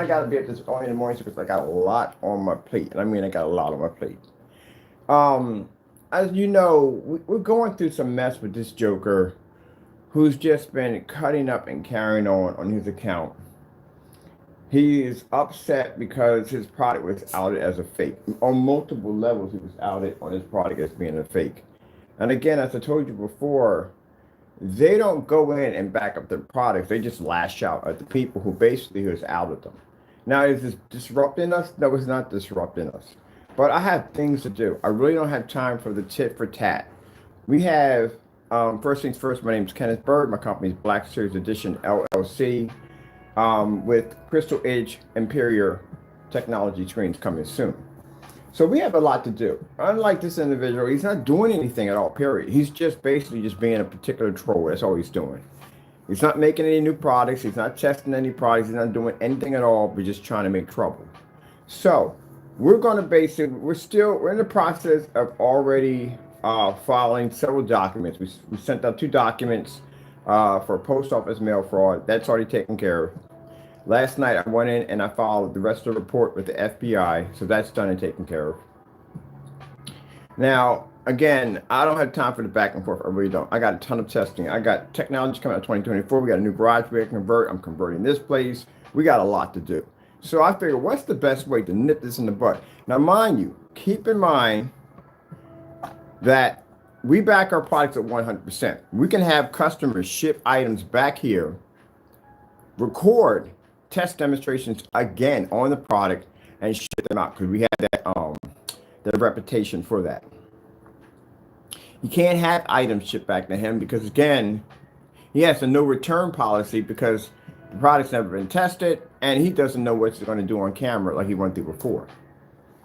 I got to be at this early in the morning because I got a lot on my plate. And I mean, I got a lot on my plate. Um, as you know, we're going through some mess with this Joker who's just been cutting up and carrying on his account. He is upset because his product was outed as a fake. On multiple levels, he was outed on his product as being a fake. And again, as I told you before, they don't go in and back up their products. They just lash out at the people who basically has outed them. Now, is this disrupting us? No, it's not disrupting us. But I have things to do. I really don't have time for the tit for tat. We have, first things first, my name is Kenneth Bird. My company is Black Series Edition LLC, with Crystal Edge Imperial technology screens coming soon. So we have a lot to do. Unlike this individual, he's not doing anything at all, period. He's just basically just being a particular troll. That's all he's doing. He's not making any new products. He's not testing any products. He's not doing anything at all, but just trying to make trouble. So we're going to basically, we're in the process of already filing several documents. We sent out 2 documents for post office mail fraud. That's already taken care of. Last night, I went in and I filed the rest of the report with the FBI, so that's done and taken care of. Now, again, I don't have time for the back and forth. I really don't. I got a ton of testing. I got technology coming out 2024. We got a new garage we can convert. I'm converting this place. We got a lot to do. So I figured, what's the best way to nip this in the bud? Now, mind you, keep in mind that we back our products at 100%. We can have customers ship items back here, record test demonstrations again on the product, and ship them out because we have that reputation for that. You can't have items shipped back to him because, again, he has a no return policy because the product's never been tested and he doesn't know what it's going to do on camera like he went through before.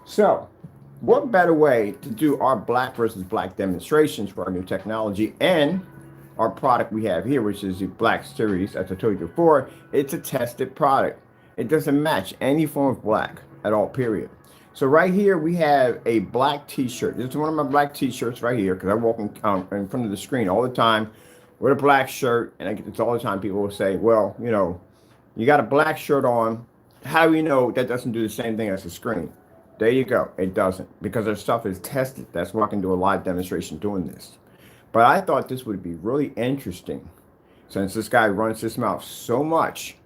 So what better way to do our black versus black demonstrations for our new technology and our product we have here, which is the Black Series. As I told you before, it's a tested product. It doesn't match any form of black at all, period. So right here, we have a black t-shirt. This is one of my black t-shirts right here because I walk in front of the screen all the time with a black shirt. And I get this all the time. People will say, well, you know, you got a black shirt on. How do you know that doesn't do the same thing as the screen? There you go. It doesn't, because their stuff is tested. That's why I can do a live demonstration doing this. But I thought this would be really interesting since this guy runs his mouth so much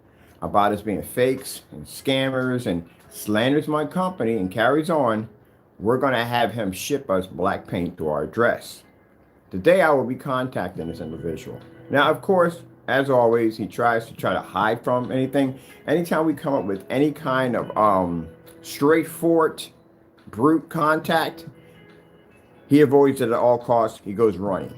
about us being fakes and scammers and slanders my company and carries on. We're going to have him ship us black paint to our address. Today I will be contacting this individual. Now, of course, as always, he tries to hide from anything. Anytime we come up with any kind of straightforward, brute contact, he avoids it at all costs. He goes running.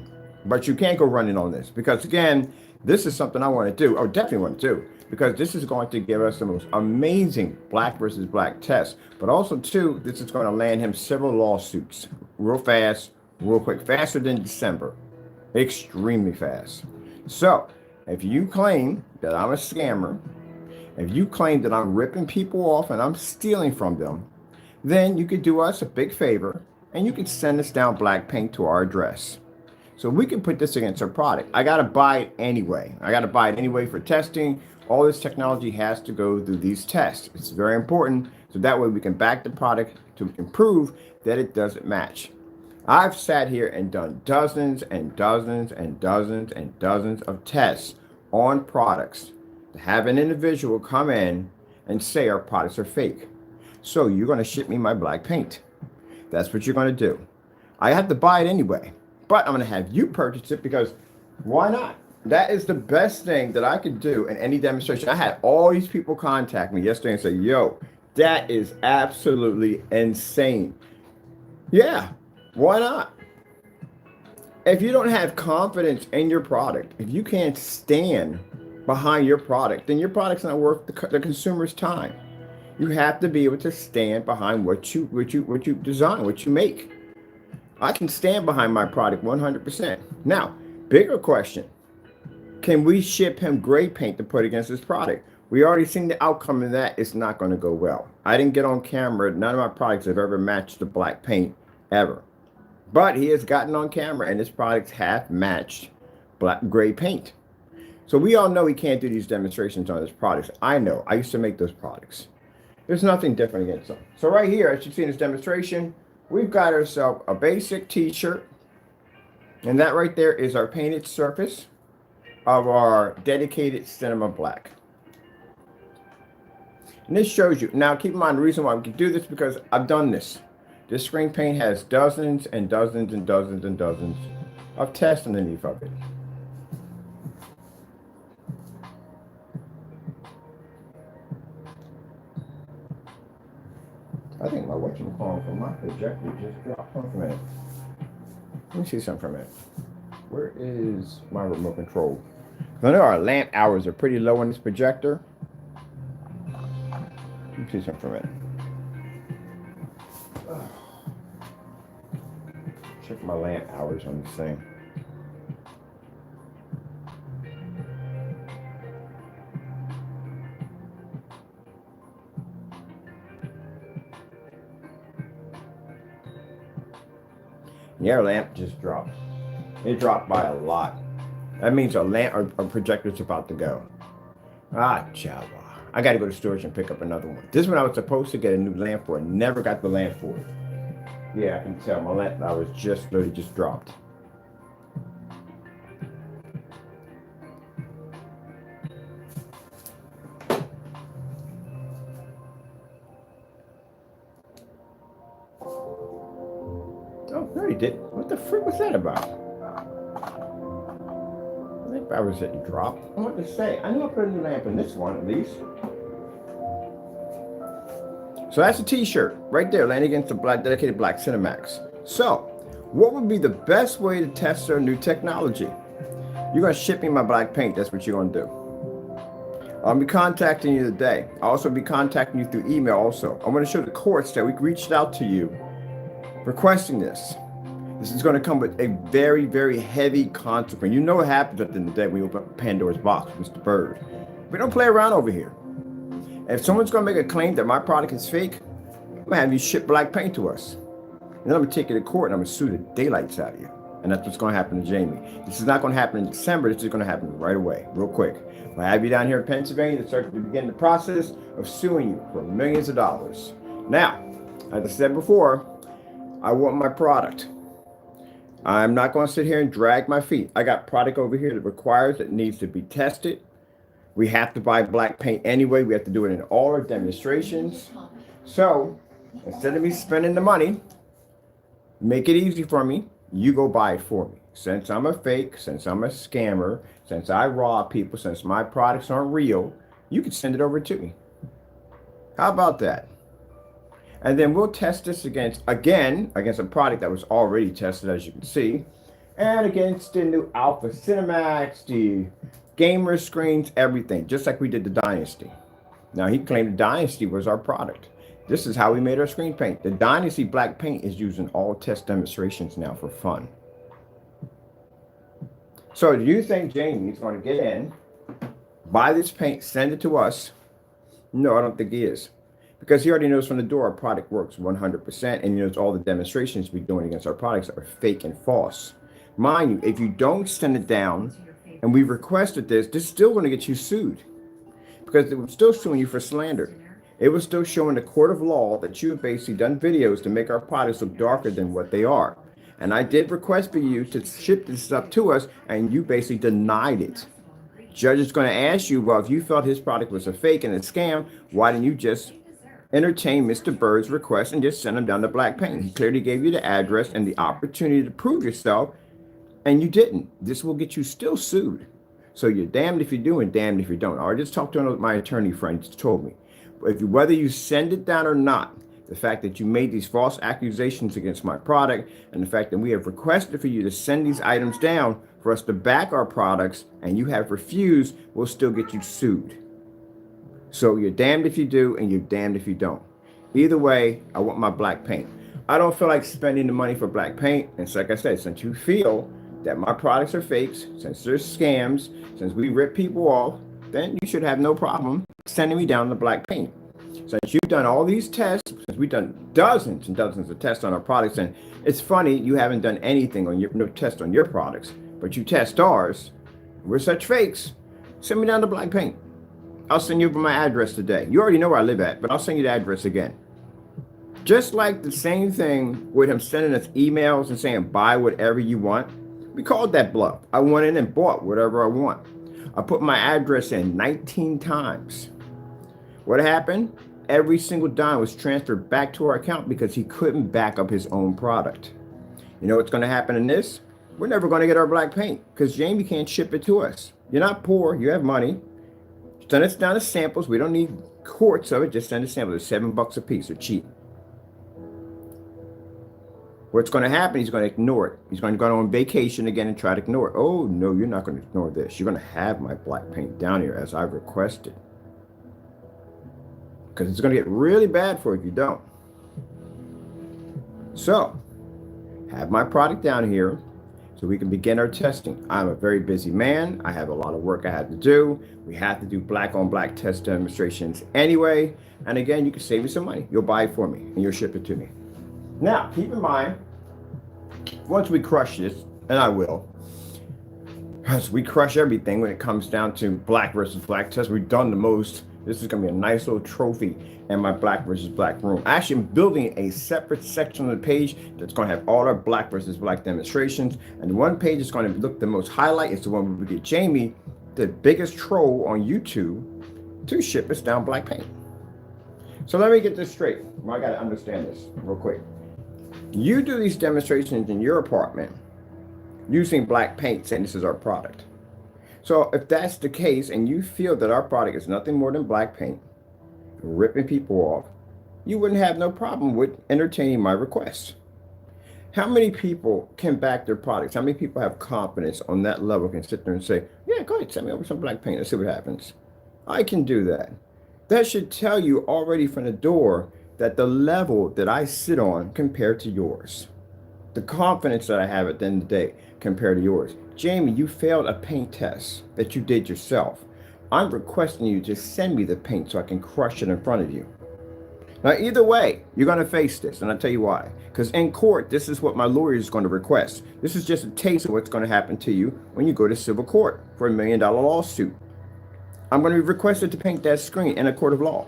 But you can't go running on this because, again, this is something I want to do. I definitely want to do because this is going to give us the most amazing black versus black test. But also, too, this is going to land him several lawsuits real fast, real quick, faster than December, extremely fast. So if you claim that I'm a scammer, if you claim that I'm ripping people off and I'm stealing from them, then you could do us a big favor and you can send us down black paint to our address. So we can put this against our product. I got to buy it anyway. I got to buy it anyway for testing. All this technology has to go through these tests. It's very important. So that way we can back the product to prove that it doesn't match. I've sat here and done dozens and dozens and dozens and dozens of tests on products to have an individual come in and say our products are fake. So you're going to ship me my black paint. That's what you're going to do. I have to buy it anyway, but I'm going to have you purchase it because why not? That is the best thing that I could do in any demonstration. I had all these people contact me yesterday and say, yo, that is absolutely insane. Yeah, why not? If you don't have confidence in your product, if you can't stand behind your product, then your product's not worth the consumer's time. You have to be able to stand behind what you design, what you make. I can stand behind my product 100%. Now, bigger question. Can we ship him gray paint to put against his product? We already seen the outcome of that. It's not going to go well. I didn't get on camera. None of my products have ever matched the black paint ever. But he has gotten on camera and his products have matched gray paint. So we all know we can't do these demonstrations on these products. I know. I used to make those products. There's nothing different against them. So right here, as you see in this demonstration, we've got ourselves a basic t-shirt. And that right there is our painted surface of our dedicated Cinema Black. And this shows you. Now, keep in mind, the reason why we can do this because I've done this. This screen paint has dozens and dozens and dozens and dozens of tests underneath of it. I think my whatchamacallit from my projector just dropped. Hold on for a minute. Let me see something for a minute. Where is my remote control? I know our lamp hours are pretty low on this projector. Let me see something for a minute. Check my lamp hours on this thing. Yeah, our lamp just dropped. It dropped by a lot. That means our lamp, our projector's about to go. Ah, Java. I got to go to storage and pick up another one. This one I was supposed to get a new lamp for. Never got the lamp for it. Yeah, I can tell my lamp hours literally just dropped. Oh, no, he did. What the frick was that about? Lamp hours didn't drop. I want to say, I know I put a new lamp in this one at least. So that's a t-shirt right there, laying against the black dedicated black Cinemax. So, what would be the best way to test our new technology? You're going to ship me my black paint. That's what you're going to do. I'll be contacting you today. I'll also be contacting you through email also. I'm going to show the courts that we reached out to you requesting this. This is going to come with a very, very heavy consequence. You know what happens at the end of the day when you open up Pandora's box, Mr. Bird. We don't play around over here. If someone's going to make a claim that my product is fake, I'm going to have you ship black paint to us. And then I'm going to take you to court and I'm going to sue the daylights out of you. And that's what's going to happen to Jamie. This is not going to happen in December. This is going to happen right away, real quick. I'll have you down here in Pennsylvania to start to begin the process of suing you for millions of dollars. Now, as I said before, I want my product. I'm not going to sit here and drag my feet. I got product over here that requires it needs to be tested. We have to buy black paint anyway. We have to do it in all our demonstrations. So instead of me spending the money, make it easy for me. You go buy it for me. Since I'm a fake, since I'm a scammer, since I rob people, since my products aren't real, you can send it over to me. How about that? And then we'll test this against a product that was already tested, as you can see, and against the new Alpha Cinemax, the gamer screens, everything, just like we did the Dynasty. Now, he claimed the Dynasty was our product. This is how we made our screen paint. The Dynasty black paint is used in all test demonstrations now for fun. So do you think Jamie's going to get in, buy this paint, send it to us? No, I don't think he is. Because he already knows from the door our product works 100%, and he knows all the demonstrations we're doing against our products are fake and false. Mind you, if you don't send it down, and we requested this is still going to get you sued. Because it was still suing you for slander. It was still showing the court of law that you have basically done videos to make our products look darker than what they are. And I did request for you to ship this stuff to us, and you basically denied it. Judge is going to ask you, well, if you felt his product was a fake and a scam, why didn't you just entertain Mr. Bird's request and just send him down to black paint? He clearly gave you the address and the opportunity to prove yourself, and you didn't. This will get you still sued. So you're damned if you do and damned if you don't. I just talked to my attorney friend, just told me. Whether you send it down or not, the fact that you made these false accusations against my product and the fact that we have requested for you to send these items down for us to back our products and you have refused, will still get you sued. So you're damned if you do and you're damned if you don't. Either way, I want my black paint. I don't feel like spending the money for black paint. And so like I said, since you feel that my products are fakes, since they're scams, since we rip people off, then you should have no problem sending me down the black paint. Since you've done all these tests, since we've done dozens and dozens of tests on our products, and it's funny you haven't done anything on no test on your products, but you test ours. We're such fakes. Send me down the black paint. I'll send you my address today. You already know where I live at, but I'll send you the address again. Just like the same thing with him sending us emails and saying, buy whatever you want. We called that bluff. I went in and bought whatever I want. I put my address in 19 times. What happened? Every single dime was transferred back to our account because he couldn't back up his own product. You know what's going to happen in this? We're never going to get our black paint because Jamie can't ship it to us. You're not poor. You have money. Send us down to samples. We don't need quarts of it. Just send us samples. They're $7 a piece. They're cheap. What's going to happen? He's going to ignore it. He's going to go on vacation again and try to ignore it. Oh, no, you're not going to ignore this. You're going to have my black paint down here as I requested. Because it's going to get really bad for you if you don't. So, have my product down here so we can begin our testing. I'm a very busy man. I have a lot of work I have to do. We have to do black on black test demonstrations anyway. And again, you can save me some money. You'll buy it for me and you'll ship it to me. Now, keep in mind, once we crush this, and I will, as we crush everything when it comes down to black versus black test, we've done the most. This is going to be a nice little trophy in my black versus black room. Actually, I'm building a separate section on the page that's going to have all our black versus black demonstrations. And the one page is going to look the most highlight is the one where we get Jamie, the biggest troll on YouTube, to ship us down black paint. So let me get this straight. Well, I got to understand this real quick. You do these demonstrations in your apartment using black paint, saying this is our product. So if that's the case and you feel that our product is nothing more than black paint, ripping people off, you wouldn't have no problem with entertaining my request. How many people can back their products? How many people have confidence on that level, can sit there and say, yeah, go ahead, send me over some black paint, let's see what happens. I can do that. That should tell you already from the door that the level that I sit on compared to yours, the confidence that I have at the end of the day compared to yours. Jamie, you failed a paint test that you did yourself. I'm requesting you to send me the paint so I can crush it in front of you. Now, either way, you're going to face this, and I'll tell you why. Because in court, this is what my lawyer is going to request. This is just a taste of what's going to happen to you when you go to civil court for $1 million lawsuit. I'm going to be requested to paint that screen in a court of law.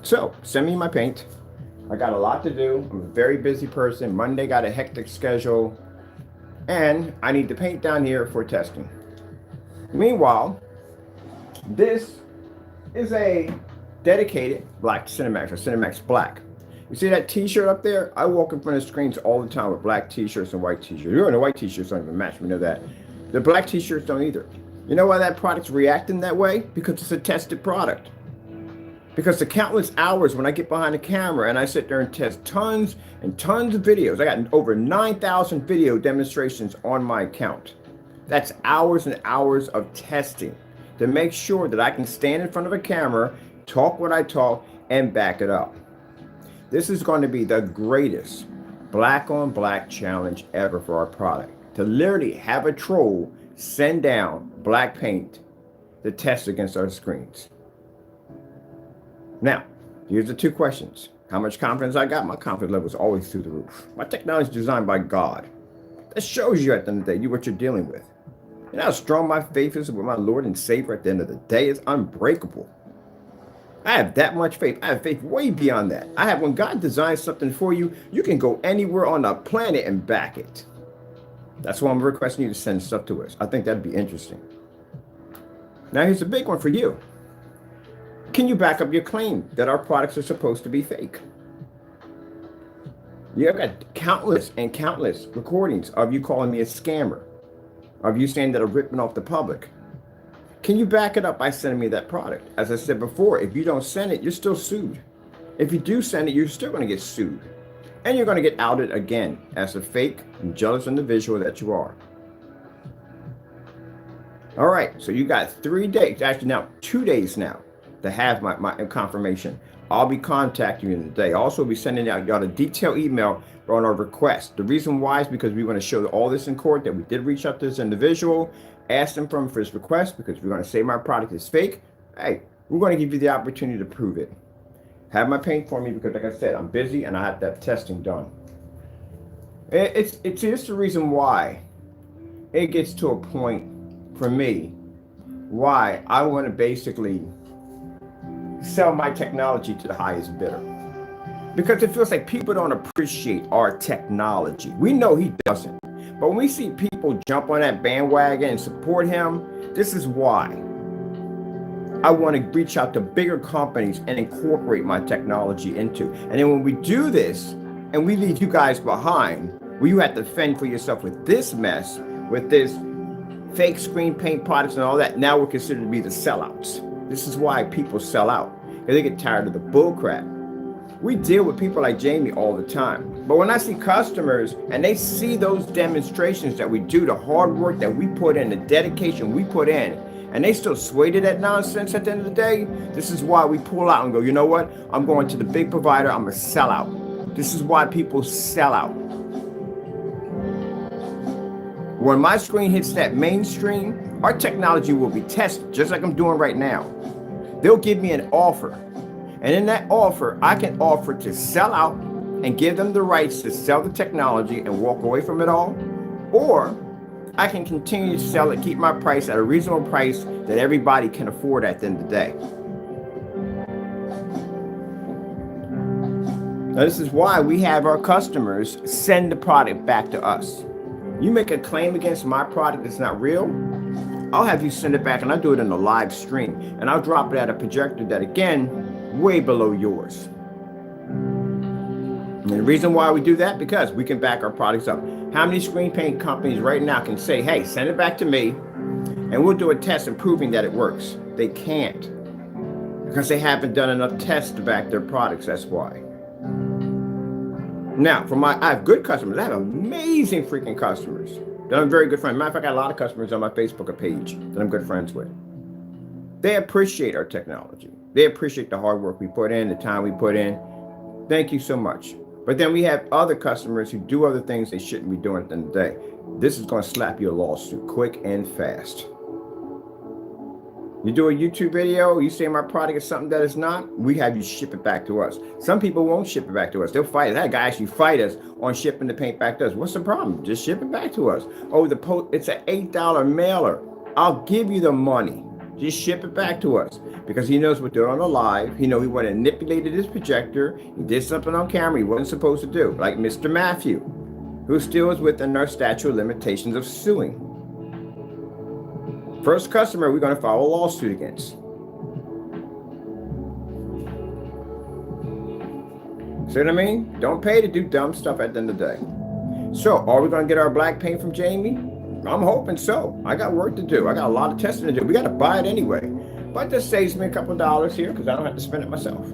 So, send me my paint. I got a lot to do. I'm a very busy person. Monday got a hectic schedule. And I need the paint down here for testing. Meanwhile, this is a dedicated black Cinemax, or Cinemax Black. You see that t-shirt up there? I walk in front of screens all the time with black t-shirts and white t-shirts. You're in the white t-shirts don't even match, we know that. The black t-shirts don't either. You know why that product's reacting that way? Because it's a tested product. Because the countless hours when I get behind the camera and I sit there and test tons and tons of videos. I got over 9,000 video demonstrations on my account. That's hours and hours of testing to make sure that I can stand in front of a camera, talk what I talk, and back it up. This is going to be the greatest black on black challenge ever for our product. To literally have a troll send down black paint to test against our screens. Now, here's the two questions. How much confidence I got? My confidence level is always through the roof. My technology is designed by God. That shows you at the end of the day, what you're dealing with. You know how strong my faith is with my Lord and Savior at the end of the day? It's unbreakable. I have that much faith. I have faith way beyond that. I have, when God designs something for you, you can go anywhere on the planet and back it. That's why I'm requesting you to send stuff to us. I think that'd be interesting. Now, here's a big one for you. Can you back up your claim that our products are supposed to be fake? You've got countless and countless recordings of you calling me a scammer, of you saying that I'm ripping off the public. Can you back it up by sending me that product? As I said before, if you don't send it, you're still sued. If you do send it, you're still going to get sued. And you're going to get outed again as a fake and jealous individual that you are. All right, so you got 3 days, actually now 2 days now, to have my confirmation. I'll be contacting you today. Also, be sending out y'all a detailed email on our request. The reason why is because we want to show all this in court that we did reach out to this individual, ask him for his request, because we're going to say my product is fake. Hey, we're going to give you the opportunity to prove it. Have my paint for me because, like I said, I'm busy and I have to have testing done. It's just the reason why it gets to a point for me why I want to basically sell my technology to the highest bidder. Because it feels like people don't appreciate our technology. We know he doesn't. But when we see people jump on that bandwagon and support him, this is why I want to reach out to bigger companies and incorporate my technology into. And then when we do this and we leave you guys behind, where you have to fend for yourself with this mess, with this fake screen paint products and all that, now we're considered to be the sellouts. This is why people sell out, because they get tired of the bull crap. We deal with people like Jamie all the time. But when I see customers and they see those demonstrations that we do, the hard work that we put in, the dedication we put in, and they still sway to that nonsense at the end of the day, this is why we pull out and go, you know what? I'm going to the big provider. I'm a sellout. This is why people sell out. When my screen hits that mainstream, our technology will be tested, just like I'm doing right now. They'll give me an offer. And in that offer, I can offer to sell out and give them the rights to sell the technology and walk away from it all. Or I can continue to sell it, keep my price at a reasonable price that everybody can afford at the end of the day. Now, this is why we have our customers send the product back to us. You make a claim against my product that's not real, I'll have you send it back, and I'll do it in a live stream. And I'll drop it at a projector that, again, way below yours. And the reason why we do that, because we can back our products up. How many screen paint companies right now can say, hey, send it back to me, and we'll do a test and proving that it works? They can't, because they haven't done enough tests to back their products. That's why. Now, I have good customers. I have amazing freaking customers that I'm very good friends. Matter of fact, I got a lot of customers on my Facebook page that I'm good friends with. They appreciate our technology. They appreciate the hard work we put in, the time we put in. Thank you so much. But then we have other customers who do other things they shouldn't be doing at the end of the day. This is going to slap you a lawsuit quick and fast. You do a YouTube video, you say my product is something that is not, we have you ship it back to us. Some people won't ship it back to us. They'll fight us. That guy actually fight us on shipping the paint back to us. What's the problem? Just ship it back to us. Oh, it's an $8 mailer. I'll give you the money. Just ship it back to us. Because he knows what they're on the live. He knows he went and manipulated his projector. He did something on camera he wasn't supposed to do. Like Mr. Matthew, who still is within our statute of limitations of suing. First customer we're going to file a lawsuit against. See what I mean? Don't pay to do dumb stuff at the end of the day. So, are we going to get our black paint from Jamie? I'm hoping so. I got work to do. I got a lot of testing to do. We got to buy it anyway. But this saves me a couple of dollars here because I don't have to spend it myself.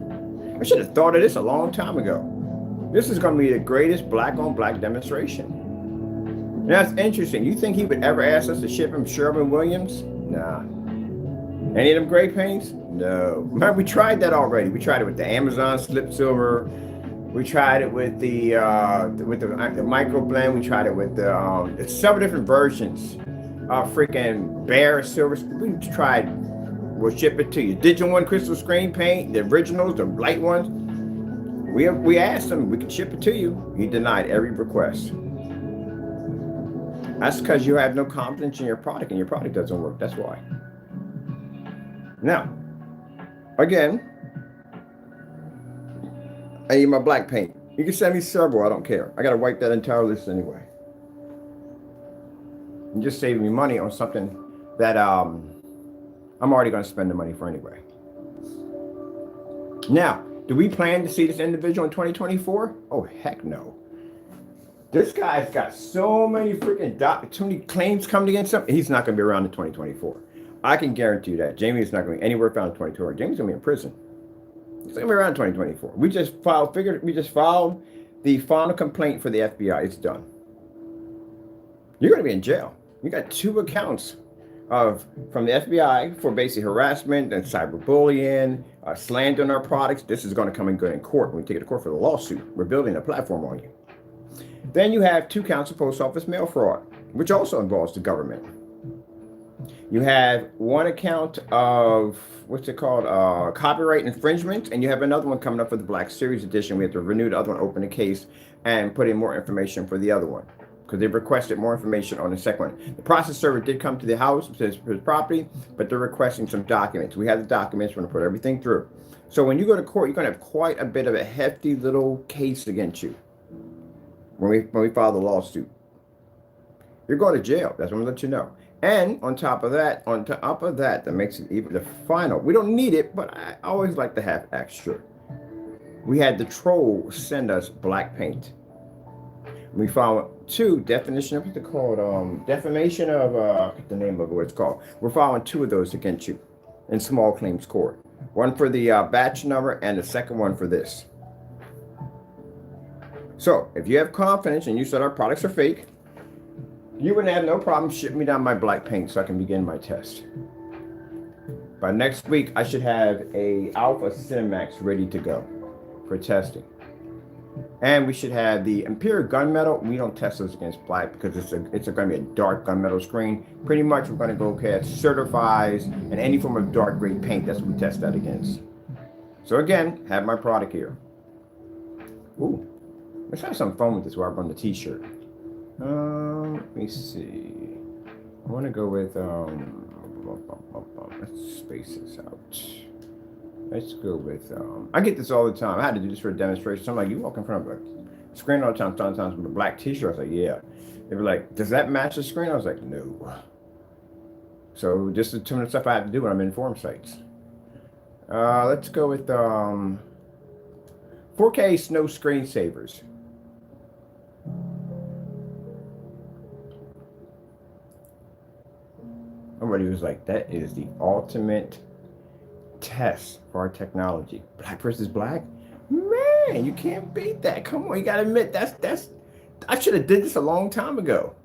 I should have thought of this a long time ago. This is going to be the greatest black-on-black demonstration. Now, it's interesting. You think he would ever ask us to ship him Sherwin-Williams? Nah. Any of them gray paints? No. Remember, we tried that already. We tried it with the Amazon Slip Silver. We tried it with the micro blend. We tried it with the several different versions. Freaking Bear Silver. We tried. We'll ship it to you. Digital One Crystal Screen Paint, the originals, the light ones. We asked him, we could ship it to you. He denied every request. That's because you have no confidence in your product and your product doesn't work. That's why. Now, again, I need my black paint. You can send me several, I don't care. I got to wipe that entire list anyway. You're just saving me money on something that I'm already going to spend the money for anyway. Now, do we plan to see this individual in 2024? Oh, heck no. This guy's got so many freaking too many claims coming against him. He's not going to be around in 2024. I can guarantee you that. Jamie is not going to be anywhere found in 2024. Jamie's going to be in prison. He's going to be around in 2024. We just filed the final complaint for the FBI. It's done. You're going to be in jail. You got 2 accounts from the FBI for basic harassment and cyberbullying, slander on our products. This is going to come in good in court. When we take it to court for the lawsuit, we're building a platform on you. Then you have 2 counts of post office mail fraud, which also involves the government. You have 1 account of, copyright infringement, and you have another one coming up for the Black Series edition. We have to renew the other one, open the case, and put in more information for the other one. because they requested more information on the second one. The process server did come to the house, to his property, but they're requesting some documents. We have the documents. We're going to put everything through. So when you go to court, you're going to have quite a bit of a hefty little case against you when we file the lawsuit. You're going to jail. That's what I'm going to let you know. And on top of that, that makes it even the final. We don't need it, but I always like to have extra. We had the troll send us black paint. We found 2 definition of what's it called, defamation of the name of what it's called. We're filing 2 of those against you in small claims court. One for the batch number and the second one for this. So if you have confidence and you said our products are fake, you would have no problem shipping me down my black paint so I can begin my test. By next week, I should have a Alpha Cinemax ready to go for testing. And we should have the Imperial gunmetal. We don't test those against black because it's going to be a dark gunmetal screen. Pretty much we're going to go against certifies and any form of dark gray paint. That's what we test that against. So again, have my product here. Ooh, let's have some fun with this while I'm on the t-shirt. Let me see. I want to go with, let's space this out. Let's go with, I get this all the time. I had to do this for a demonstration. So I'm like, you walk in front of a screen all the time, sometimes with a black t-shirt. I was like, yeah. They were like, does that match the screen? I was like, no. So just the tune of stuff I have to do when I'm in forum sites. Let's go with 4K snow screensavers. Somebody was like, that is the ultimate test for our technology. Black versus black? Man, you can't beat that. Come on, you gotta admit, that's I should have did this a long time ago.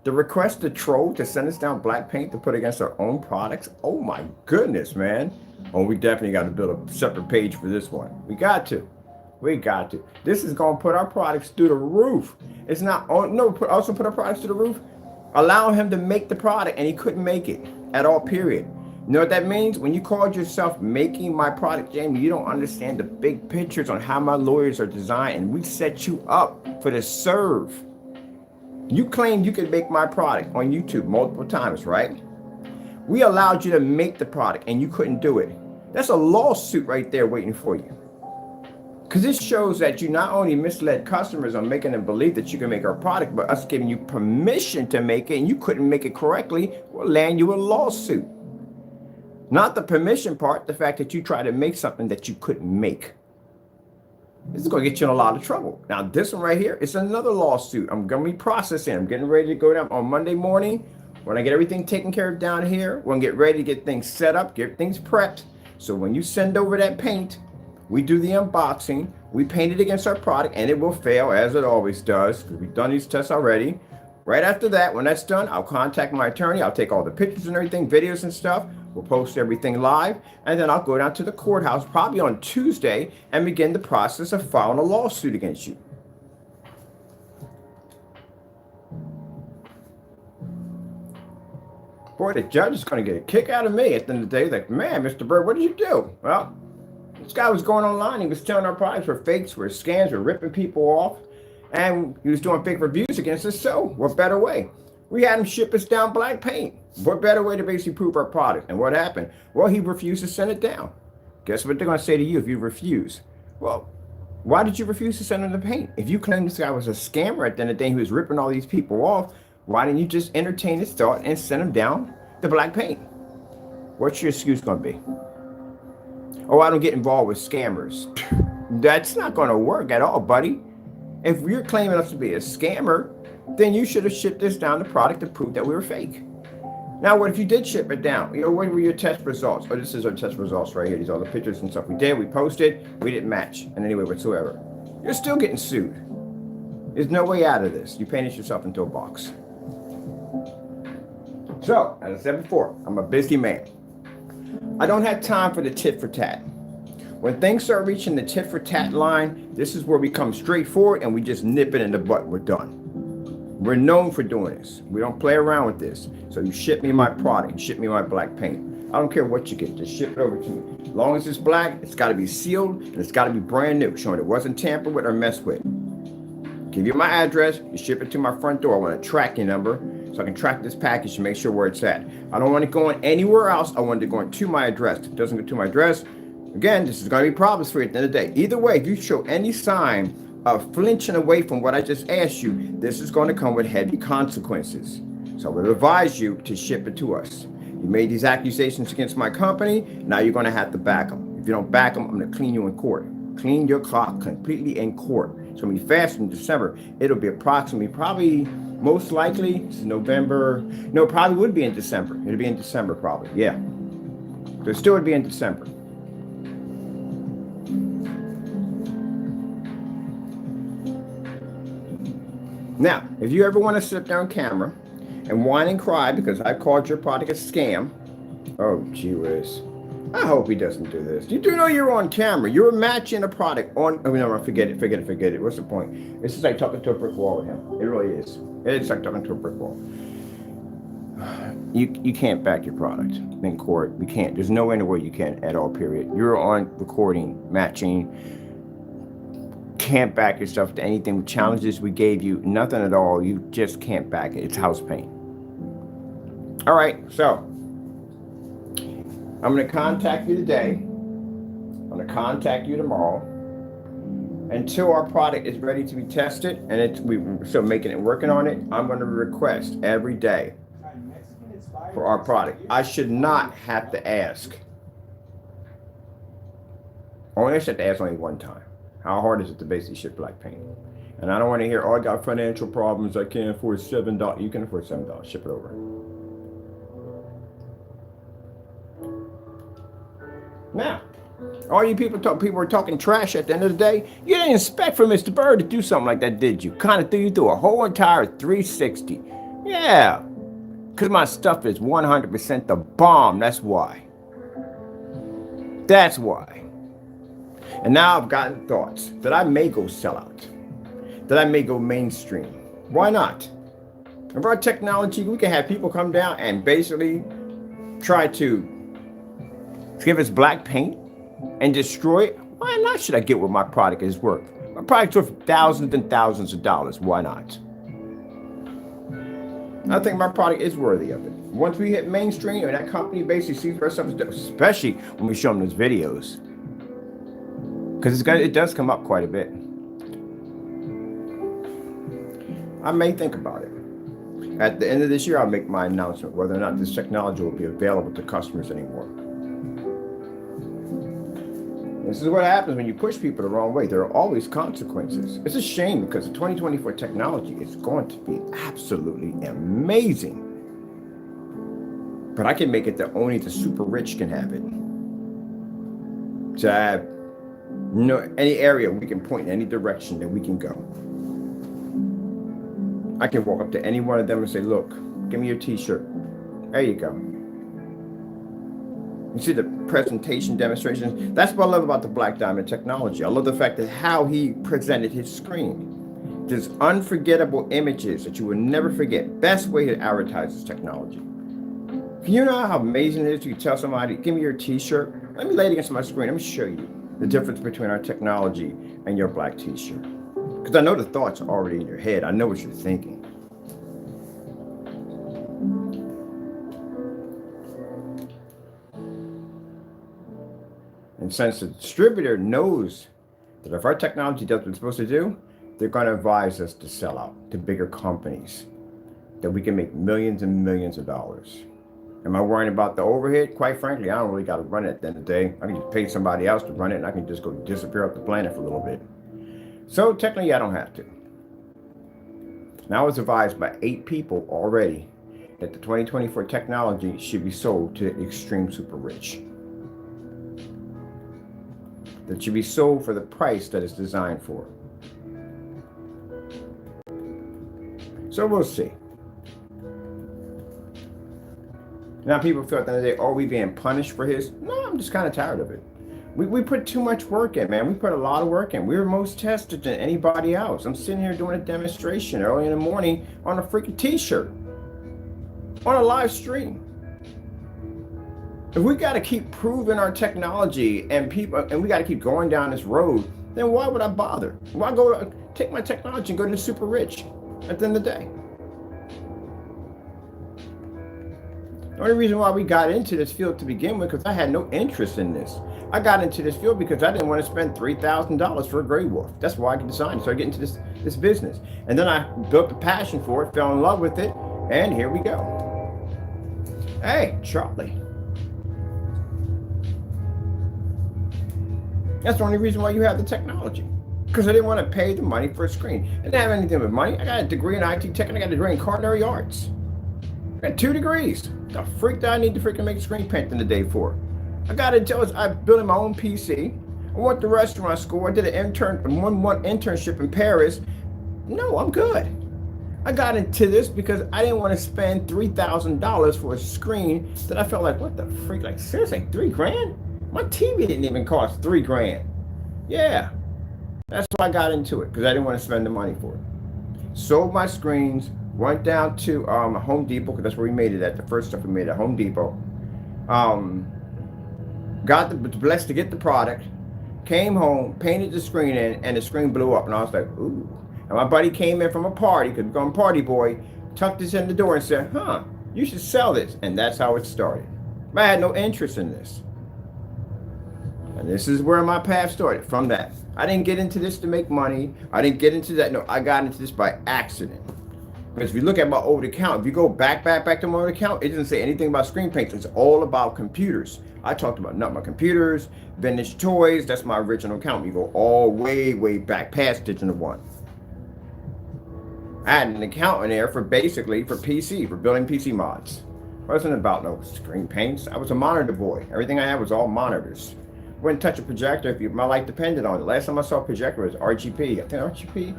The request to troll to send us down black paint to put against our own products. Oh my goodness, man. Oh, we definitely got to build a separate page for this one. We got to. This is going to put our products through the roof. It's not, also put our products to the roof. Allow him to make the product and he couldn't make it at all, period. You know what that means? When you called yourself making my product, Jamie, you don't understand the big pictures on how my lawyers are designed, and we set you up for the serve. You claimed you could make my product on YouTube multiple times, right? We allowed you to make the product and you couldn't do it. That's a lawsuit right there waiting for you. Because this shows that you not only misled customers on making them believe that you can make our product, but us giving you permission to make it and you couldn't make it correctly will land you a lawsuit. Not the permission part, the fact that you tried to make something that you couldn't make. This is going to get you in a lot of trouble. Now, this one right here is another lawsuit. I'm going to be processing. I'm getting ready to go down on Monday morning. When I get everything taken care of down here, we're going to get ready to get things set up, get things prepped. So when you send over that paint, we do the unboxing, we paint it against our product, and it will fail as it always does because we've done these tests already. Right after that, when that's done, I'll contact my attorney. I'll take all the pictures and everything, videos and stuff. We'll post everything live, and then I'll go down to the courthouse probably on Tuesday and begin the process of filing a lawsuit against you. Boy, the judge is going to get a kick out of me at the end of the day. Like, man, Mr. Bird, what did you do? Well, this guy was going online. He was telling our products were fakes, were scams, were ripping people off. And he was doing fake reviews against us. So what better way? We had him ship us down black paint. What better way to basically prove our product? And what happened? Well, he refused to send it down. Guess what they're going to say to you if you refuse? Well, why did you refuse to send him the paint? If you claim this guy was a scammer at the end of the day, he was ripping all these people off, why didn't you just entertain his thought and send him down the black paint? What's your excuse going to be? Oh, I don't get involved with scammers. That's not going to work at all, buddy. If you're claiming us to be a scammer, then you should have shipped this down the product to prove that we were fake. Now, what if you did ship it down? You know, what were your test results? Oh, this is our test results right here. These are all the pictures and stuff we did. We posted. We didn't match in any way whatsoever. You're still getting sued. There's no way out of this. You painted yourself into a box. So, as I said before, I'm a busy man. I don't have time for the tit for tat. When things start reaching the tit for tat line, this is where we come straight forward and we just nip it in the butt. We're done. We're known for doing this. We don't play around with this. So you ship me my product, ship me my black paint. I don't care what you get, just ship it over to me. As long as it's black, it's got to be sealed and it's got to be brand new, showing it wasn't tampered with or messed with. Give you my address, you ship it to my front door. I want a tracking number so I can track this package and make sure where it's at. I don't want it going anywhere else. I want it going to my address. If it doesn't go to my address, again, this is going to be problems for you at the end of the day. Either way, if you show any sign of flinching away from what I just asked you, this is going to come with heavy consequences. So I would advise you to ship it to us. You made these accusations against my company. Now you're going to have to back them. If you don't back them, I'm going to clean you in court. Clean your clock completely in court. It's going to be fast in December. It'll be approximately, probably, most likely, it's November. No, it probably would be in December. It'll be in December probably. Yeah. So it still would be in December. Now, if you ever want to sit there on camera and whine and cry because I called your product a scam, oh, gee whiz. I hope he doesn't do this. You do know you're on camera. You're matching a product on. Oh, no, forget it. What's the point? It's just like talking to a brick wall with him. It really is. It's like talking to a brick wall. You can't back your product in court. We can't. There's no anywhere you can at all, period. You're on recording, matching. Can't back yourself to anything. Challenges we gave you, nothing at all. You just can't back it. It's house paint. All right, so I'm going to contact you today. I'm going to contact you tomorrow. Until our product is ready to be tested and we're still working on it, I'm going to request every day for our product. I should not have to ask. I should have to ask only one time. How hard is it to basically ship black paint? And I don't want to hear, oh, I got financial problems. I can't afford $7. You can afford $7. Ship it over. Now, all you people were talking trash at the end of the day. You didn't expect for Mr. Bird to do something like that, did you? Kind of threw you through a whole entire 360. Yeah, because my stuff is 100% the bomb. That's why. That's why. And now I've gotten thoughts that I may go sell out, that I may go mainstream. Why not? With our technology, we can have people come down and basically try to give us black paint and destroy it. Why not should I get what my product is worth? My product's worth thousands and thousands of dollars. Why not? I think my product is worthy of it. Once we hit mainstream and that company basically sees ourselves, especially when we show them those videos, because it does come up quite a bit. I may think about it. At the end of this year, I'll make my announcement whether or not this technology will be available to customers anymore. This is what happens when you push people the wrong way. There are always consequences. It's a shame because the 2024 technology is going to be absolutely amazing. But I can make it that only the super rich can have it. To have any area we can point in any direction that we can go. I can walk up to any one of them and say, look, give me your t-shirt. There you go. You see the presentation demonstrations? That's what I love about the Black Diamond technology. I love the fact that how he presented his screen. There's unforgettable images that you will never forget. Best way to advertise this technology. Can you know how amazing it is? You tell somebody, give me your t-shirt. Let me lay it against my screen. Let me show you the difference between our technology and your black t-shirt. Because I know the thoughts are already in your head. I know what you're thinking. And since the distributor knows that if our technology does what it's supposed to do, they're going to advise us to sell out to bigger companies that we can make millions and millions of dollars. Am I worrying about the overhead? Quite frankly, I don't really got to run it at the end of the day. I can just pay somebody else to run it and I can just go disappear off the planet for a little bit. So technically, I don't have to. Now I was advised by 8 people already that the 2024 technology should be sold to the extreme super rich. That should be sold for the price that it's designed for. So we'll see. Now people feel at the end of the day, are we being punished for his? No, I'm just kind of tired of it. We put too much work in, man. We put a lot of work in. We were most tested than anybody else. I'm sitting here doing a demonstration early in the morning on a freaking t-shirt. On a live stream. If we got to keep proving our technology and we got to keep going down this road, then why would I bother? Why go take my technology and go to the super rich at the end of the day. The only reason why we got into this field to begin with, because I had no interest in this. I got into this field because I didn't want to spend $3,000 for a Grey Wolf. That's why I decided to start getting into this business. And then I built a passion for it, fell in love with it, and here we go. Hey, Charlie. That's the only reason why you have the technology. Because I didn't want to pay the money for a screen. I didn't have anything with money. I got a degree in IT tech and I got a degree in culinary arts. I got 2 degrees. The freak that I need to freaking make screen painting the day for. I got it until I built my own PC. I went to restaurant school. I did an 1-month internship in Paris. No, I'm good. I got into this because I didn't want to spend $3,000 for a screen that I felt like, what the freak? Like, seriously, $3,000? My TV didn't even cost $3,000. Yeah, that's why I got into it, because I didn't want to spend the money for it. Sold my screens, went down to Home Depot, because that's where we made it at. The first stuff we made at Home Depot. Blessed to get the product, came home, painted the screen in, and the screen blew up. And I was like, ooh. And my buddy came in from a party, because I'm a party boy, tucked this in the door and said, you should sell this. And that's how it started. I had no interest in this. And this is where my path started, from that. I didn't get into this to make money. I didn't get into that. No, I got into this by accident. Because if you look at my old account, if you go back to my old account, it doesn't say anything about screen paints. It's all about computers. I talked about nothing but computers, vintage toys. That's my original account. You go all way back past Digital One. I had an account in there for PC, for building PC mods. It wasn't about no screen paints. I was a monitor boy. Everything I had was all monitors. Wouldn't touch a projector if my life depended on it. Last time I saw a projector was RGB. I think RGB.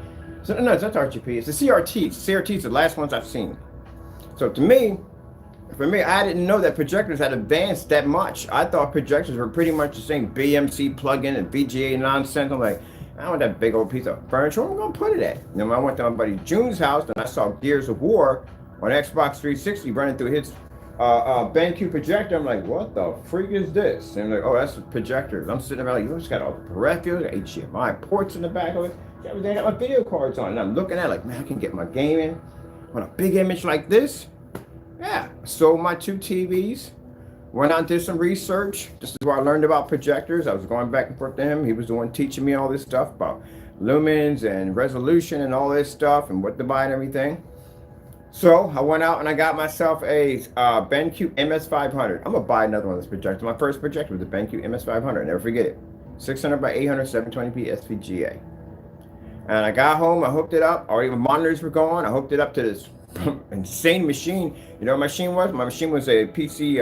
No, it's not RGB. It's the CRT. CRTs are the last ones I've seen. So for me, I didn't know that projectors had advanced that much. I thought projectors were pretty much the same BMC plug-in and VGA nonsense. I'm like, I don't want that big old piece of furniture. Where am I going to put it at? And then when I went to my buddy June's house and I saw Gears of War on Xbox 360 running through his BenQ projector, I'm like, what the freak is this? And I'm like, oh, that's a projector. I'm sitting around like, you just got all peripherals, HDMI ports in the back of it. Everything got my video cards on. And I'm looking at it like, man, I can get my gaming on a big image like this. Yeah, sold my 2 TVs. Went on, did some research. This is where I learned about projectors. I was going back and forth to him. He was teaching me all this stuff about lumens and resolution and all this stuff and what to buy and everything. So I went out and I got myself a BenQ MS500. I'm gonna buy another one of those projectors. My first projector was the BenQ MS500. Never forget it. 600 by 800, 720p SVGA. And I got home. I hooked it up. Already the monitors were going. I hooked it up to this insane machine. You know what my machine was? My machine was a PC.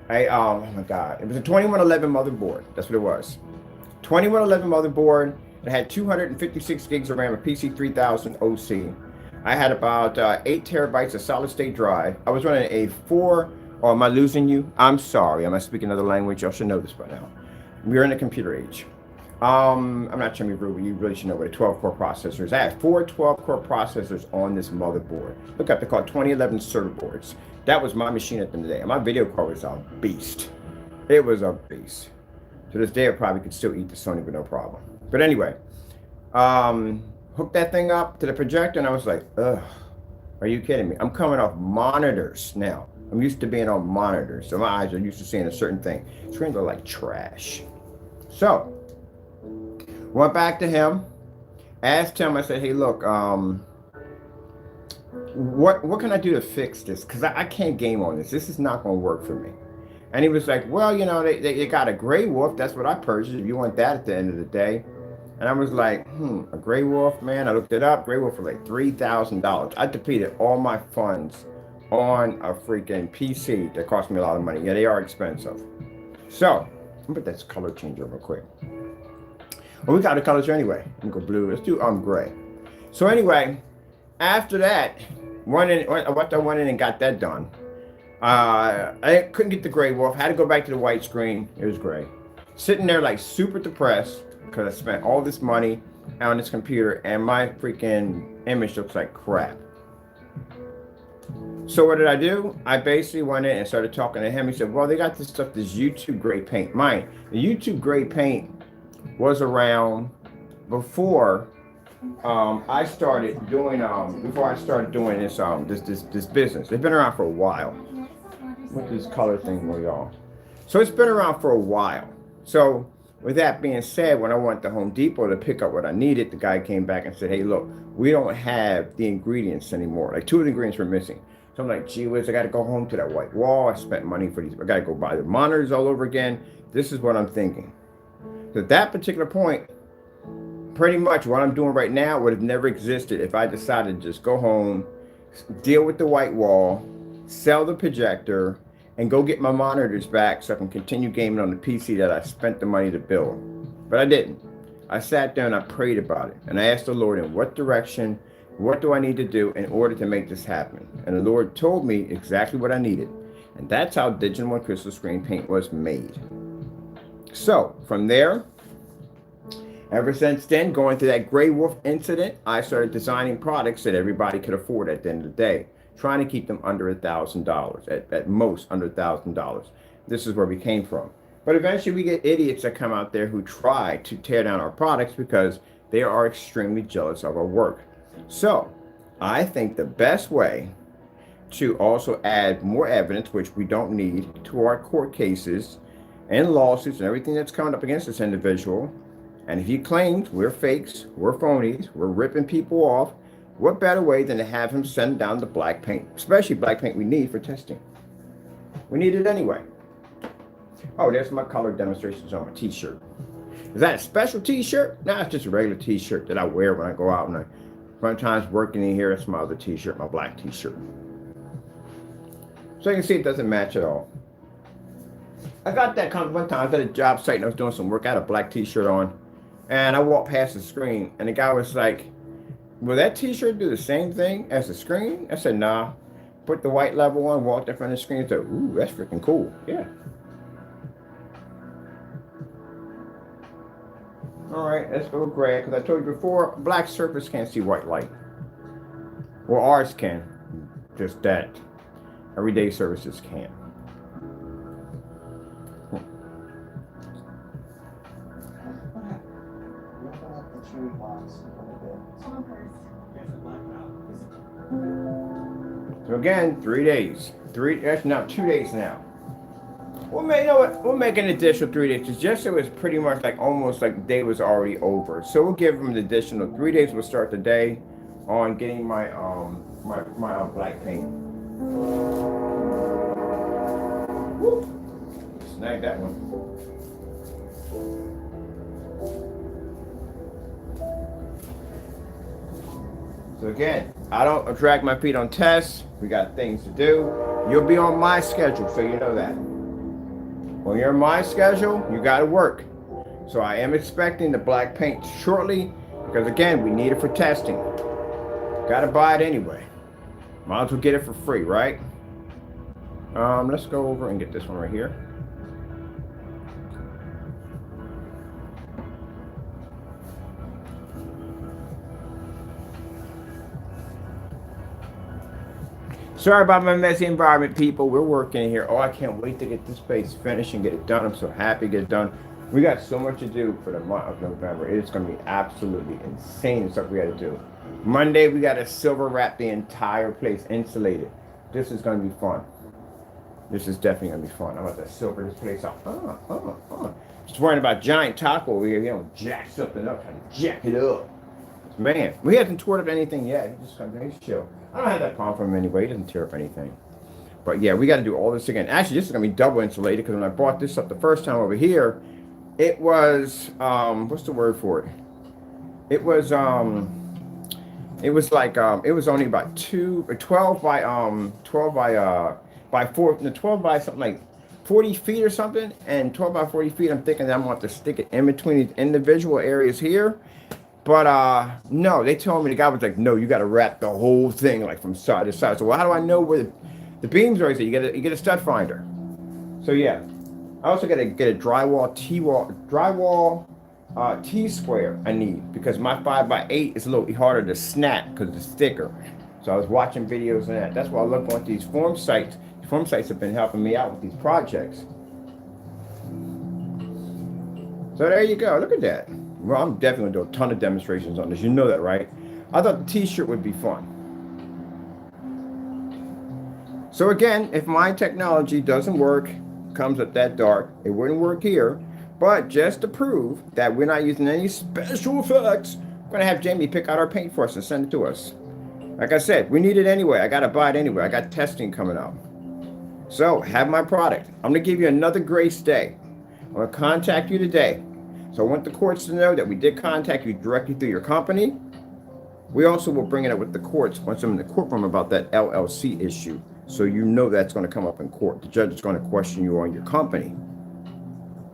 Oh my God! It was a 2111 motherboard. That's what it was. 2111 motherboard. It had 256 gigs of RAM, a PC 3000 OC. I had about 8 terabytes of solid state drive. I was running a 4. Oh, am I losing you? I'm sorry. Am I speaking another language? Y'all should know this by now. We're in the computer age. I'm not trying to be rude, but you really should know what a 12-core processor is. I had 4 12-core processors on this motherboard. Look up, they're called 2011 server boards. That was my machine at the end of the day. And my video card was a beast. It was a beast. To this day, I probably could still eat the Sony with no problem. But anyway, hooked that thing up to the projector, and I was like, ugh, are you kidding me? I'm coming off monitors now. I'm used to being on monitors, so my eyes are used to seeing a certain thing. Screens are like trash. So, went back to him, asked him, I said, hey, look, what can I do to fix this? Because I can't game on this. This is not going to work for me. And he was like, well, you know, they got a Grey Wolf. That's what I purchased. If you want that at the end of the day. And I was like, a Grey Wolf, man. I looked it up. Grey Wolf for like $3,000. I depleted all my funds on a freaking PC that cost me a lot of money. Yeah, they are expensive. So, let me put this color changer real quick. Well, we got the colors anyway. Let me go blue. Let's do gray. So anyway, after that, I went in and got that done. I couldn't get the Grey Wolf. Had to go back to the white screen. It was gray. Sitting there like super depressed because I spent all this money on this computer and my freaking image looks like crap. So what did I do? I basically went in and started talking to him. He said, well, they got this stuff, this YouTube grade paint. Mine, the YouTube grade paint was around before I started doing before I started doing this business. It's been around for a while. What this color thing with y'all? So it's been around for a while. So with that being said, when I went to Home Depot to pick up what I needed, the guy came back and said, "Hey, look, we don't have the ingredients anymore. Like two of the ingredients were missing." So I'm like, "Gee whiz, I got to go home to that white wall. I spent money for these. I got to go buy the monitors all over again." This is what I'm thinking. So at that particular point, pretty much what I'm doing right now would have never existed if I decided to just go home, deal with the white wall, sell the projector, and go get my monitors back so I can continue gaming on the PC that I spent the money to build. But I didn't. I sat down and I prayed about it. And I asked the Lord in what direction, what do I need to do in order to make this happen? And the Lord told me exactly what I needed. And that's how Digital One Crystal Screen Paint was made. So from there, ever since then, going through that Gray Wolf incident, I started designing products that everybody could afford at the end of the day, trying to keep them under $1,000, at most under $1,000. This is where we came from. But eventually we get idiots that come out there who try to tear down our products because they are extremely jealous of our work. So I think the best way to also add more evidence, which we don't need, to our court cases and lawsuits and everything that's coming up against this individual. And if he claims we're fakes, we're phonies, we're ripping people off, what better way than to have him send down the black paint, especially black paint we need for testing. We need it anyway. Oh, there's my color demonstrations on my t-shirt. Is that a special t-shirt? No, it's just a regular t-shirt that I wear when I go out and I sometimes working in here. It's my other t-shirt, my black t-shirt. So you can see it doesn't match at all. I got that one time. I was at a job site and I was doing some work. I had a black t-shirt on. And I walked past the screen and the guy was like, "Will that t-shirt do the same thing as the screen?" I said, "Nah." Put the white level on, walked in front of the screen and said, "Ooh, that's freaking cool." Yeah. All right, let's go gray, because I told you before, black surface can't see white light. Well, ours can. Just that. Everyday surfaces can't. So again, 3 days. That's now 2 days now. You know what? We'll make an additional 3 days. Because yesterday was pretty much like almost like the day was already over. So we'll give them an additional 3 days. We'll start the day on getting my black paint. Woo. Snag that one. So again, I don't drag my feet on tests. We got things to do. You'll be on my schedule, so you know that. When you're on my schedule, you got to work. So I am expecting the black paint shortly because again, we need it for testing. Got to buy it anyway. Might as well get it for free, right? Let's go over and get this one right here. Sorry about my messy environment, people. We're working here. Oh, I can't wait to get this space finished and get it done. I'm so happy to get it done. We got so much to do for the month of November. It's going to be absolutely insane stuff we got to do. Monday, we got to silver wrap the entire place, insulated. This is going to be fun. This is definitely going to be fun. I'm about to silver this place up. Just worrying about Giant Taco over here. You know, jack something up, trying to jack it up. Man, we haven't torn up anything yet. He just comes, he's chill. I don't have that problem from him anyway. He doesn't tear up anything. But yeah, we got to do all this again. Actually, this is going to be double insulated because when I brought this up the first time over here, it was, what's the word for it? It was like, it was only about 12 by 4, 12 by something like 40 feet or something. And 12 by 40 feet, I'm thinking that I'm going to have to stick it in between these individual areas here. But no, they told me, the guy was like, "No, you got to wrap the whole thing like from side to side." So well, how do I know where the beams are? So you get a stud finder. So yeah, I also got to get a drywall T-square I need because my 5x8 is a little harder to snap because it's thicker. So I was watching videos on that. That's why I look on these form sites. Form sites have been helping me out with these projects. So there you go. Look at that. Well, I'm definitely going to do a ton of demonstrations on this. You know that, right? I thought the t-shirt would be fun. So again, if my technology doesn't work, comes up that dark, it wouldn't work here. But just to prove that we're not using any special effects, we're going to have Jamie pick out our paint for us and send it to us. Like I said, we need it anyway. I got to buy it anyway. I got testing coming up. So have my product. I'm going to give you another grace day. I'm going to contact you today. So I want the courts to know that we did contact you directly through your company. We also will bring it up with the courts once I'm in the courtroom about that LLC issue. So you know that's going to come up in court. The judge is going to question you on your company.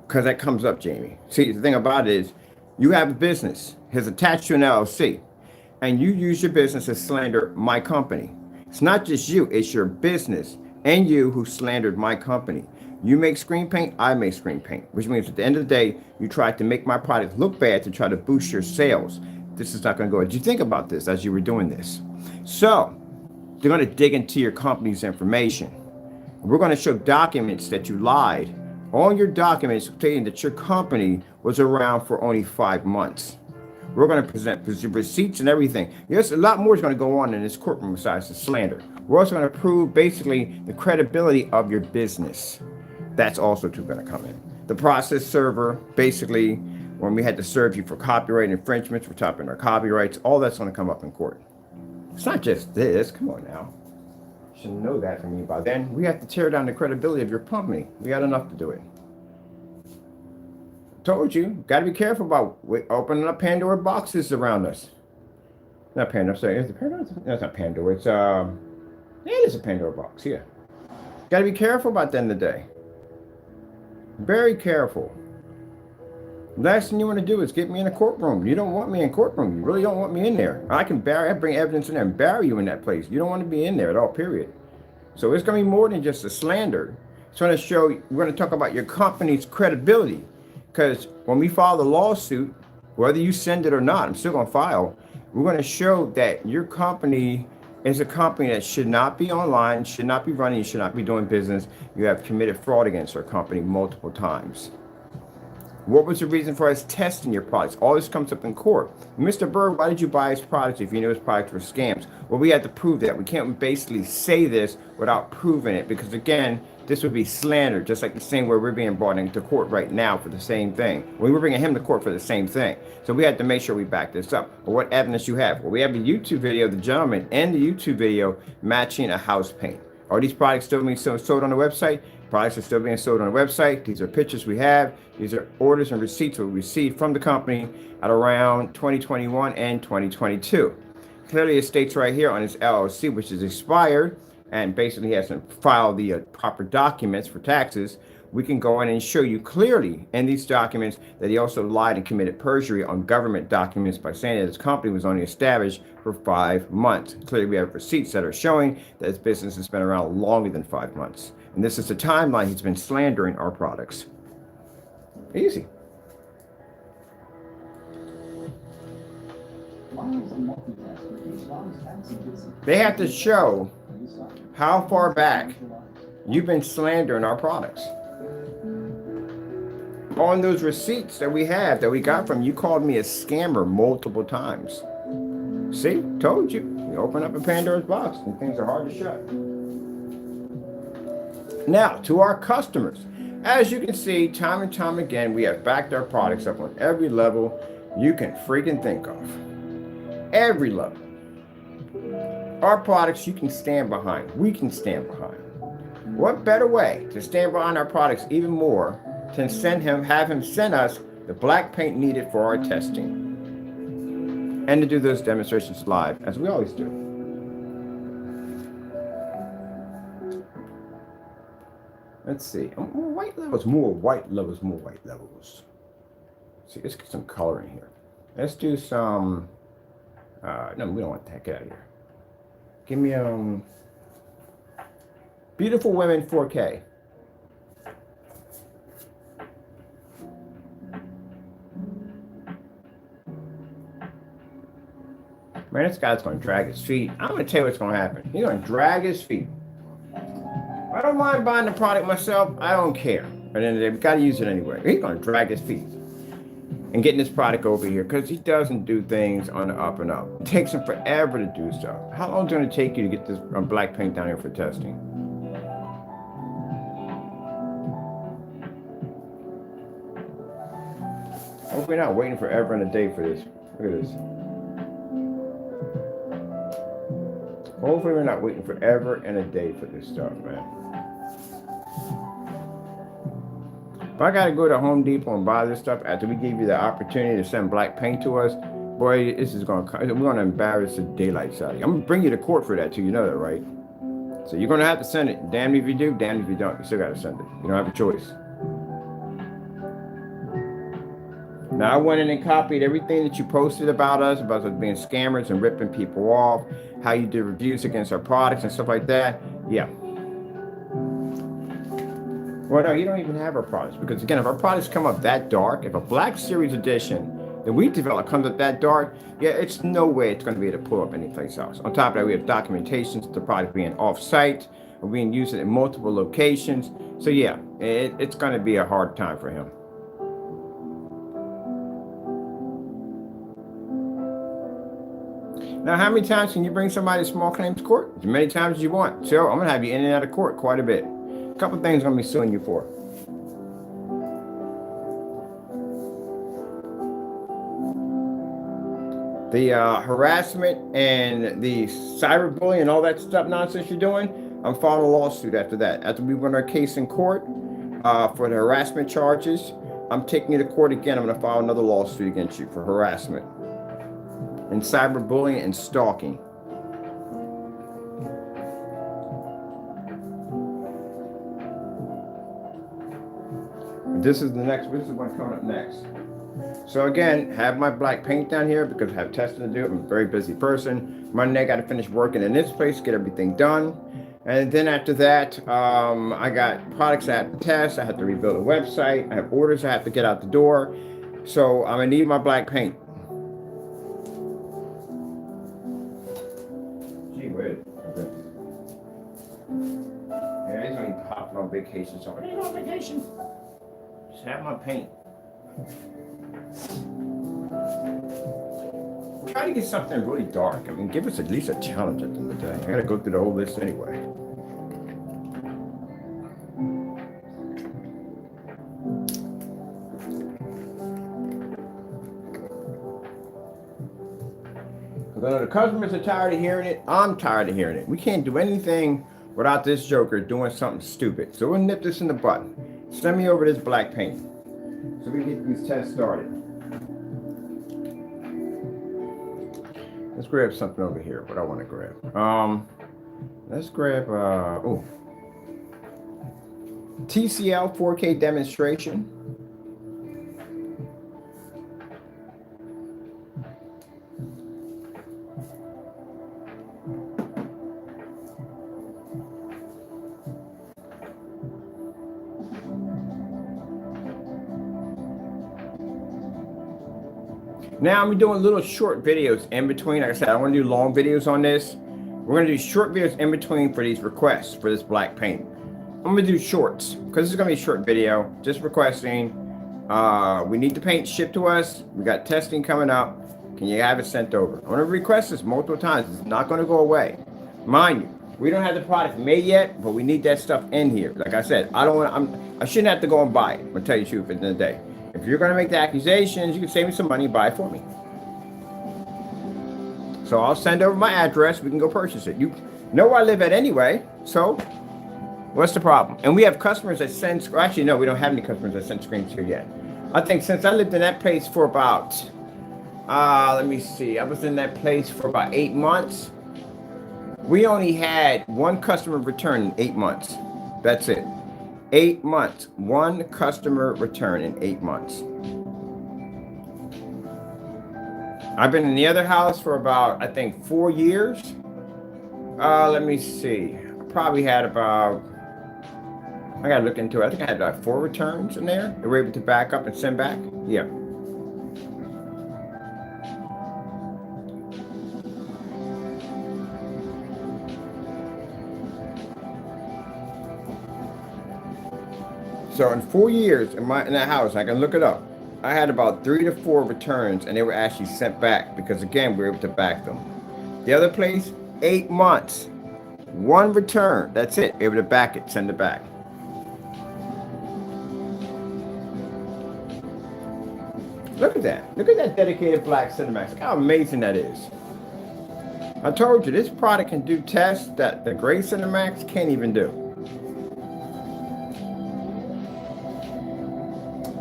Because that comes up, Jamie. See, the thing about it is, you have a business. It's attached to an LLC. And you use your business to slander my company. It's not just you, it's your business and you who slandered my company. You make screen paint, I make screen paint, which means at the end of the day, you tried to make my product look bad to try to boost your sales. This is not going to go. Did you think about this as you were doing this? So they're going to dig into your company's information. We're going to show documents that you lied on your documents stating that your company was around for only 5 months. We're going to present receipts and everything. Yes, a lot more is going to go on in this courtroom besides the slander. We're also going to prove basically the credibility of your business. That's also going to come in. The process server, basically, when we had to serve you for copyright infringements, we're topping our copyrights, all that's going to come up in court. It's not just this. Come on now. You should know that from me by then. We have to tear down the credibility of your company. We got enough to do it. Told you, got to be careful about opening up Pandora boxes around us. Not Pandora, sorry, is it Pandora? No, it's not Pandora. It's yeah, it is a Pandora box. Yeah, got to be careful about that in the day. Very careful. Last thing you want to do is get me in a courtroom. You don't want me in courtroom. You really don't want me in there. I bring evidence in there and bury you in that place. You don't want to be in there at all. Period. So it's going to be more than just a slander. It's going to show. We're going to talk about your company's credibility. Because when we file the lawsuit, whether you send it or not, I'm still going to file. We're going to show that your company is a company that should not be online, should not be running, should not be doing business. You have committed fraud against our company multiple times. What was the reason for us testing your products? All this comes up in court. Mr. Berg, why did you buy his products if you knew his products were scams? Well, we had to prove that. We can't basically say this without proving it because, again, this would be slander, just like the same way we're being brought into court right now for the same thing. We were bringing him to court for the same thing. So we had to make sure we back this up. Well, what evidence you have? Well, we have the YouTube video, the gentleman and the YouTube video matching a house paint. Are these products still being sold on the website? Products are still being sold on the website. These are pictures we have. These are orders and receipts we received from the company at around 2021 and 2022. Clearly, it states right here on his LLC, which is expired, and basically hasn't filed the proper documents for taxes. We can go in and show you clearly in these documents that he also lied and committed perjury on government documents by saying that his company was only established for 5 months. Clearly, we have receipts that are showing that his business has been around longer than 5 months. And this is the timeline he's been slandering our products. Easy. They have to show how far back you've been slandering our products. On those receipts that we have, that we got from you, called me a scammer multiple times. See, told you. You open up a Pandora's box and things are hard to shut. Now, to our customers, as you can see, time and time again, we have backed our products up on every level you can freaking think of. Every level. Our products you can stand behind. We can stand behind. What better way to stand behind our products even more than have him send us the black paint needed for our testing and to do those demonstrations live, as we always do. Let's see. More white levels, more white levels, more white levels. Let's see, let's get some color in here. Let's do some. No, we don't want that. Get out of here. Give me Beautiful Women 4K. Man, this guy's going to drag his feet. I'm going to tell you what's going to happen. He's going to drag his feet. I don't mind buying the product myself. I don't care. But then we got to use it anyway. He's going to drag his feet. and getting this product over here because he doesn't do things on the up and up. It takes him forever to do stuff. How long is it going to take you to get this black paint down here for testing? Hope we're not waiting forever and a day for this. Look at this. Hopefully we're not waiting forever and a day for this stuff, man. If I gotta go to Home Depot and buy this stuff after we gave you the opportunity to send black paint to us, boy, this is we're gonna embarrass the daylights out of you. I'm gonna bring you to court for that too, you know that, right? So you're gonna have to send it. Damn if you do, damn if you don't. You still gotta send it. You don't have a choice. Now I went in and copied everything that you posted about us being scammers and ripping people off, how you did reviews against our products and stuff like that. Yeah. Well, no, you don't even have our products because again, if our products come up that dark, if a Black Series edition that we develop comes up that dark, yeah, it's no way it's going to be able to pull up anyplace else. On top of that, we have documentations of the product being off-site or being used in multiple locations. So yeah, it's going to be a hard time for him. Now, how many times can you bring somebody to small claims court? As many times as you want. So I'm going to have you in and out of court quite a bit. A couple of things I'm going to be suing you for. The harassment and the cyberbullying and all that stuff nonsense you're doing, I'm filing a lawsuit after that. After we win our case in court for the harassment charges, I'm taking you to court again. I'm going to file another lawsuit against you for harassment and cyberbullying and stalking. This is one coming up next. So again, have my black paint down here because I have testing to do. I'm a very busy person. Monday I got to finish working in this place, get everything done. And then after that, I got products I have to test. I have to rebuild a website. I have orders I have to get out the door. So I'm going to need my black paint. Yeah, he's only popping on vacation. So I'm on vacation. Just have my paint. Try to get something really dark. I mean, give us at least a challenge at the end of the day. I gotta go through the whole list anyway. Because I know the customers are tired of hearing it. I'm tired of hearing it. We can't do anything without this joker doing something stupid. So we'll nip this in the butt. Send me over this black paint so we can get these tests started. Let's grab something over here. What I want to grab. Let's grab TCL 4K demonstration. Now I'm doing little short videos in between. Like I said, I want to do long videos on this. We're going to do short videos in between for these requests for this black paint. I'm going to do shorts because it's going to be a short video, just requesting. We need the paint shipped to us. We got testing coming up. Can you have it sent over? I'm going to request this multiple times. It's not going to go away. Mind you, we don't have the product made yet, but we need that stuff in here. Like I said, I shouldn't have to go and buy it. I'm going to tell you the truth at the end of the day. If you're going to make the accusations, you can save me some money and buy it for me. So I'll send over my address. We can go purchase it. You know where I live at anyway. So what's the problem? And we have customers that send, or actually, no, we don't have any customers that send screens here yet. I think since I lived in that place for about, let me see. I was in that place for about 8 months. We only had one customer return in 8 months. That's it. 8 months. One customer return in 8 months. I've been in the other house for about, I think, 4 years. Let me see. I probably had about, I gotta look into it. I think I had about 4 returns in there. They were able to back up and send back. Yeah. So in 4 years in that house, I can look it up. I had about 3 to 4 returns, and they were actually sent back because, again, we were able to back them. The other place, 8 months, 1 return. That's it. Able to back it, send it back. Look at that. Look at that dedicated black Cinemax. Look how amazing that is. I told you, this product can do tests that the gray Cinemax can't even do.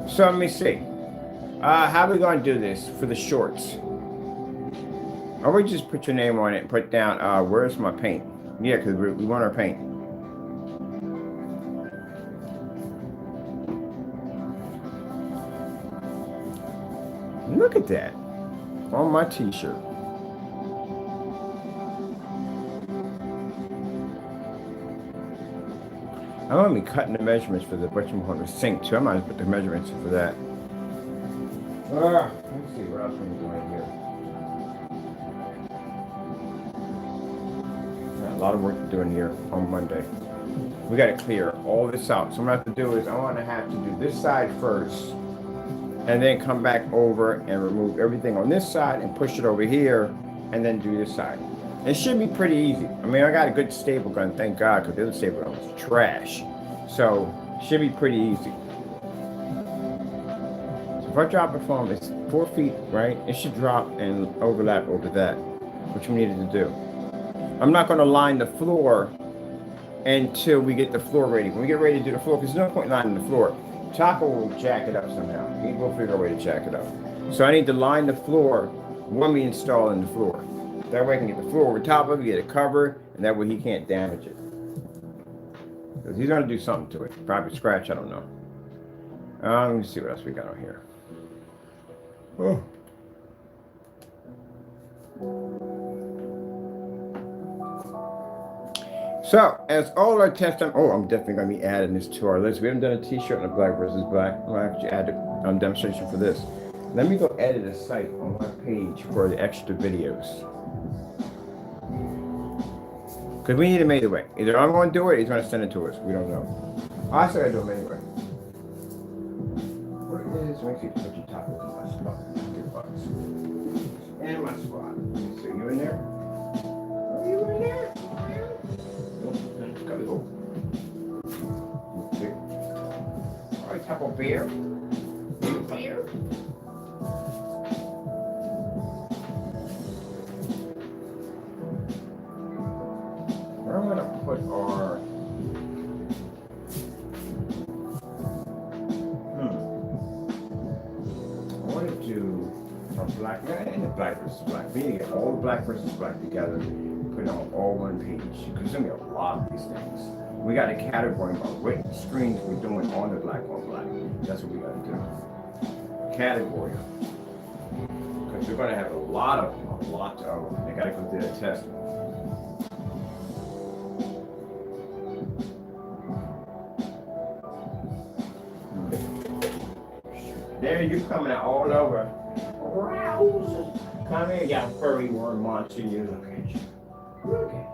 So let me see. How are we going to do this for the shorts? Or we just put your name on it and put down, where's my paint? Yeah, because we want our paint. Look at that on my t-shirt. I'm going to be cutting the measurements for the whatchamacallit sink too. I might put the measurements for that. Let's see what else we're doing here. Got a lot of work to do in here on Monday. We got to clear all this out. So what I have to do is I want to have to do this side first, and then come back over and remove everything on this side and push it over here, and then do this side. It should be pretty easy. I mean, I got a good staple gun, thank God, because the other staple gun was trash. So, should be pretty easy. So if I drop it from, it's 4 feet, right? It should drop and overlap over that, which we needed to do. I'm not going to line the floor until we get the floor ready. When we get ready to do the floor, because there's no point lining the floor. Taco will jack it up somehow. We'll figure a way to jack it up. So I need to line the floor when we install in the floor. That way I can get the floor over top of it, get it covered, and that way he can't damage it. Because he's going to do something to it. Probably scratch, I don't know. Let me see what else we got on here. Oh. So, as all our tests done, I'm definitely going to be adding this to our list. We haven't done a t-shirt in the black versus black. I'll actually add a demonstration for this. Let me go edit a site on my page for the extra videos. Because we need to make it way. Either I'm going to do it or he's going to send it to us. We don't know. I still got to do it anyway. What is, let me see, put your top into my spot. Your box. And my spot. So you in there? Are you in there? Gotta go. All right, couple beer. Beer. Where I'm gonna put our I want to do a black and a black versus black. We need to get all the black versus black together. Put it on all one page because there's gonna be a lot of these things. We got a category about what screens we're doing on the black on black. That's what we got to do. Category, because we're gonna have a lot of them. They gotta go through the test. There you coming out all over. Come here, you furry worm monster. You look at you. Look at you.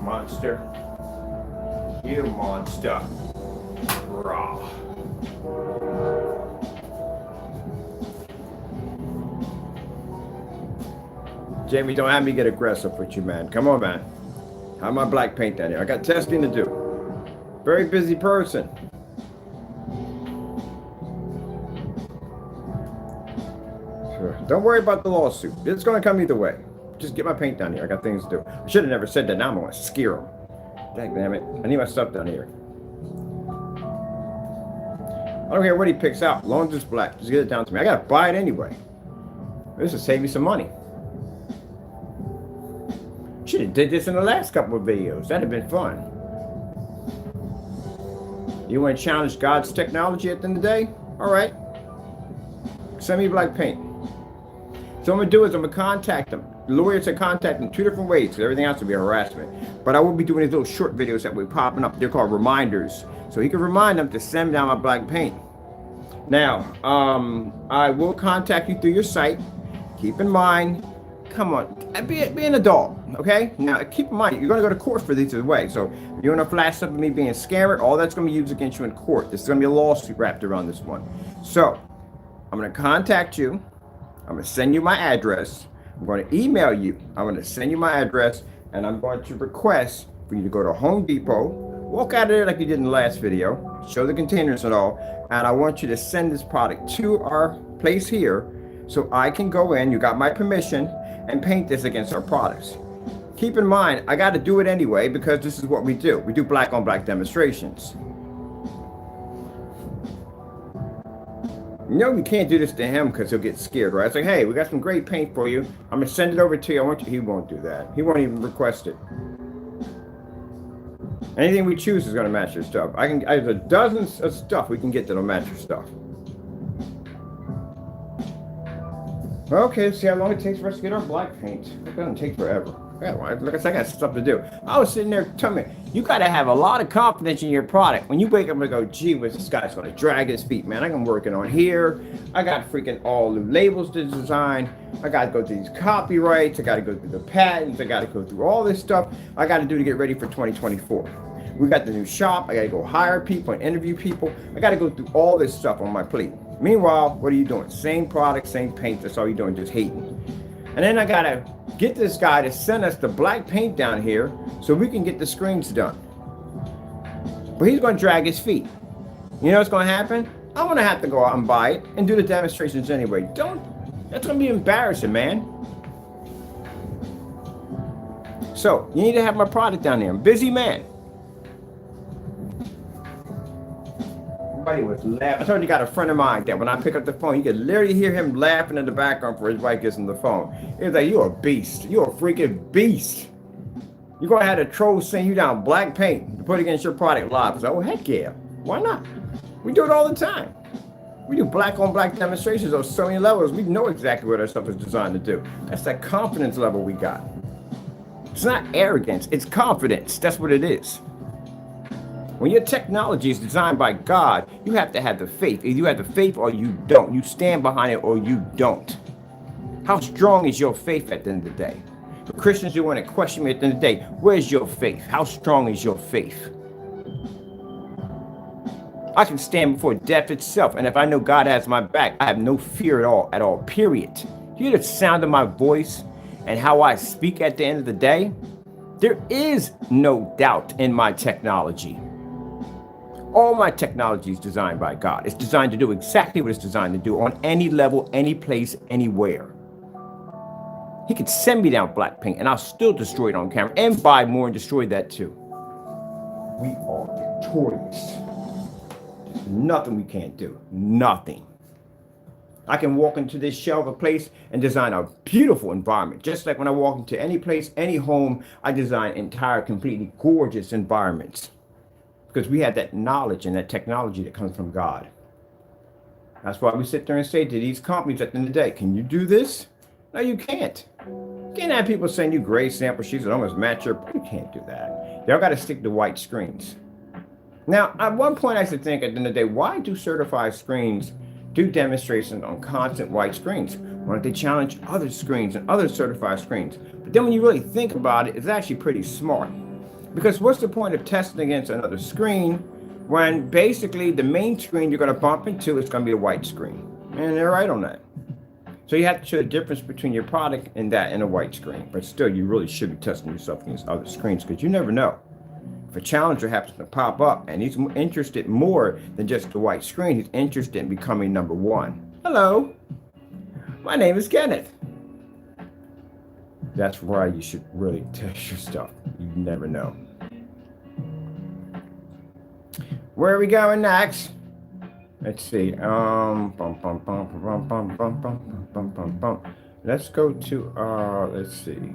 Monster. You monster. Raw. Jamie, don't have me get aggressive with you, man. Come on, man. How my black paint down here? I got testing to do. Very busy person. Sure. Don't worry about the lawsuit. It's going to come either way. Just get my paint down here. I got things to do. I should have never said that. Now I'm going to scare them. Dang damn it. I need my stuff down here. I don't care what he picks out. As long as it's black. Just get it down to me. I got to buy it anyway. This will save me some money. should have did this in the last couple of videos. That'd have been fun. You want to challenge God's technology at the end of the day? All right. Send me black paint. So what I'm going to do is I'm going to contact them. The lawyers are contacting 2 different ways, because everything else will be harassment. But I will be doing these little short videos that will be popping up. They're called reminders. So he can remind them to send down my black paint. Now, I will contact you through your site. Keep in mind, come on, be an adult, okay? Now, keep in mind, you're going to go to court for these as well. So if you're going to flash up with me being a scammer, all that's going to be used against you in court. There's going to be a lawsuit wrapped around this one. So I'm going to contact you. I'm going to send you my address. I'm going to email you. I'm going to send you my address, and I'm going to request for you to go to Home Depot, walk out of there like you did in the last video, show the containers and all, and I want you to send this product to our place here so I can go in, you got my permission, and paint this against our products. Keep in mind, I got to do it anyway because this is what we do. We do black on black demonstrations. You know we can't do this to him because he'll get scared, right? It's like, hey, we got some great paint for you. I'm going to send it over to you. I want you. He won't do that. He won't even request it. Anything we choose is going to match your stuff. There's a dozen of stuff we can get that'll match your stuff. Okay, let's see how long it takes for us to get our black paint. It doesn't take forever. Like I said, I got stuff to do. I was sitting there telling me, you got to have a lot of confidence in your product. When you wake up and go, gee, this guy's going to drag his feet, man. I'm working on here. I got freaking all new labels to design. I got to go through these copyrights. I got to go through the patents. I got to go through all this stuff I got to do to get ready for 2024. We got the new shop. I got to go hire people and interview people. I got to go through all this stuff on my plate. Meanwhile, what are you doing? Same product, same paint. That's all you're doing, just hating. And then I got to get this guy to send us the black paint down here so we can get the screens done. But he's going to drag his feet. You know what's going to happen? I'm going to have to go out and buy it and do the demonstrations anyway. That's going to be embarrassing, man. So you need to have my product down there. I'm a busy man. Everybody was laughing. I told you, got a friend of mine that when I pick up the phone, you can literally hear him laughing in the background for his wife gets on the phone. He was like, you're a beast. You're a freaking beast. You're going to have the trolls send you down black paint to put against your product live. I was like, oh, heck yeah. Why not? We do it all the time. We do black on black demonstrations on so many levels. We know exactly what our stuff is designed to do. That's that confidence level we got. It's not arrogance. It's confidence. That's what it is. When your technology is designed by God, you have to have the faith. Either you have the faith or you don't. You stand behind it or you don't. How strong is your faith at the end of the day? For Christians who want to question me at the end of the day, where's your faith? How strong is your faith? I can stand before death itself, and if I know God has my back, I have no fear at all, period. You hear the sound of my voice and how I speak at the end of the day? There is no doubt in my technology. All my technology is designed by God. It's designed to do exactly what it's designed to do on any level, any place, anywhere. He could send me down black paint and I'll still destroy it on camera and buy more and destroy that too. We are victorious. There's nothing we can't do. Nothing. I can walk into this shell of a place and design a beautiful environment. Just like when I walk into any place, any home, I design entire, completely gorgeous environments. Because we have that knowledge and that technology that comes from God. That's why we sit there and say to these companies at the end of the day, can you do this? No, you can't. You can't have people send you gray sample sheets that almost match your... You can't do that. Y'all got to stick to white screens. Now, at one point I used to think at the end of the day, why do certified screens do demonstrations on constant white screens? Why don't they challenge other screens and other certified screens? But then when you really think about it, it's actually pretty smart. Because what's the point of testing against another screen when basically the main screen you're going to bump into is going to be a white screen? And they're right on that. So you have to show the difference between your product and that and a white screen. But still, you really should be testing yourself against other screens because you never know. If a challenger happens to pop up and he's interested more than just the white screen, he's interested in becoming number one. Hello, my name is Kenneth. That's why you should really test your stuff. You never know. Where are we going next? Let's see. Let's go to let's see.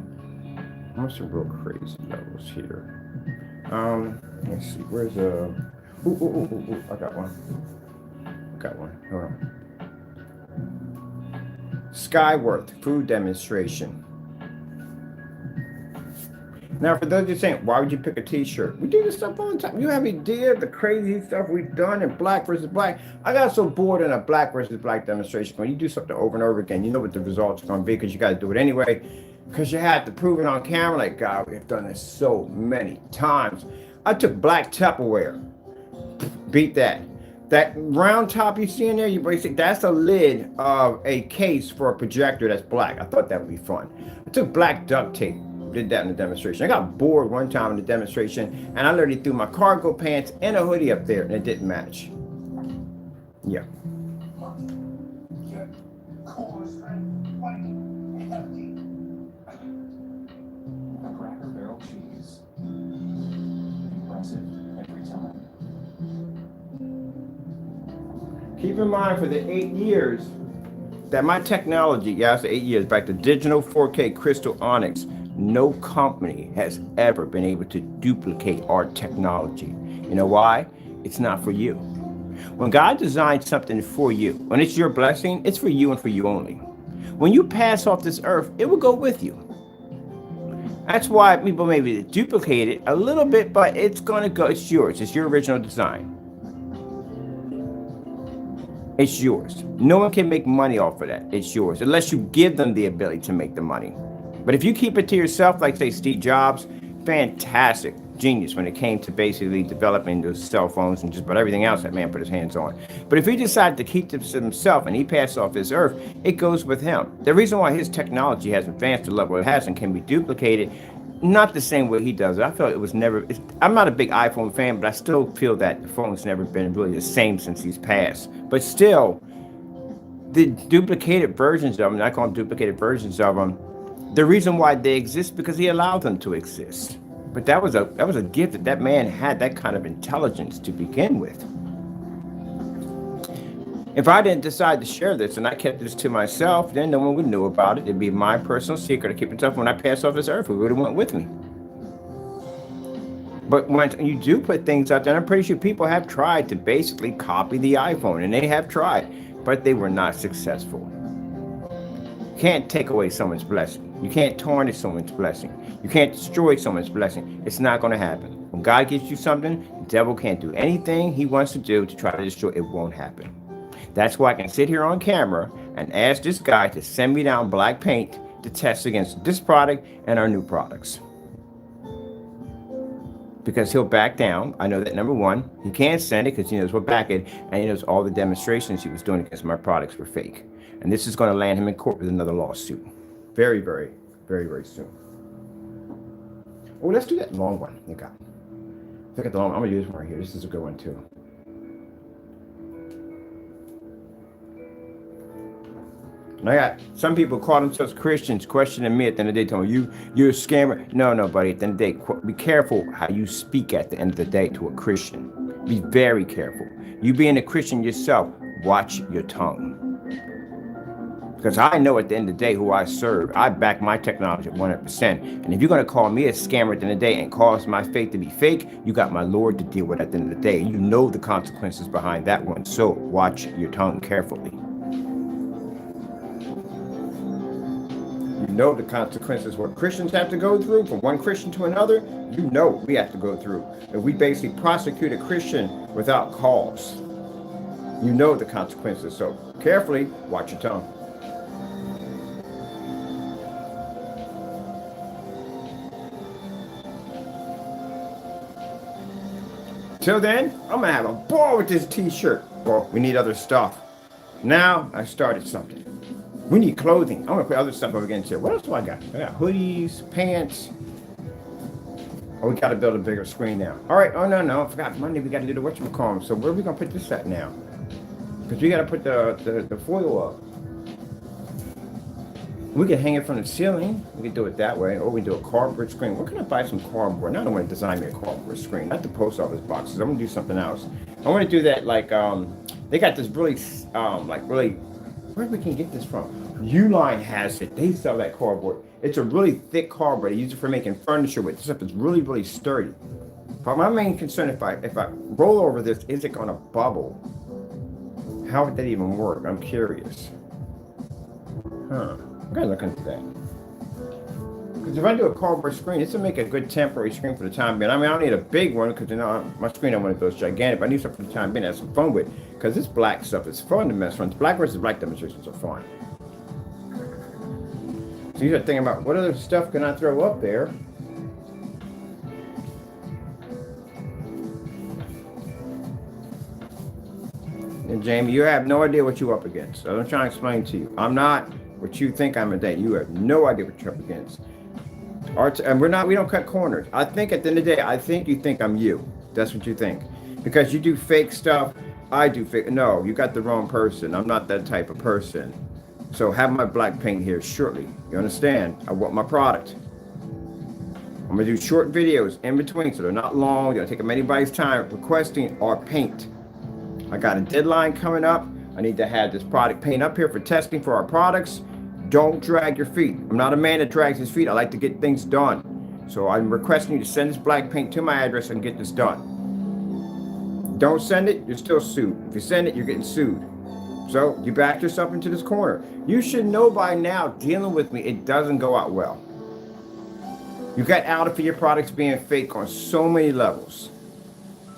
I'm some real crazy levels here. Let's see. Where's I got one. Hold on. Skyworth food demonstration. Now, for those of you saying, why would you pick a t-shirt? We do this stuff all the time. You have any idea of the crazy stuff we've done in black versus black? I got so bored in a black versus black demonstration. When you do something over and over again, you know what the results are going to be because you got to do it anyway. Because you have to prove it on camera. Like, God, we've done this so many times. I took black Tupperware. Beat that. That round top you see in there, you basically, that's a lid of a case for a projector that's black. I thought that would be fun. I took black duct tape. Did that in the demonstration. I got bored one time in the demonstration and I literally threw my cargo pants and a hoodie up there and it didn't match. Yeah. Cracker Barrel cheese. Impressive every time. Keep in mind for the 8 years that my technology, yeah, it's 8 years back to digital 4K crystal onyx. No company has ever been able to duplicate our technology. You know why? It's not for you. When God designed something for you, when it's your blessing, it's for you and for you only. When you pass off this earth, it will go with you. That's why people maybe duplicate it a little bit, but it's going to go, it's yours. It's your original design. It's yours. No one can make money off of that. It's yours, unless you give them the ability to make the money. But if you keep it to yourself, like say Steve Jobs, fantastic genius when it came to basically developing those cell phones and just about everything else that man put his hands on. But if he decided to keep this to himself and he passed off this earth, it goes with him. The reason why his technology has advanced to the level it has and can be duplicated, not the same way he does it. I felt it was never, I'm not a big iPhone fan, but I still feel that the phone's never been really the same since he's passed. But still, the duplicated versions of them, I call them duplicated versions of them, the reason why they exist because he allowed them to exist. But that was a gift that man had, that kind of intelligence to begin with. If I didn't decide to share this and I kept this to myself, then no one would know about it. It'd be my personal secret. I keep it tough. When I pass off this earth, it would have went with me. But when you do put things out there, I'm pretty sure people have tried to basically copy the iPhone, and they have tried, but they were not successful. You can't take away someone's blessing. You can't tarnish someone's blessing. You can't destroy someone's blessing. It's not going to happen. When God gives you something, the devil can't do anything he wants to do to try to destroy it. It won't happen. That's why I can sit here on camera and ask this guy to send me down black paint to test against this product and our new products. Because he'll back down. I know that, number one, he can't send it because he knows we're backing, and he knows all the demonstrations he was doing against my products were fake. And this is going to land him in court with another lawsuit. Very, very, very, very soon. Oh, let's do that long one. You got. Look at the long one. I'm going to use one right here. This is a good one, too. And I got some people call themselves Christians questioning me at the end of the day, telling me, you're a scammer. No, buddy. At the end of the day, be careful how you speak at the end of the day to a Christian. Be very careful. You being a Christian yourself, watch your tongue. Because I know at the end of the day who I serve. I back my technology at 100%. And if you're going to call me a scammer at the end of the day and cause my faith to be fake, you got my Lord to deal with at the end of the day. You know the consequences behind that one. So watch your tongue carefully. You know the consequences, what Christians have to go through from one Christian to another. You know we have to go through. If we basically prosecute a Christian without cause, you know the consequences. So carefully watch your tongue. Till then, I'm gonna have a ball with this t-shirt. Well, we need other stuff. Now I started something. We need clothing. I'm gonna put other stuff over against here. What else do I got? I got hoodies, pants. Oh, we gotta build a bigger screen now. All right. Oh no, I forgot Monday. We gotta do the whatchamacallit. So where are we gonna put this at now? Because we gotta put the foil up. We can hang it from the ceiling. We can do it that way, or we can do a cardboard screen. Where can I buy some cardboard? Now I don't want to design me a cardboard screen. Not the post office boxes. I'm gonna do something else. I want to do that like they got this really really. Where we can get this from? Uline has it. They sell that cardboard. It's a really thick cardboard. They use it for making furniture with. This stuff is really, really sturdy. But my main concern, if I roll over this, is it going to bubble? How would that even work? I'm curious. I'm going to look into that. Because if I do a cardboard screen, this will make a good temporary screen for the time being. I mean, I don't need a big one because, you know, my screen, I want to go gigantic, but I need something for the time being to have some fun with. Because this black stuff is fun to mess with. Black versus black demonstrations are fun. So you start thinking about what other stuff can I throw up there? And Jamie, you have no idea what you're up against. So I'm trying to explain to you. I'm not what you think I'm today. You have no idea what you're up against. And we don't cut corners. I think at the end of the day, I think you think I'm you. That's what you think. Because you do fake stuff, I do fake. No, you got the wrong person. I'm not that type of person. So have my black paint here shortly. You understand? I want my product. I'm gonna do short videos in between, so they're not long. They don't take up anybody's time requesting our paint. I got a deadline coming up. I need to have this product paint up here for testing for our products. Don't drag your feet. I'm not a man that drags his feet. I like to get things done. So I'm requesting you to send this black paint to my address and get this done. Don't send it, you're still sued. If you send it, you're getting sued. So you backed yourself into this corner. You should know by now, dealing with me, it doesn't go out well. You got outed for your products being fake on so many levels.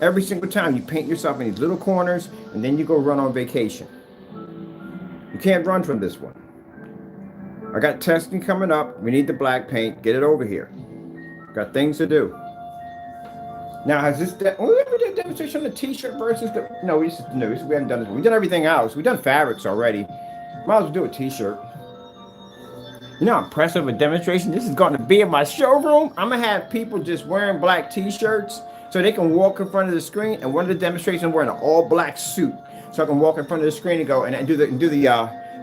Every single time you paint yourself in these little corners and then you go run on vacation. You can't run from this one. I got testing coming up. We need the black paint. Get it over here. Got things to do. Now, has this, we ever did a demonstration on the t-shirt versus the, no, we haven't done this. We've done everything else. We've done fabrics already. Might as well do a t-shirt. You know how impressive a demonstration this is going to be in my showroom? I'm going to have people just wearing black t-shirts so they can walk in front of the screen, and one of the demonstrations I'm wearing an all-black suit, so I can walk in front of the screen and go and do the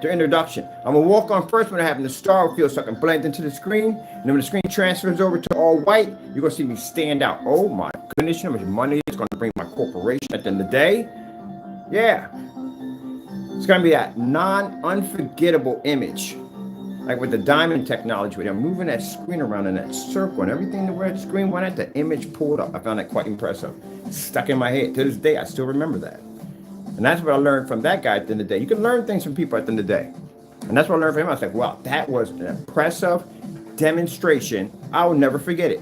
introduction. I'm gonna walk on first when I have the star feel, so I can blend into the screen, and then when the screen transfers over to all white, you're gonna see me stand out. Oh my goodness, you know how much money it's gonna bring my corporation at the end of the day? Yeah, it's gonna be that unforgettable image. Like with the diamond technology, where I'm moving that screen around in that circle and everything where the screen went at, the image pulled up. I found that quite impressive. It's stuck in my head. To this day, I still remember that. And that's what I learned from that guy at the end of the day. You can learn things from people at the end of the day. And that's what I learned from him. I was like, wow, that was an impressive demonstration. I will never forget it.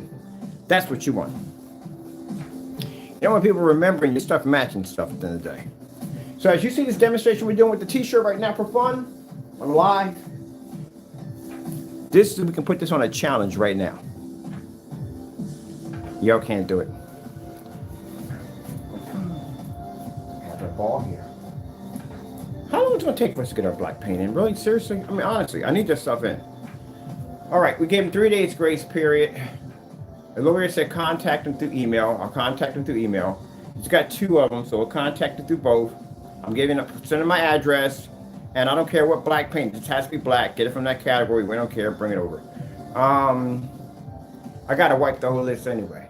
That's what you want. You don't want people remembering your stuff matching stuff at the end of the day. So as you see this demonstration we're doing with the t-shirt right now for fun, on live, we can put this on a challenge right now. Y'all can't do it. I have a ball here. How long is it going to take for us to get our black paint in? Really? Seriously? I mean, honestly, I need this stuff in. All right, we gave him 3 days grace period. The lawyer said contact him through email. I'll contact him through email. He's got 2 of them, so we'll contact him through both. I'm sending my address. And I don't care what black paint, it just has to be black. Get it from that category. We don't care. Bring it over. I got to wipe the whole list anyway.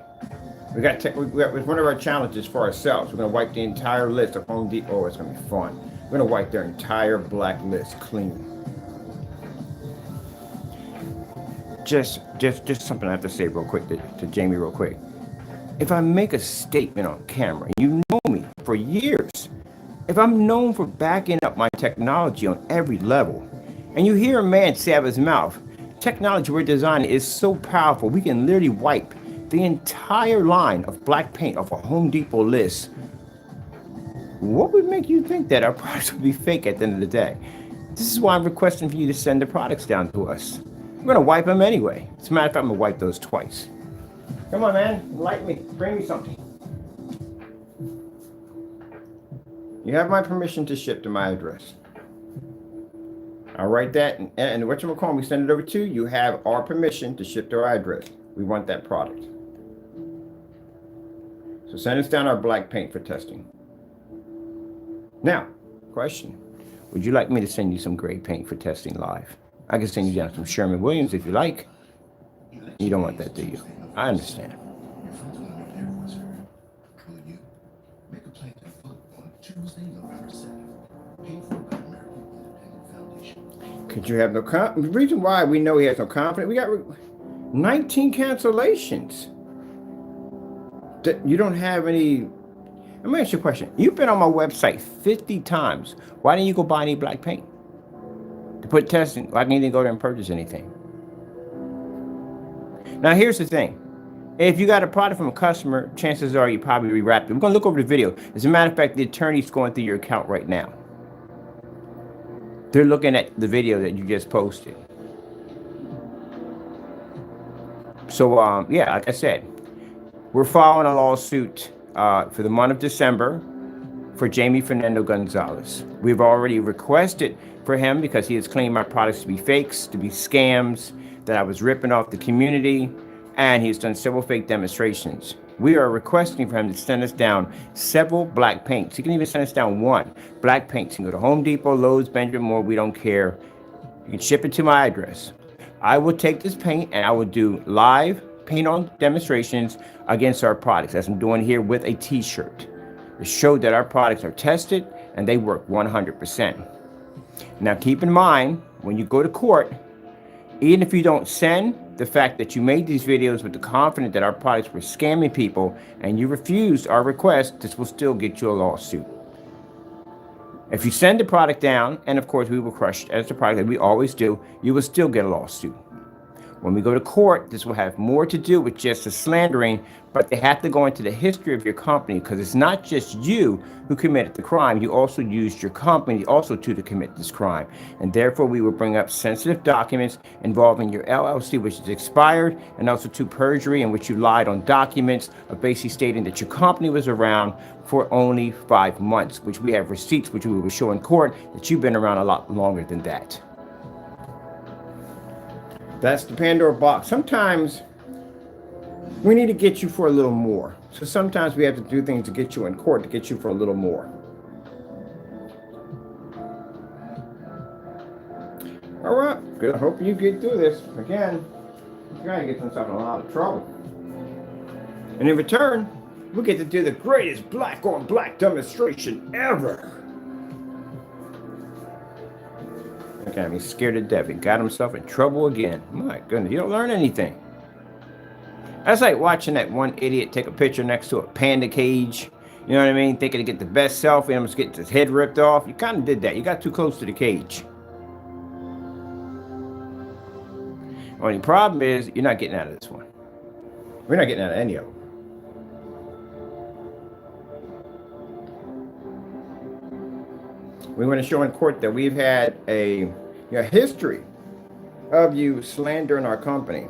We got one of our challenges for ourselves. We're going to wipe the entire list of Home Depot. Oh, it's going to be fun. We're going to wipe their entire black list clean. Just something I have to say real quick to Jamie real quick. If I make a statement on camera, you know me for years. If I'm known for backing up my technology on every level, and you hear a man say out of his mouth, technology we're designing is so powerful, we can literally wipe the entire line of black paint off a Home Depot list, what would make you think that our products would be fake at the end of the day? This is why I'm requesting for you to send the products down to us. I'm going to wipe them anyway. As a matter of fact, I'm going to wipe those twice. Come on, man. Light me. Bring me something. You have my permission to ship to my address. I'll write that, and whatchamacallit, we send it over to you. You have our permission to ship to our address. We want that product. So send us down our black paint for testing. Now, question. Would you like me to send you some gray paint for testing live? I can send you down some Sherwin-Williams if you like. You don't want that, do you? I understand. Could you have no the reason why we know he has no confidence? We got 19 cancellations. You don't have any. Let me ask you a question. You've been on my website 50 times. Why didn't you go buy any black paint to put testing? I didn't even go there and purchase anything. Now here's the thing. If you got a product from a customer, chances are you probably rewrapped it. We're going to look over the video. As a matter of fact, the attorney's going through your account right now. They're looking at the video that you just posted. So, yeah, like I said, we're filing a lawsuit for the month of December for Jamie Fernando Gonzalez. We've already requested for him because he has claimed my products to be fakes, to be scams, that I was ripping off the community, and he's done several fake demonstrations. We are requesting for him to send us down several black paints. He can even send us down one black paint. You can go to Home Depot, Lowe's, Benjamin Moore, we don't care. You can ship it to my address. I will take this paint and I will do live paint on demonstrations against our products, as I'm doing here with a t-shirt, to show that our products are tested and they work 100%. Now keep in mind, when you go to court, even if you don't send the fact that you made these videos with the confidence that our products were scamming people and you refused our request, this will still get you a lawsuit. If you send the product down, and of course we will crush it as the product that we always do, you will still get a lawsuit. When we go to court, this will have more to do with just the slandering, but they have to go into the history of your company, because it's not just you who committed the crime. You also used your company also to commit this crime. And therefore, we will bring up sensitive documents involving your LLC, which is expired, and also to perjury, in which you lied on documents of basically stating that your company was around for only 5 months, which we have receipts, which we will show in court that you've been around a lot longer than that. That's the Pandora box. Sometimes we need to get you for a little more. So sometimes we have to do things to get you in court to get you for a little more. All right, good. I hope you get through this. Again, you're going to get yourself in a lot of trouble. And in return, we get to do the greatest black on black demonstration ever. Got me scared to death. He got himself in trouble again. My goodness, you don't learn anything. That's like watching that one idiot take a picture next to a panda cage. You know what I mean? Thinking to get the best selfie and almost get his head ripped off. You kind of did that. You got too close to the cage. Only problem is you're not getting out of this one. We're not getting out of any of them. We want to show in court that we've had a history of you slandering our company.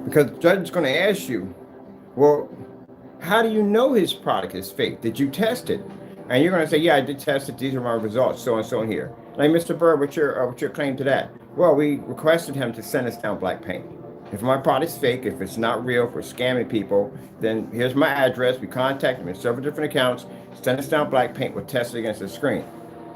Because the judge is going to ask you, well, how do you know his product is fake? Did you test it? And you're going to say, yeah, I did test it. These are my results, so and so and here. Like, Mr. Bird, what's your claim to that? Well, we requested him to send us down black paint. If my product's fake, if it's not real, if we're scamming people, then here's my address. We contact him in several different accounts. Send us down black paint. We'll test it against the screen.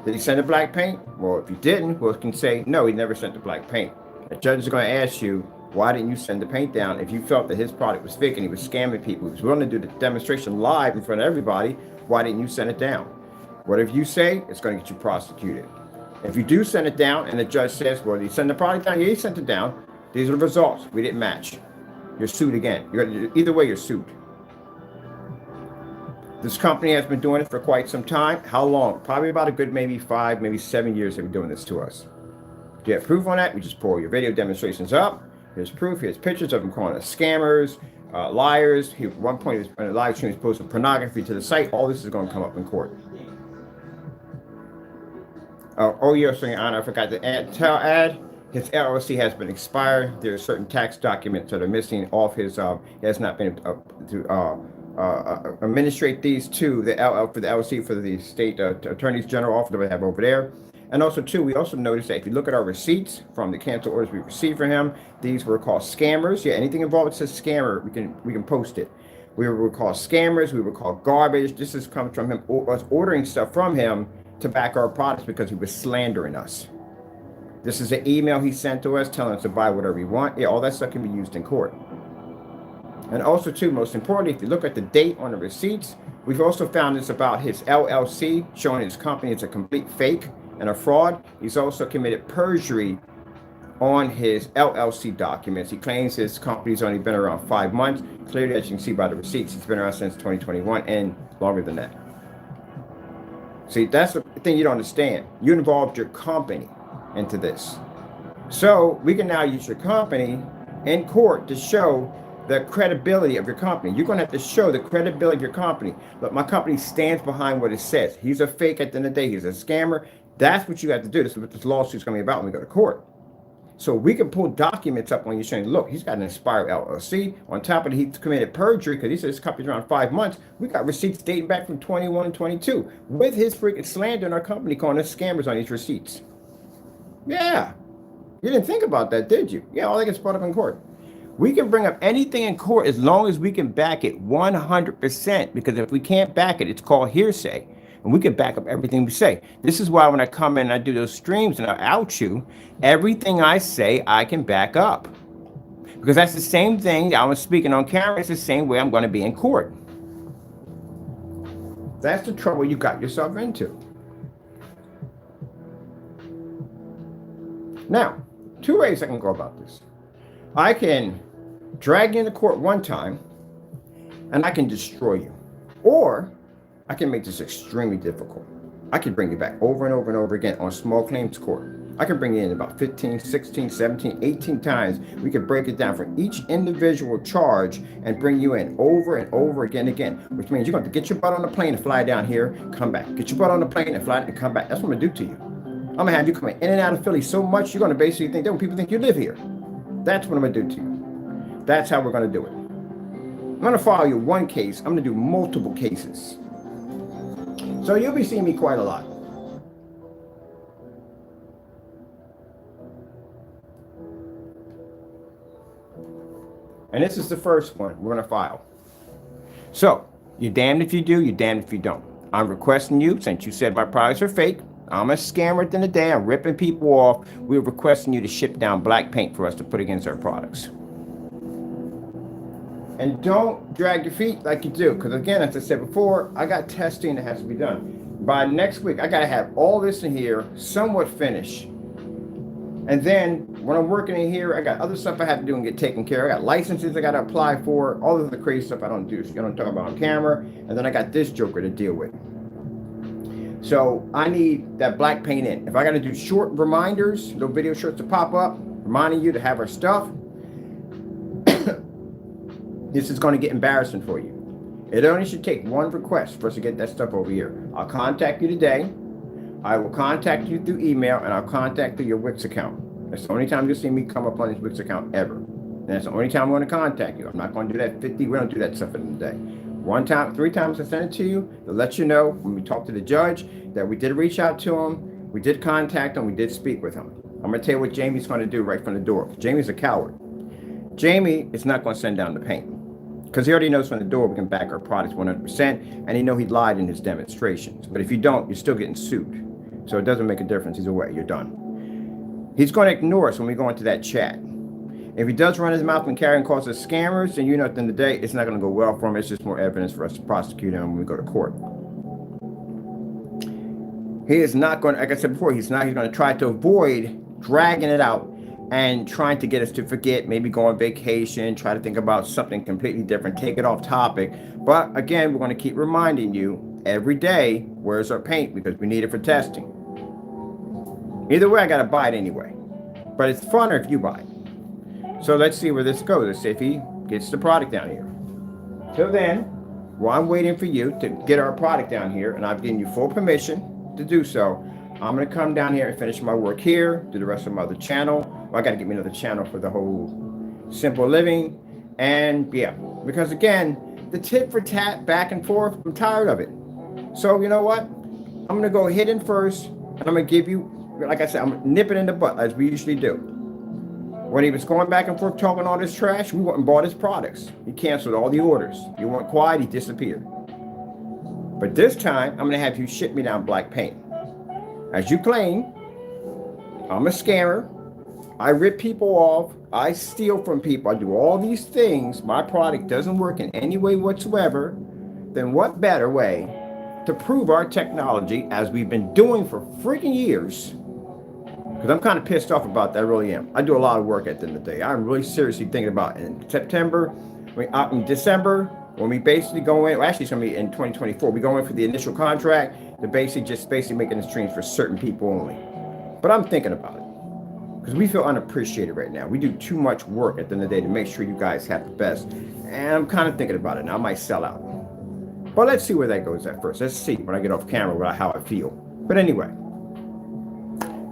Did he send the black paint? Well, if he didn't, we can say, no, he never sent the black paint. The judge is going to ask you, why didn't you send the paint down if you felt that his product was fake and he was scamming people? He was willing to do the demonstration live in front of everybody. Why didn't you send it down? Whatever you say, it's going to get you prosecuted. If you do send it down and the judge says, well, did he send the product down? Yeah, he sent it down. These are the results. We didn't match. You're sued again. Either way, you're sued. This company has been doing it for quite some time. How long? Probably about a good maybe 5, maybe 7 years they've been doing this to us. Do you have proof on that? We just pull your video demonstrations up. Here's proof. Here's pictures of them calling us scammers, liars. At one point, in a live stream, he was posting pornography to the site. All this is going to come up in court. Oh, yes, Your Honor, I forgot to add. His LLC has been expired. There are certain tax documents that are missing off his. He has not been able to administrate these to the LLC for the state attorneys general office that we have over there. And also, too, we also noticed that if you look at our receipts from the cancel orders we received from him, these were called scammers. Yeah, anything involved that says scammer, we can post it. We were called scammers. We were called garbage. This is coming from him, us ordering stuff from him to back our products because he was slandering us. This is an email he sent to us telling us to buy whatever we want. Yeah, all that stuff can be used in court. And also, too, most importantly, if you look at the date on the receipts, We've also found this about his LLC, showing his company is a complete fake and a fraud. He's also committed perjury on his LLC documents. He claims his company's only been around 5 months. Clearly, as you can see by the receipts, it's been around since 2021 and longer than that. See, that's the thing you don't understand. You involved your company into this. So we can now use your company in court to show the credibility of your company. You're going to have to show the credibility of your company. Look, my company stands behind what it says. He's a fake at the end of the day. He's a scammer. That's what you have to do. This is what this lawsuit's going to be about when we go to court. So we can pull documents up when you're saying, look, he's got an Inspire LLC. On top of it, he's committed perjury because he said his company's around 5 months. We got receipts dating back from 21 and 22 with his freaking slander in our company calling us scammers on these receipts. Yeah. You didn't think about that, did you? Yeah, all that gets brought up in court. We can bring up anything in court as long as we can back it 100%, because if we can't back it, it's called hearsay. And we can back up everything we say. This is why when I come in and I do those streams and I out you, everything I say, I can back up. Because that's the same thing I was speaking on camera. It's the same way I'm going to be in court. That's the trouble you got yourself into. Now, 2 ways I can go about this. I can drag you into court one time and I can destroy you. Or I can make this extremely difficult. I can bring you back over and over and over again on small claims court. I can bring you in about 15, 16, 17, 18 times. We can break it down for each individual charge and bring you in over and over again, which means you're going to get your butt on the plane and fly down here, come back. Get your butt on the plane and fly and come back. That's what I'm going to do to you. I'm going to have you coming in and out of Philly so much, you're going to basically think that when people think you live here. That's what I'm going to do to you. That's how we're going to do it. I'm going to file you one case. I'm going to do multiple cases. So you'll be seeing me quite a lot. And this is the first one we're going to file. So you're damned if you do, you're damned if you don't. I'm requesting you, since you said my products are fake, I'm a scammer at the end of the day, I'm ripping people off. We're requesting you to ship down black paint for us to put against our products. And don't drag your feet like you do. Because again, as I said before, I got testing that has to be done. By next week, I got to have all this in here somewhat finished. And then when I'm working in here, I got other stuff I have to do and get taken care of. I got licenses I got to apply for, all of the crazy stuff I don't do. So I don't talk about on camera. And then I got this joker to deal with. So I need that black paint in. If I got to do short reminders, little video shorts to pop up, reminding you to have our stuff, this is going to get embarrassing for you. It only should take one request for us to get that stuff over here. I'll contact you today. I will contact you through email, and I'll contact through your Wix account. That's the only time you'll see me come up on this Wix account ever. And that's the only time I'm going to contact you. I'm not going to do that 50. We don't do that stuff in the day. One time, 3 times I sent it to you to let you know when we talk to the judge that we did reach out to him, we did contact him, we did speak with him. I'm going to tell you what Jamie's going to do right from the door. Jamie's a coward. Jamie is not going to send down the paint. Because he already knows from the door we can back our products 100%, and he know he lied in his demonstrations. But if you don't, you're still getting sued. So it doesn't make a difference either way, you're done. He's going to ignore us when we go into that chat. If he does run his mouth and carry and calls us scammers, then you know at the end of the day, it's not going to go well for him. It's just more evidence for us to prosecute him when we go to court. He is not going to, like I said before, he's going to try to avoid dragging it out and trying to get us to forget, maybe go on vacation, try to think about something completely different, take it off topic. But again, we're going to keep reminding you every day, where's our paint? Because we need it for testing. Either way, I got to buy it anyway. But it's funner if you buy it. So let's see where this goes. Let's see if he gets the product down here. Till then, while I'm waiting for you to get our product down here, and I've given you full permission to do so, I'm going to come down here and finish my work here, do the rest of my other channel. Well, I got to get me another channel for the whole simple living. And yeah, because again, the tit for tat back and forth, I'm tired of it. So you know what? I'm going to go hidden first, and I'm going to give you, like I said, I'm going to nip it in the butt as we usually do. When he was going back and forth talking all this trash, we went and bought his products. He canceled all the orders. He went quiet, he disappeared. But this time, I'm going to have you ship me down black paint. As you claim, I'm a scammer. I rip people off. I steal from people. I do all these things. My product doesn't work in any way whatsoever. then what better way to prove our technology, as we've been doing for freaking years? Because I'm kind of pissed off about that. I really am. I do a lot of work at the end of the day. I'm really seriously thinking about it. In September, in December, when we basically go in, well, actually it's going to be in 2024, we go in for the initial contract to basically making the streams for certain people only. But I'm thinking about it because we feel unappreciated right now. We do too much work at the end of the day to make sure you guys have the best. And I'm kind of thinking about it now. I might sell out. But let's see where that goes at first. Let's see when I get off camera how I feel. But anyway,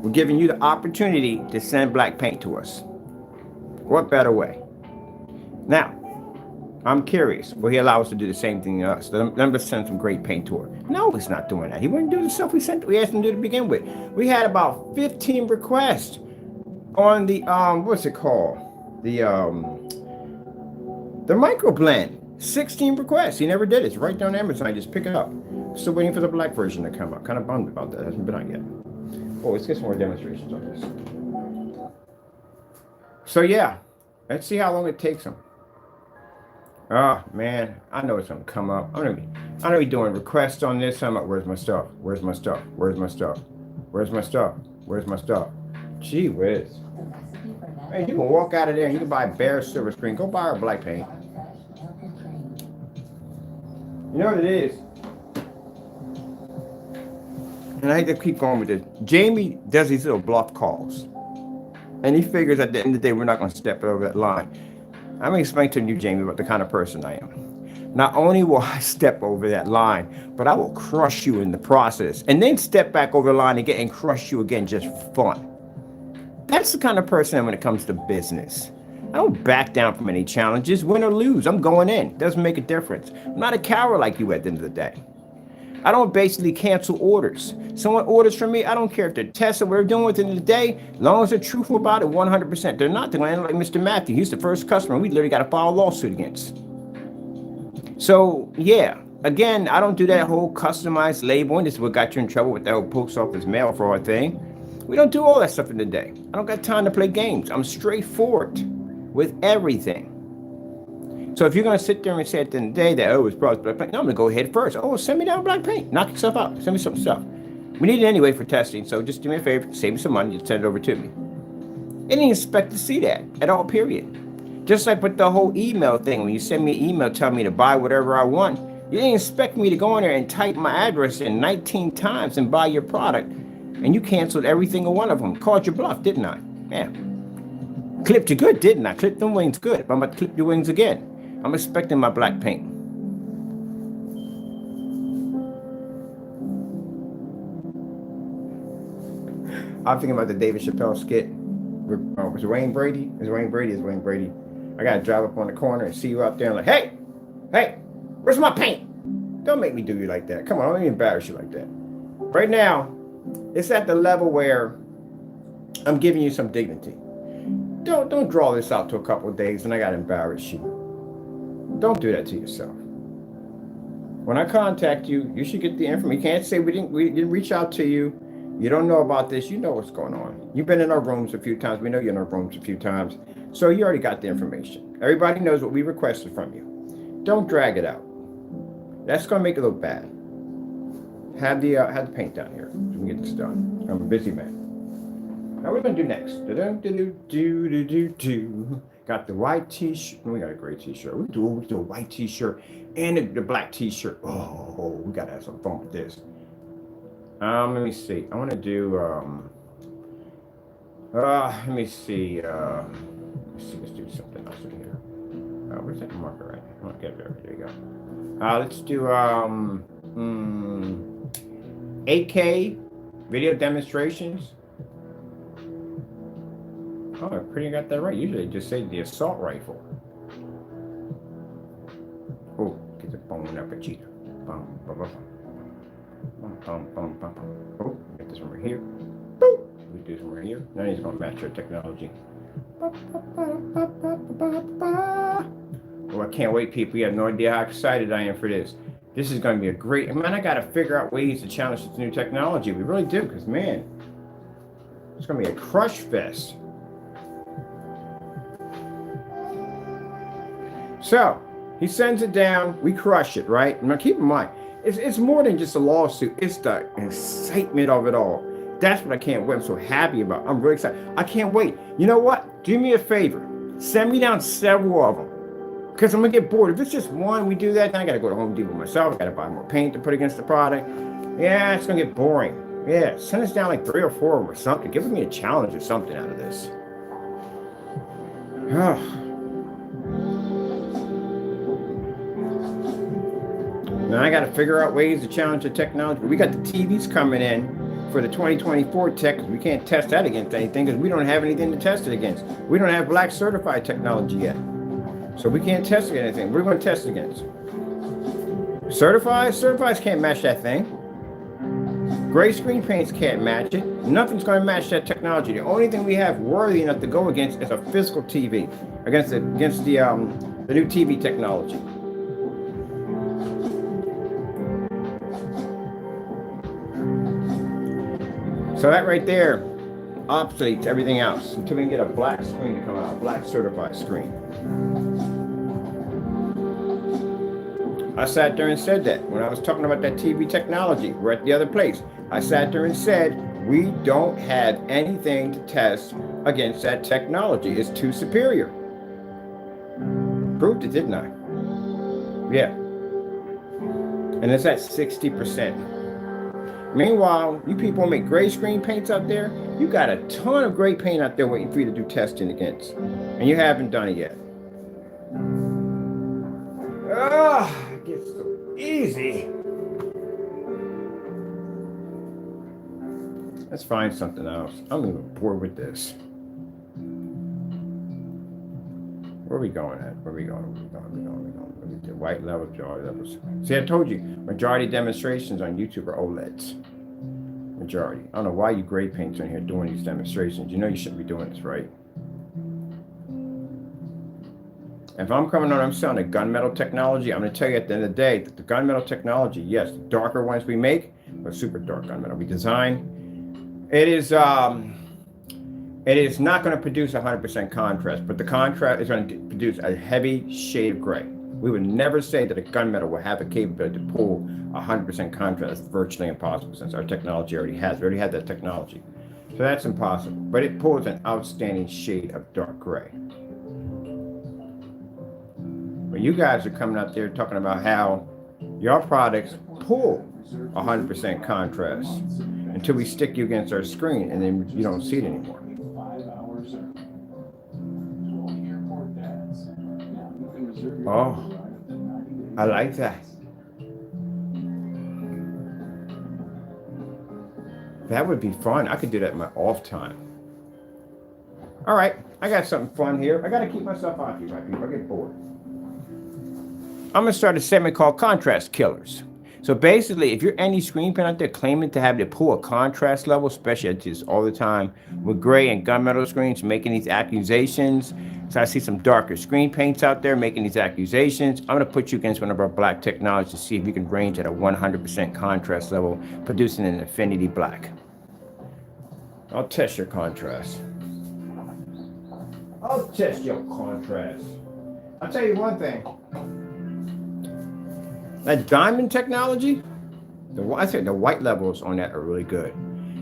we're giving you the opportunity to send black paint to us. What better way? Now, I'm curious. Will he allow us to do the same thing to us? Let us send some great paint to her. No, he's not doing that. He wouldn't do the stuff we asked him to do to begin with. We had about 15 requests on the what's it called? The microblend. 16 requests. He never did it. It's right down Amazon. Just pick it up. Still waiting for the black version to come out. Kind of bummed about that. It hasn't been out yet. Oh, let's get some more demonstrations on this. So yeah, let's see how long it takes him. Oh man, I know it's gonna come up. I'm gonna be doing requests on this. I'm like, where's my stuff? Where's my stuff? Where's my stuff? Where's my stuff? Where's my stuff? Gee whiz. Hey, you can walk out of there and you can buy a bare silver screen. Go buy our black paint. You know what it is? And I hate to keep going with this. Jamie does these little bluff calls. And he figures at the end of the day, we're not going to step over that line. I'm going to explain to you, Jamie, about the kind of person I am. Not only will I step over that line, but I will crush you in the process. And then step back over the line again and crush you again just for fun. That's the kind of person I am when it comes to business. I don't back down from any challenges, win or lose. I'm going in. Doesn't make a difference. I'm not a coward like you at the end of the day. I don't basically cancel orders. Someone orders from me, I don't care if they're tests or what we're doing with the end of the day, as long as they're truthful about it 100%. They're not. They're going to end like Mr. Matthew. He's the first customer we literally got to file a lawsuit against. So, yeah. Again, I don't do that whole customized labeling. This is what got you in trouble with that whole post office mail fraud thing. We don't do all that stuff in the day. I don't got time to play games. I'm straightforward with everything. So if you're going to sit there and say at the end of the day that, oh, it's probably black paint, no, I'm going to go ahead first. Oh, send me down black paint. Knock yourself out. Send me some stuff. We need it anyway for testing. So just do me a favor, save me some money, just send it over to me. I didn't expect to see that at all, period. Just like with the whole email thing. When you send me an email telling me to buy whatever I want, you didn't expect me to go in there and type my address in 19 times and buy your product. And you canceled every single one of them. Called your bluff, didn't I? Yeah. Clipped you good, didn't I? Clipped them wings good. I'm about to clip your wings again. I'm expecting my black paint. I'm thinking about the David Chappelle skit. Was it Wayne Brady? Is Wayne Brady? I gotta drive up on the corner and see you out there and like, hey, where's my paint? Don't make me do you like that. Come on, don't let me embarrass you like that. Right now, it's at the level where I'm giving you some dignity. Don't draw this out to a couple of days and I gotta embarrass you. Don't do that to yourself. When I contact you, you should get the information. You can't say we didn't reach out to you. You don't know about this. You know what's going on. You've been in our rooms a few times. We know you're in our rooms a few times. So you already got the information. Everybody knows what we requested from you. Don't drag it out. That's going to make it look bad. Have the paint down here so we can get this done. I'm a busy man. Now what are we going to do next? Got the white t-shirt. We got a gray t-shirt. We do a white t-shirt and the black t-shirt. Oh, we got to have some fun with this. Let me see. I want to do, let me see. Let's do something else in here. Where's that marker at? I want to get it there. There you go. Let's do, 8K video demonstrations. Oh, I pretty got that right. Usually they just say the assault rifle. Oh, get the bone up a cheetah. Bum, bum, bum. Oh, get this one right here. Boop. We do this one right here. Now he's going to match your technology. Oh, I can't wait, people. You have no idea how excited I am for this. This is going to be a great... Man, I got to figure out ways to challenge this new technology. We really do, because, man, it's going to be a crush fest. So, He sends it down. We crush it, right? Now keep in mind, it's more than just a lawsuit. It's the excitement of it all. That's what I can't wait. I'm so happy about. I'm really excited. I can't wait. You know what? Do me a favor. Send me down several of them. Because I'm going to get bored. If it's just one, we do that, then I got to go to Home Depot myself. I got to buy more paint to put against the product. Yeah, it's going to get boring. Yeah, send us down like 3 or 4 of them or something. Give me a challenge or something out of this. Now I got to figure out ways to challenge the technology. We got the TVs coming in for the 2024 tech. We can't test that against anything because we don't have anything to test it against. We don't have black certified technology yet. So we can't test it anything. We're going to test against. Certifieds can't match that thing. Gray screen paints can't match it. Nothing's going to match that technology. The only thing we have worthy enough to go against is a physical TV against the new TV technology. So that right there obsoletes everything else until we can get a black screen to come out, a black certified screen. I sat there and said that when I was talking about that TV technology. We're at the other place. I sat there and said, we don't have anything to test against that technology. It's too superior. Proved it, didn't I? Yeah. And it's at 60%. Meanwhile, you people make gray screen paints out there. You got a ton of gray paint out there waiting for you to do testing against. And you haven't done it yet. It gets so easy. Let's find something else. I'm even bored with this. Where are we going at? Where are we going? White levels, majority levels. See, I told you, majority demonstrations on YouTube are OLEDs. Majority. I don't know why you gray paints on here doing these demonstrations. You know you shouldn't be doing this, right? If I'm coming on, I'm selling a gunmetal technology. I'm going to tell you at the end of the day that the gunmetal technology, yes, the darker ones we make, but super dark gunmetal we design, it is not going to produce 100% contrast, but the contrast is going to produce a heavy shade of gray. We would never say that a gunmetal will have a capability to pull 100% contrast. It's virtually impossible since our technology already has. We already had that technology. So that's impossible. But it pulls an outstanding shade of dark gray. But you guys are coming out there talking about how your products pull 100% contrast until we stick you against our screen and then you don't see it anymore. Oh, I like that. That would be fun. I could do that in my off time. All right, I got something fun here. I got to keep myself occupied, people. I get bored. I'm going to start a segment called Contrast Killers. So basically, if you're any screen paint out there claiming to have to pull a contrast level, especially I do this all the time with gray and gunmetal screens, making these accusations. So I see some darker screen paints out there making these accusations. I'm going to put you against one of our black technologies to see if you can range at a 100% contrast level, producing an infinity black. I'll test your contrast. I'll test your contrast. I'll tell you one thing. That diamond technology, I say the white levels on that are really good.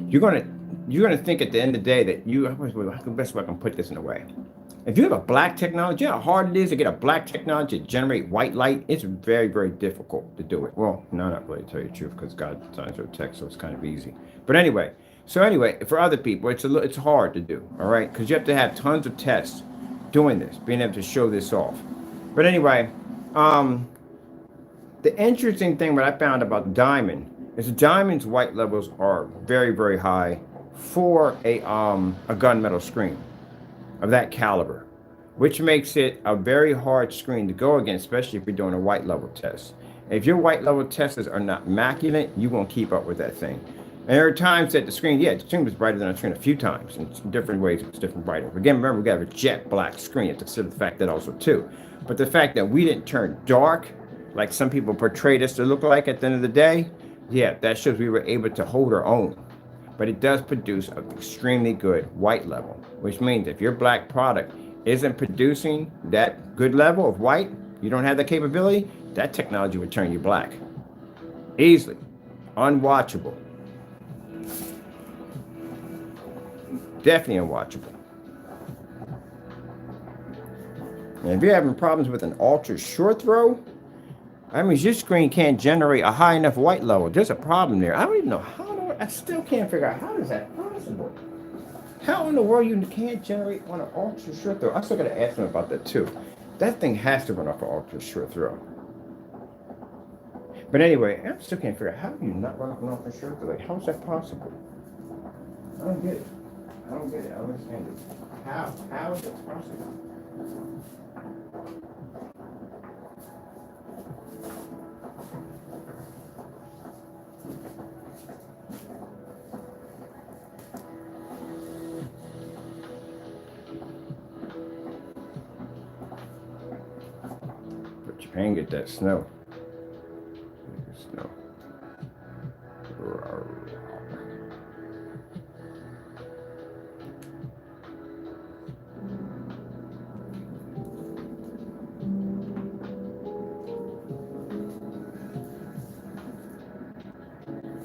You're gonna think at the end of the day that the best way I can put this in a way. If you have a black technology, you know how hard it is to get a black technology to generate white light? It's very, very difficult to do it. Well, no, not really, to tell you the truth, because God designs our tech, so it's kind of easy. But anyway, for other people, it's hard to do, all right? Because you have to have tons of tests doing this, being able to show this off. But anyway, the interesting thing what I found about diamond is the diamond's white levels are very, very high for a gunmetal screen of that caliber, which makes it a very hard screen to go against, especially if you're doing a white level test. If your white level tests are not immaculate, you won't keep up with that thing. And there are times that the screen was brighter than our screen a few times in different ways. It's different brightness. Again, remember, we got a jet black screen. You have to consider the fact that also too. But the fact that we didn't turn dark, like some people portrayed us to look like at the end of the day, yeah, that shows we were able to hold our own. But it does produce an extremely good white level, which means if your black product isn't producing that good level of white, You don't have that capability, that technology would turn you black. Easily. Unwatchable. Definitely unwatchable. And if you're having problems with an ultra short throw, that means your screen can't generate a high enough white level. There's a problem there. I don't even know how. I still can't figure out how is that possible. How in the world you can't generate on an ultra short throw? I still got to ask them about that too. That thing has to run off an ultra short throw. But anyway, I still can't figure out how do you not run off an ultra short throw? Like, how is that possible? I don't get it. I don't get it. I don't understand it. How is it possible? But you can get that snow. Snow.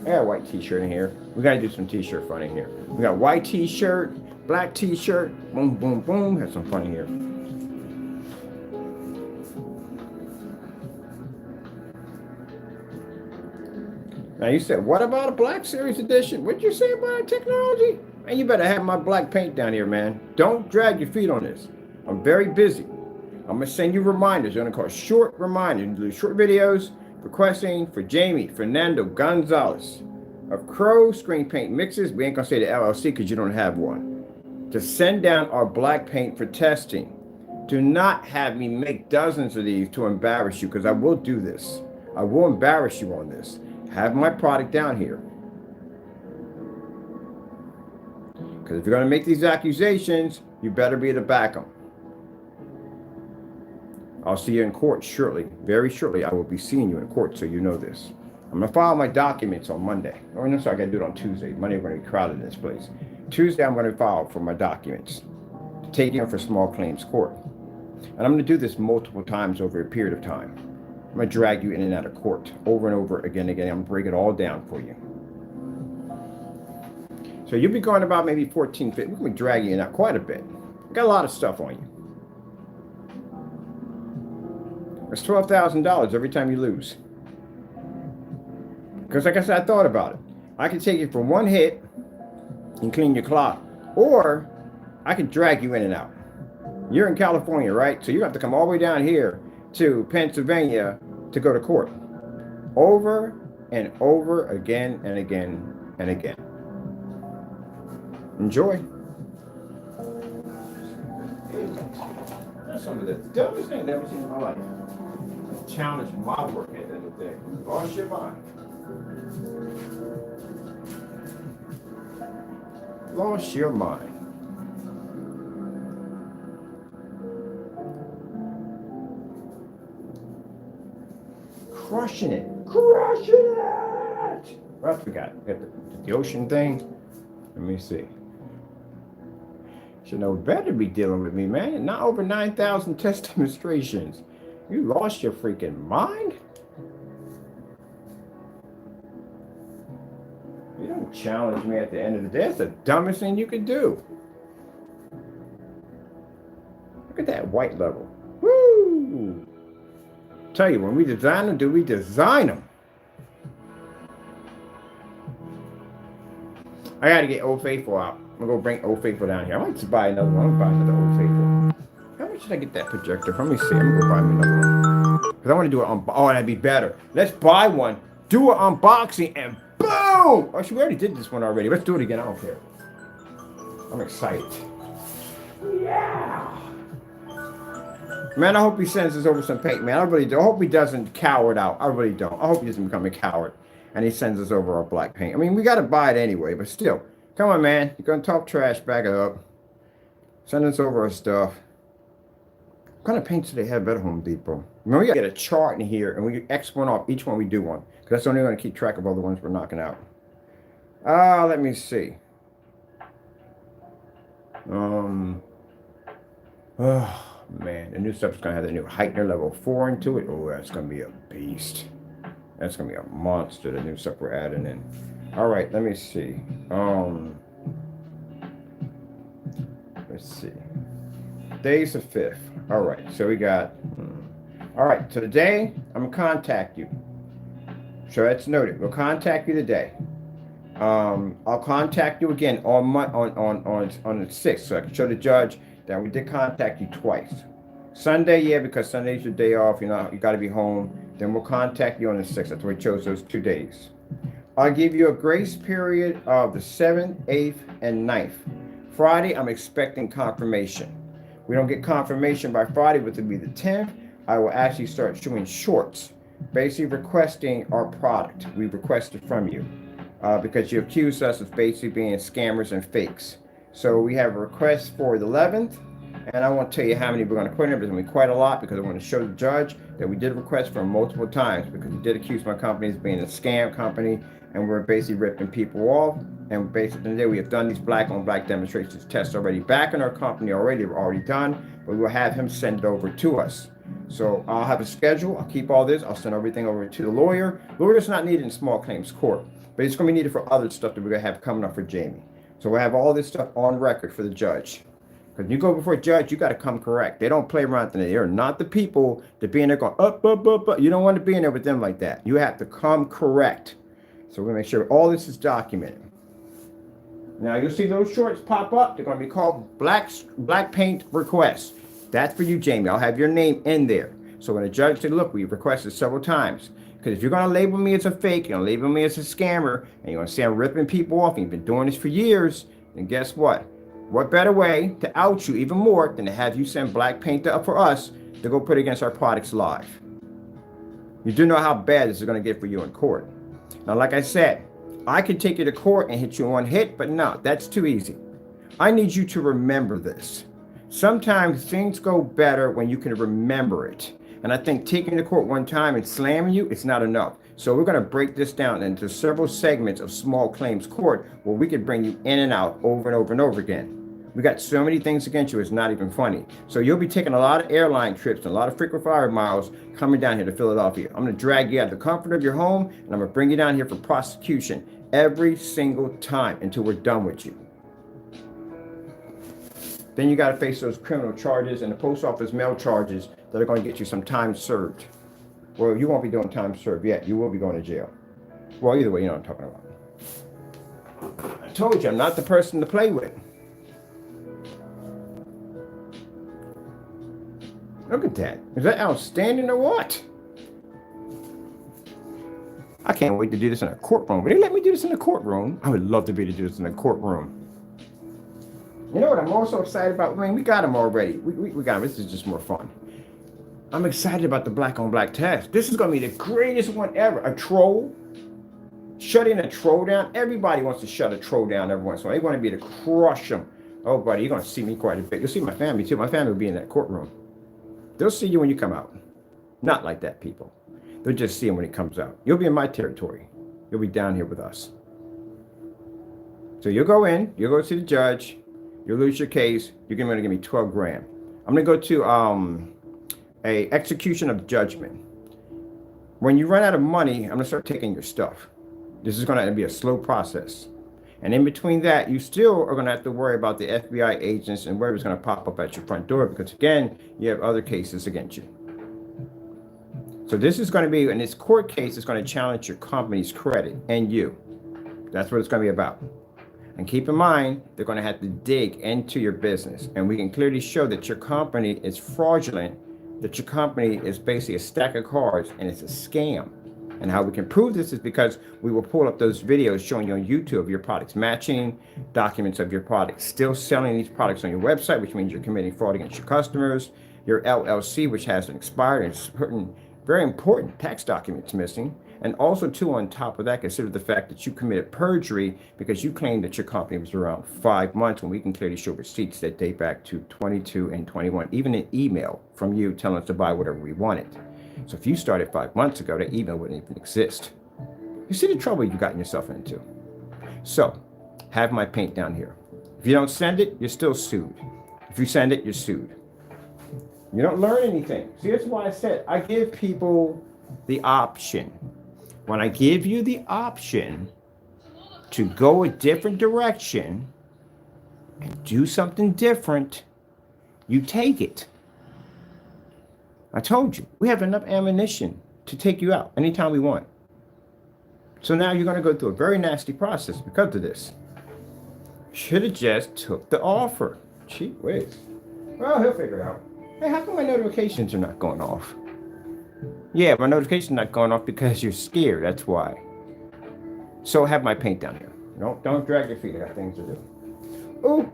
I got a white t-shirt in here. We got to do some t-shirt fun in here. We got white t-shirt, black t-shirt, boom, boom, boom. Have some fun in here. Now you said, what about a Black Series edition? What'd you say about technology? Man, you better have my black paint down here, man. Don't drag your feet on this. I'm very busy. I'm going to send you reminders. I'm going to call short reminders. You do short videos requesting for Jamie Fernando Gonzalez of Crow Screen Paint Mixes. We ain't going to say the LLC because you don't have one. To send down our black paint for testing. Do not have me make dozens of these to embarrass you because I will do this. I will embarrass you on this. Have my product down here. Because if you're going to make these accusations, you better be to back them. I'll see you in court shortly. Very shortly, I will be seeing you in court, so you know this. I'm going to file my documents on Monday. Oh, no, sorry, I got to do it on Tuesday. Monday, we're going to be crowded in this place. Tuesday, I'm going to file for my documents to take you in for small claims court. And I'm going to do this multiple times over a period of time. I'm going to drag you in and out of court over and over again and again. I'm going to break it all down for you. So you'll be going about maybe 14, 15. We're going to be dragging you in out quite a bit. Got a lot of stuff on you. It's $12,000 every time you lose. Because like I said, I thought about it. I can take you for one hit and clean your clock. Or I can drag you in and out. You're in California, right? So you have to come all the way down here to Pennsylvania to go to court. Over and over again and again and again. Enjoy. That's some of the dumbest thing I've ever seen in my life. Challenge my work at the end of the day. Lost your mind. Lost your mind. Crushing it. Crushing it! What else we got? We got the ocean thing. Let me see. Should know better be dealing with me, man. Not over 9,000 test demonstrations. You lost your freaking mind? You don't challenge me at the end of the day. That's the dumbest thing you could do. Look at that white level. Woo! Tell you, when we design them, do we design them? I gotta get Old Faithful out. I'm gonna go bring Old Faithful down here. I might just buy another one. I'm gonna buy another Old Faithful. How much should I get that projector? Let me see. I'm gonna go buy me another one. Because I want to do it on. Oh, that'd be better. Let's buy one, do an unboxing, and boom! Actually, we already did this one already. Let's do it again. I don't care. I'm excited. Yeah! Man, I hope he sends us over some paint, man. I really do. I hope he doesn't coward out. I really don't. I hope he doesn't become a coward and he sends us over our black paint. I mean, we got to buy it anyway, but still. Come on, man. You're going to talk trash. Back it up. Send us over our stuff. What kind of paints do they have at Home Depot? I mean, we got to get a chart in here and we X one off each one we do one. Because that's only going to keep track of all the ones we're knocking out. Let me see. Man, the new stuff's gonna have the new Heightner level 4 into it. Oh, that's gonna be a beast. That's gonna be a monster, the new stuff we're adding in. All right, let me see. Let's see. Today's the 5th. All right, so we got. All right, so today I'm gonna contact you. So that's noted. We'll contact you today. I'll contact you again on the 6th, so I can show the judge that we did contact you twice. Sunday, yeah, because Sunday's your day off. You know, you got to be home. Then we'll contact you on the 6th. That's why we chose those 2 days. I'll give you a grace period of the 7th, 8th, and 9th. Friday, I'm expecting confirmation. We don't get confirmation by Friday, which will be the 10th. I will actually start showing shorts, basically requesting our product. We requested from you because you accused us of basically being scammers and fakes. So we have a request for the 11th, and I won't tell you how many we're going to put in. There's going to be quite a lot because I want to show the judge that we did request for multiple times because he did accuse my company of being a scam company, and we're basically ripping people off. And basically today we have done these black on black demonstrations tests already back in our company already. They're already done, but we'll have him send it over to us. So I'll have a schedule. I'll keep all this. I'll send everything over to the lawyer. Lawyer's not needed in small claims court, but it's going to be needed for other stuff that we're going to have coming up for Jamie. So we'll have all this stuff on record for the judge. Because when you go before a judge, you got to come correct. They don't play around today. They're not the people that be in there going up, up, up, up. You don't want to be in there with them like that. You have to come correct. So we're going to make sure all this is documented. Now you'll see those shorts pop up. They're going to be called black paint requests. That's for you, Jamie. I'll have your name in there. So when the judge said, look, we've requested several times. Because if you're going to label me as a fake, you're going to label me as a scammer, and you're going to say I'm ripping people off, and you've been doing this for years, then guess what? What better way to out you even more than to have you send black paint up for us to go put against our products live? You do know how bad this is going to get for you in court. Now, like I said, I could take you to court and hit you on hit, but no, that's too easy. I need you to remember this. Sometimes things go better when you can remember it. And I think taking you to court one time and slamming you, it's not enough. So we're going to break this down into several segments of small claims court where we can bring you in and out over and over and over again. We got so many things against you, it's not even funny. So you'll be taking a lot of airline trips and a lot of frequent flyer miles coming down here to Philadelphia. I'm going to drag you out of the comfort of your home, and I'm going to bring you down here for prosecution every single time until we're done with you. Then you got to face those criminal charges and the post office mail charges that are going to get you some time served. Well, you won't be doing time served yet. You will be going to jail. Well, either way, you know what I'm talking about. I told you, I'm not the person to play with. Look at that. Is that outstanding or what? I can't wait to do this in a courtroom. Would they let me do this in a courtroom? I would love to be able to do this in a courtroom. You know what I'm also excited about? I mean, we got them already. We got them. This is just more fun. I'm excited about the black on black test. This is going to be the greatest one ever. A troll. Shutting a troll down. Everybody wants to shut a troll down every once in a while. They want to be able to crush them. Oh, buddy, you're going to see me quite a bit. You'll see my family, too. My family will be in that courtroom. They'll see you when you come out. Not like that, people. They'll just see him when he comes out. You'll be in my territory. You'll be down here with us. So you'll go in. You'll go see the judge. You'll lose your case. You're going to give me 12 grand. I'm going to go to a execution of judgment. When you run out of money, I'm going to start taking your stuff. This is going to be a slow process. And in between that, you still are going to have to worry about the FBI agents and whatever's going to pop up at your front door because, again, you have other cases against you. So this is going to be, in this court case, it's going to challenge your company's credit and you. That's what it's going to be about. And keep in mind, they're going to have to dig into your business. And we can clearly show that your company is fraudulent, that your company is basically a stack of cards and it's a scam. And how we can prove this is because we will pull up those videos showing you on YouTube of your products matching, documents of your products, still selling these products on your website, which means you're committing fraud against your customers, your LLC, which hasn't expired, and certain very important tax documents missing. And also, too, on top of that, consider the fact that you committed perjury because you claimed that your company was around 5 months when we can clearly show receipts that date back to 22 and 21, even an email from you telling us to buy whatever we wanted. So if you started 5 months ago, that email wouldn't even exist. You see the trouble you've gotten yourself into. So have my paint down here. If you don't send it, you're still sued. If you send it, you're sued. You don't learn anything. See, that's why I said I give people the option. When I give you the option to go a different direction and do something different, you take it. I told you, we have enough ammunition to take you out anytime we want. So now you're going to go through a very nasty process because of this. Should have just took the offer. Gee whiz. Well, he'll figure it out. Hey, how come my notifications are not going off? Yeah, my notifications not going off because you're scared. That's why. So have my paint down here. No, don't drag your feet. I got things to do. Oh,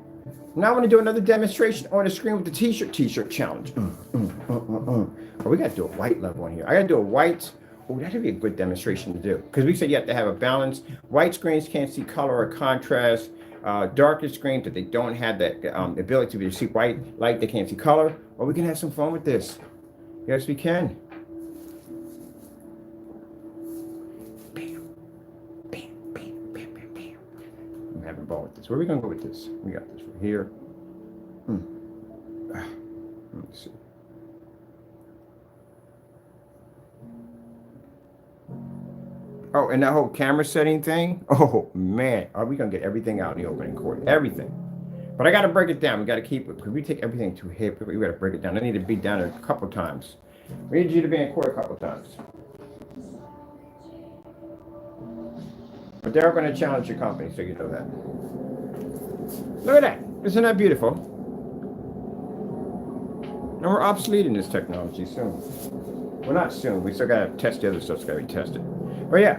now I want to do another demonstration on the screen with the t-shirt challenge. Oh, we got to do a white level on here. I got to do a white. Oh, that'd be a good demonstration to do. Because we said you have to have a balance. White screens can't see color or contrast. Darker screens that they don't have that ability to see white light, they can't see color. Or we can have some fun with this. Yes, we can. Bam, bam, bam, bam, bam, bam. I'm having fun with this. Where are we gonna go with this? We got this right here. Let's see. Oh, and that whole camera setting thing. Oh man, are we gonna get everything out in the opening court? Everything. But I gotta break it down. We gotta keep it because we take everything too heavy. We gotta break it down. I need to be down a couple times. We need you to be in court a couple times. But they're gonna challenge your company, so you know that. Look at that. Isn't that beautiful? And we're obsolete in this technology soon. Well, not soon. We still gotta test the other stuff. It's gotta be tested. But yeah.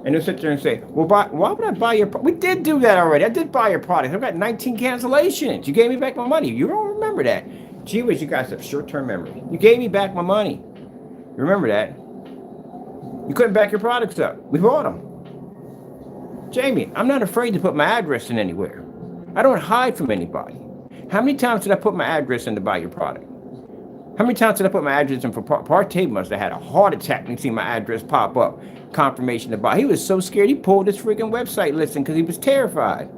And they'll sit there and say, well, why would I buy your product? We did do that already. I did buy your product. I've got 19 cancellations. You gave me back my money. You don't remember that. Gee whiz, you guys have short-term memory. You gave me back my money. You remember that? You couldn't back your products up. We bought them. Jamie, I'm not afraid to put my address in anywhere. I don't hide from anybody. How many times did I put my address in to buy your product? How many times did I put my address in for Partey must have had a heart attack when he seen my address pop up. Confirmation to buy. He was so scared he pulled his freaking website listing because he was terrified.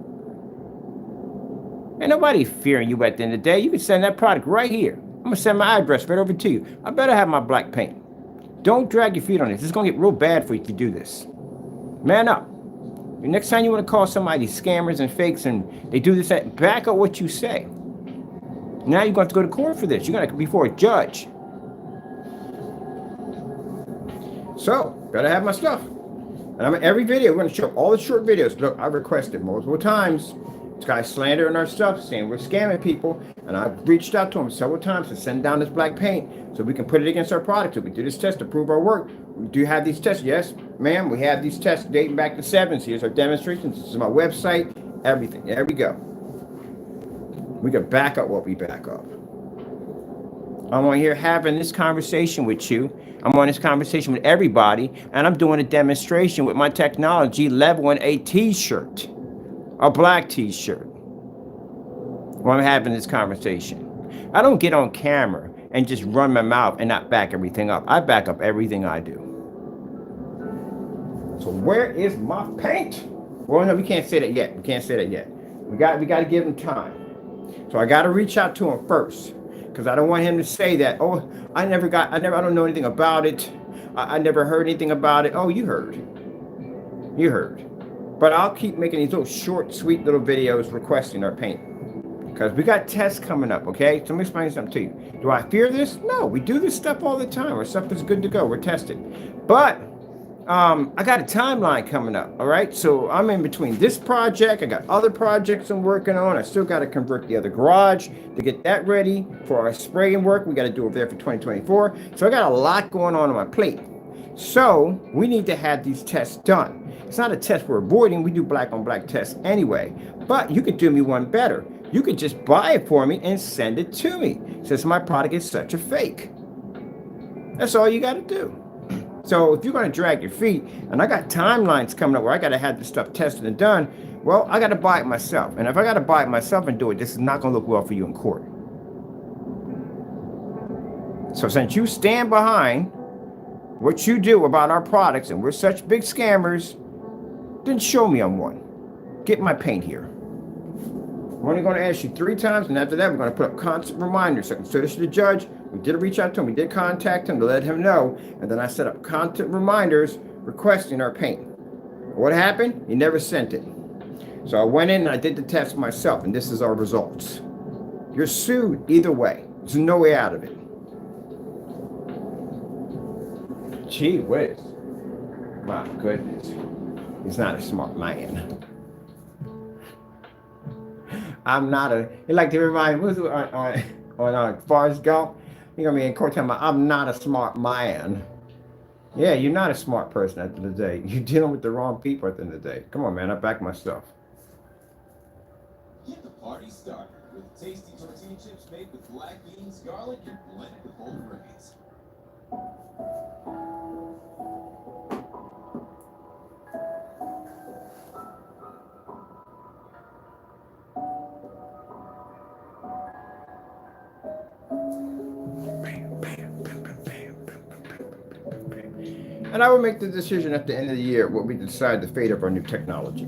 Ain't nobody fearing you at the end of the day. You can send that product right here. I'm going to send my address right over to you. I better have my black paint. Don't drag your feet on this. It's going to get real bad for you if you do this. Man up. The next time you want to call somebody scammers and fakes and they do this, back up what you say. Now you're going to go to court for this. You're going to be before a judge. So, gotta have my stuff. And I'm in every video, we're going to show all the short videos. Look, I requested multiple times. This guy's slandering our stuff, saying we're scamming people. And I've reached out to him several times to send down this black paint so we can put it against our product. So we do this test to prove our work. We do have these tests. Yes, ma'am, we have these tests dating back to 7s. Here's our demonstrations. This is my website. Everything. There we go. We can back up what we back up. I'm on here having this conversation with you. I'm on this conversation with everybody, and I'm doing a demonstration with my technology leveling a t-shirt, a black t-shirt. While I'm having this conversation. I don't get on camera and just run my mouth and not back everything up. I back up everything I do. So where is my paint? Well, no, we can't say that yet. We can't say that yet. We got to give him time. So I got to reach out to him first. Because I don't want him to say that, oh, I don't know anything about it. I never heard anything about it. Oh, you heard. You heard. But I'll keep making these little short, sweet little videos requesting our paint. Because we got tests coming up, okay? So let me explain something to you. Do I fear this? No, we do this stuff all the time. Our stuff is good to go. We're tested. But I got a timeline coming up, all right? So I'm in between this project. I got other projects I'm working on. I still got to convert the other garage to get that ready for our spraying work. We got to do over there for 2024. So I got a lot going on my plate. So we need to have these tests done. It's not a test we're avoiding. We do black on black tests anyway. But you could do me one better. You could just buy it for me and send it to me since my product is such a fake. That's all you got to do. So if you're going to drag your feet, and I got timelines coming up where I got to have this stuff tested and done, well, I got to buy it myself. And if I got to buy it myself and do it, this is not going to look well for you in court. So since you stand behind what you do about our products, and we're such big scammers, Then show me on one. Get my paint here. I'm only going to ask you 3 times, and after that, we're going to put up constant reminders. So I can show this to the judge. We did reach out to him. We did contact him to let him know. And then I set up constant reminders requesting our paint. What happened? He never sent it. So I went in and I did the test myself, and this is our results. You're sued either way. There's no way out of it. Gee whiz. My goodness. He's not a smart man. I'm not a, he like to remind me on Forrest Gump. You know what I mean? Quote him, I'm not a smart man. Yeah, you're not a smart person at the end of the day. You're dealing with the wrong people at the end of the day. Come on, man. I back myself. Get the party started with tasty tortilla chips made with black beans, garlic, and blended with whole grains. And I will make the decision at the end of the year what we decide the fate of our new technology.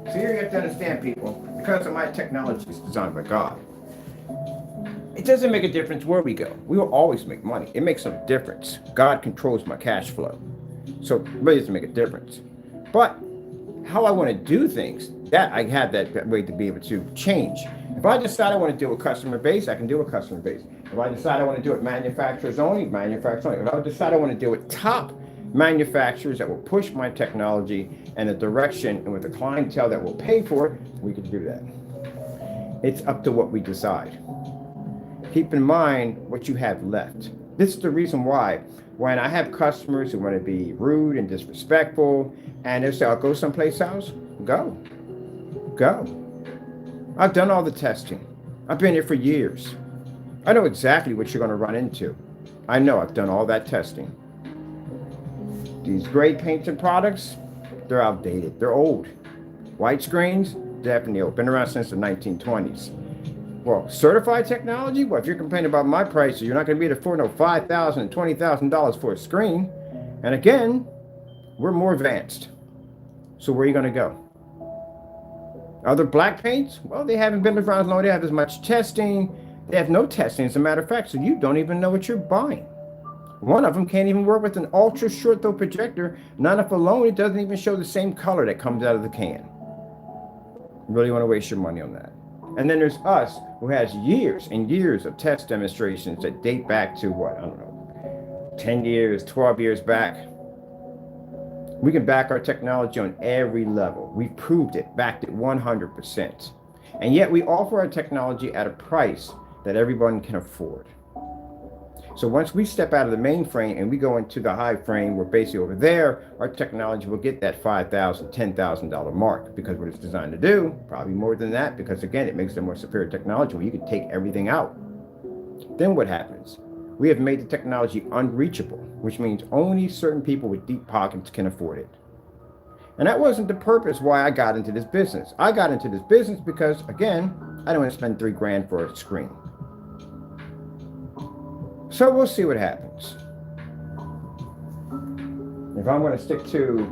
So here you have to understand, people, because of my technology is designed by God, it doesn't make a difference where we go. We will always make money. It makes no difference. God controls my cash flow. So it really doesn't make a difference. But how I want to do things, that I have that way to be able to change. If I decide I want to do a customer base, I can do a customer base. If I decide I want to do it manufacturers only, manufacturers only. If I decide I want to do it top manufacturers that will push my technology and the direction and with the clientele that will pay for it, we can do that. It's up to what we decide. Keep in mind what you have left. This is the reason why when I have customers who want to be rude and disrespectful and they say, I'll go someplace else, go. I've done all the testing. I've been here for years. I know exactly what you're going to run into. I know I've done all that testing. These great paints and products, they're outdated. They're old. White screens, definitely old. Been around since the 1920s. Well, certified technology? Well, if you're complaining about my prices, you're not going to be able to afford no $5,000 and $20,000 for a screen. And again, we're more advanced. So where are you going to go? Other black paints? Well, they haven't been around as long. They have as much testing. They have no testing, as a matter of fact, so you don't even know what you're buying. One of them can't even work with an ultra short throw projector. Not enough alone, it doesn't even show the same color that comes out of the can. You really want to waste your money on that. And then there's us, who has years and years of test demonstrations that date back to what, I don't know, 10 years, 12 years back. We can back our technology on every level. We've proved it, backed it 100%. And yet we offer our technology at a price that everyone can afford. So once we step out of the mainframe and we go into the high frame, we're basically over there, our technology will get that $5,000, $10,000 mark, because what it's designed to do, probably more than that, because again, it makes it a more superior technology where you can take everything out. Then what happens? We have made the technology unreachable, which means only certain people with deep pockets can afford it. And that wasn't the purpose why I got into this business. I got into this business because, again, I don't want to spend $3,000 for a screen. So we'll see what happens. If I'm going to stick to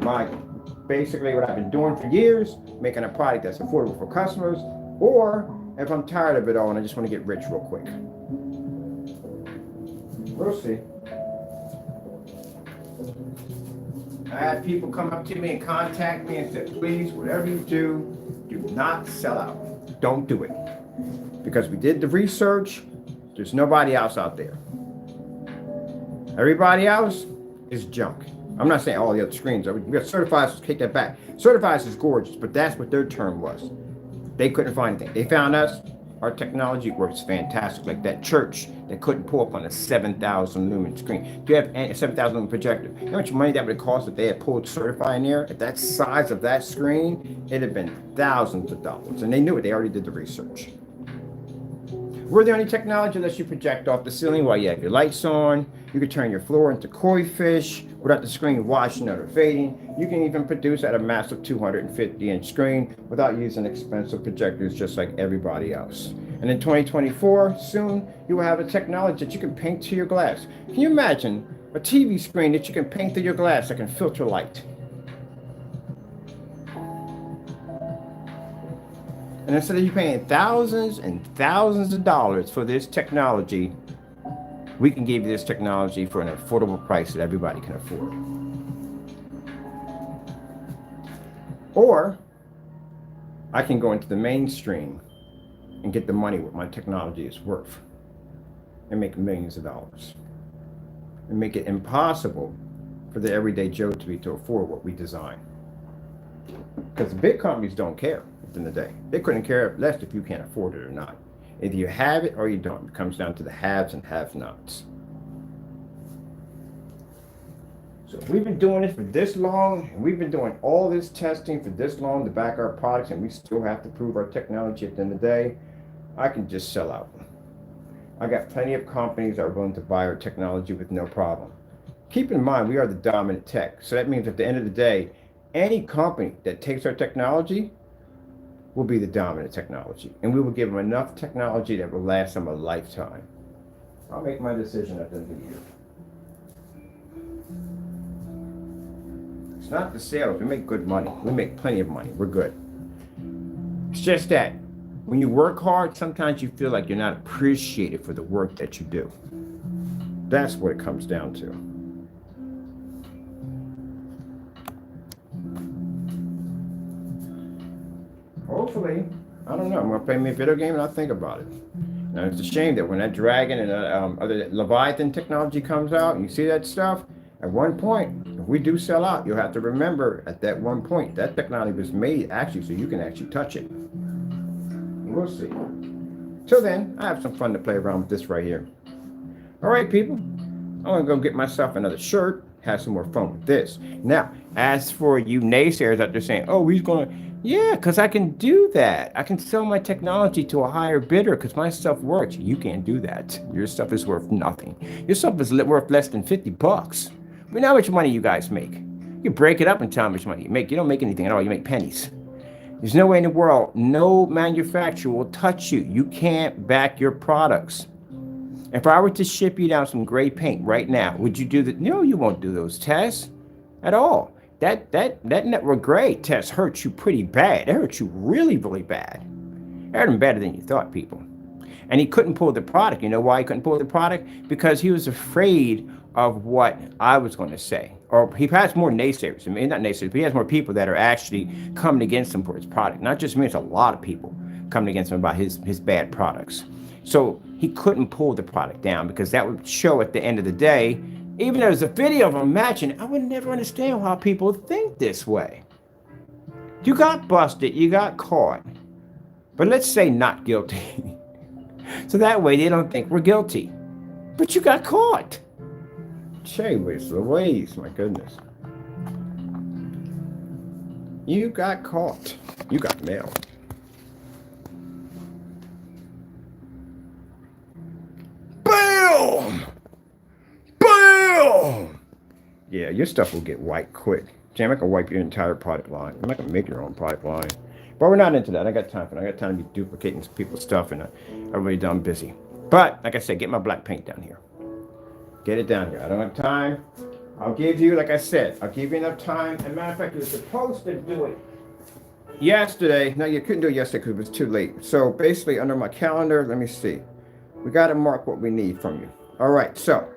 basically what I've been doing for years, making a product that's affordable for customers, or if I'm tired of it all and I just want to get rich real quick. We'll see. I had people come up to me and contact me and say, please, whatever you do not sell out. Don't do it. Because we did the research, there's nobody else out there. Everybody else is junk. I'm not saying all the other screens. We got Certified, take that back. Certified is gorgeous, but that's what their term was. They couldn't find anything. They found us. Our technology works fantastic. Like that church that couldn't pull up on a 7,000 lumen screen. Do you have a 7,000 lumen projector? You know how much money that would have cost if they had pulled Certified in there? At that size of that screen, it'd have been thousands of dollars. And they knew it. They already did the research. We're the only technology that lets you project off the ceiling while you have your lights on. You can turn your floor into koi fish without the screen washing or fading. You can even produce at a massive 250-inch screen without using expensive projectors just like everybody else. And in 2024, soon, you will have a technology that you can paint to your glass. Can you imagine a TV screen that you can paint through your glass that can filter light? And instead of you paying thousands and thousands of dollars for this technology, we can give you this technology for an affordable price that everybody can afford. Or I can go into the mainstream and get the money what my technology is worth and make millions of dollars and make it impossible for the everyday Joe to afford what we design. Because the big companies don't care at the end of the day. They couldn't care less if you can't afford it or not. Either you have it or you don't. It comes down to the haves and have-nots. So if we've been doing this for this long, and we've been doing all this testing for this long to back our products, and we still have to prove our technology at the end of the day, I can just sell out. I got plenty of companies that are willing to buy our technology with no problem. Keep in mind, we are the dominant tech. So that means at the end of the day, any company that takes our technology will be the dominant technology. And we will give them enough technology that will last them a lifetime. I'll make my decision at the end of the year. It's not the sales. We make good money. We make plenty of money. We're good. It's just that when you work hard, sometimes you feel like you're not appreciated for the work that you do. That's what it comes down to. Hopefully, I don't know, I'm gonna play me a video game and I'll think about it. Now it's a shame that when that Dragon and other Leviathan technology comes out and you see that stuff, at one point, if we do sell out, you'll have to remember at that one point, that technology was made actually so you can actually touch it. We'll see. Till then, I have some fun to play around with this right here. All right, people, I'm gonna go get myself another shirt, have some more fun with this. Now, as for you naysayers out there saying, oh, he's gonna, yeah, because I can do that. I can sell my technology to a higher bidder because my stuff works. You can't do that. Your stuff is worth nothing. Your stuff is worth less than $50. We know how much money you guys make. You break it up and tell how much money you make. You don't make anything at all. You make pennies. There's no way in the world, no manufacturer will touch you. You can't back your products. If I were to ship you down some gray paint right now, would you do that? No, you won't do those tests at all. That network gray test hurts you pretty bad. It hurts you really, really bad. It hurt him better than you thought, people. And he couldn't pull the product. You know why he couldn't pull the product? Because he was afraid of what I was going to say. Or he has more naysayers. I mean, not naysayers, but he has more people that are actually coming against him for his product. Not just me, it's a lot of people coming against him about his bad products. So he couldn't pull the product down because that would show at the end of the day, even though there's a video of him matching, I would never understand how people think this way. You got busted, you got caught. But let's say not guilty. So that way they don't think we're guilty. But you got caught. Jay whiz Louise, my goodness. You got caught. You got mail. Boom! Boom! Yeah, your stuff will get wiped quick. Jam, I can wipe your entire product line. I'm not gonna make your own product line. But we're not into that. I got time for that. I got time to be duplicating people's stuff and I'm really done busy. But like I said, get my black paint down here. Get it down here. I don't have time. I'll give you, like I said, I'll give you enough time. As a matter of fact, you were supposed to do it yesterday. No, you couldn't do it yesterday because it was too late. So basically, under my calendar, let me see. We got to mark what we need from you. All right, so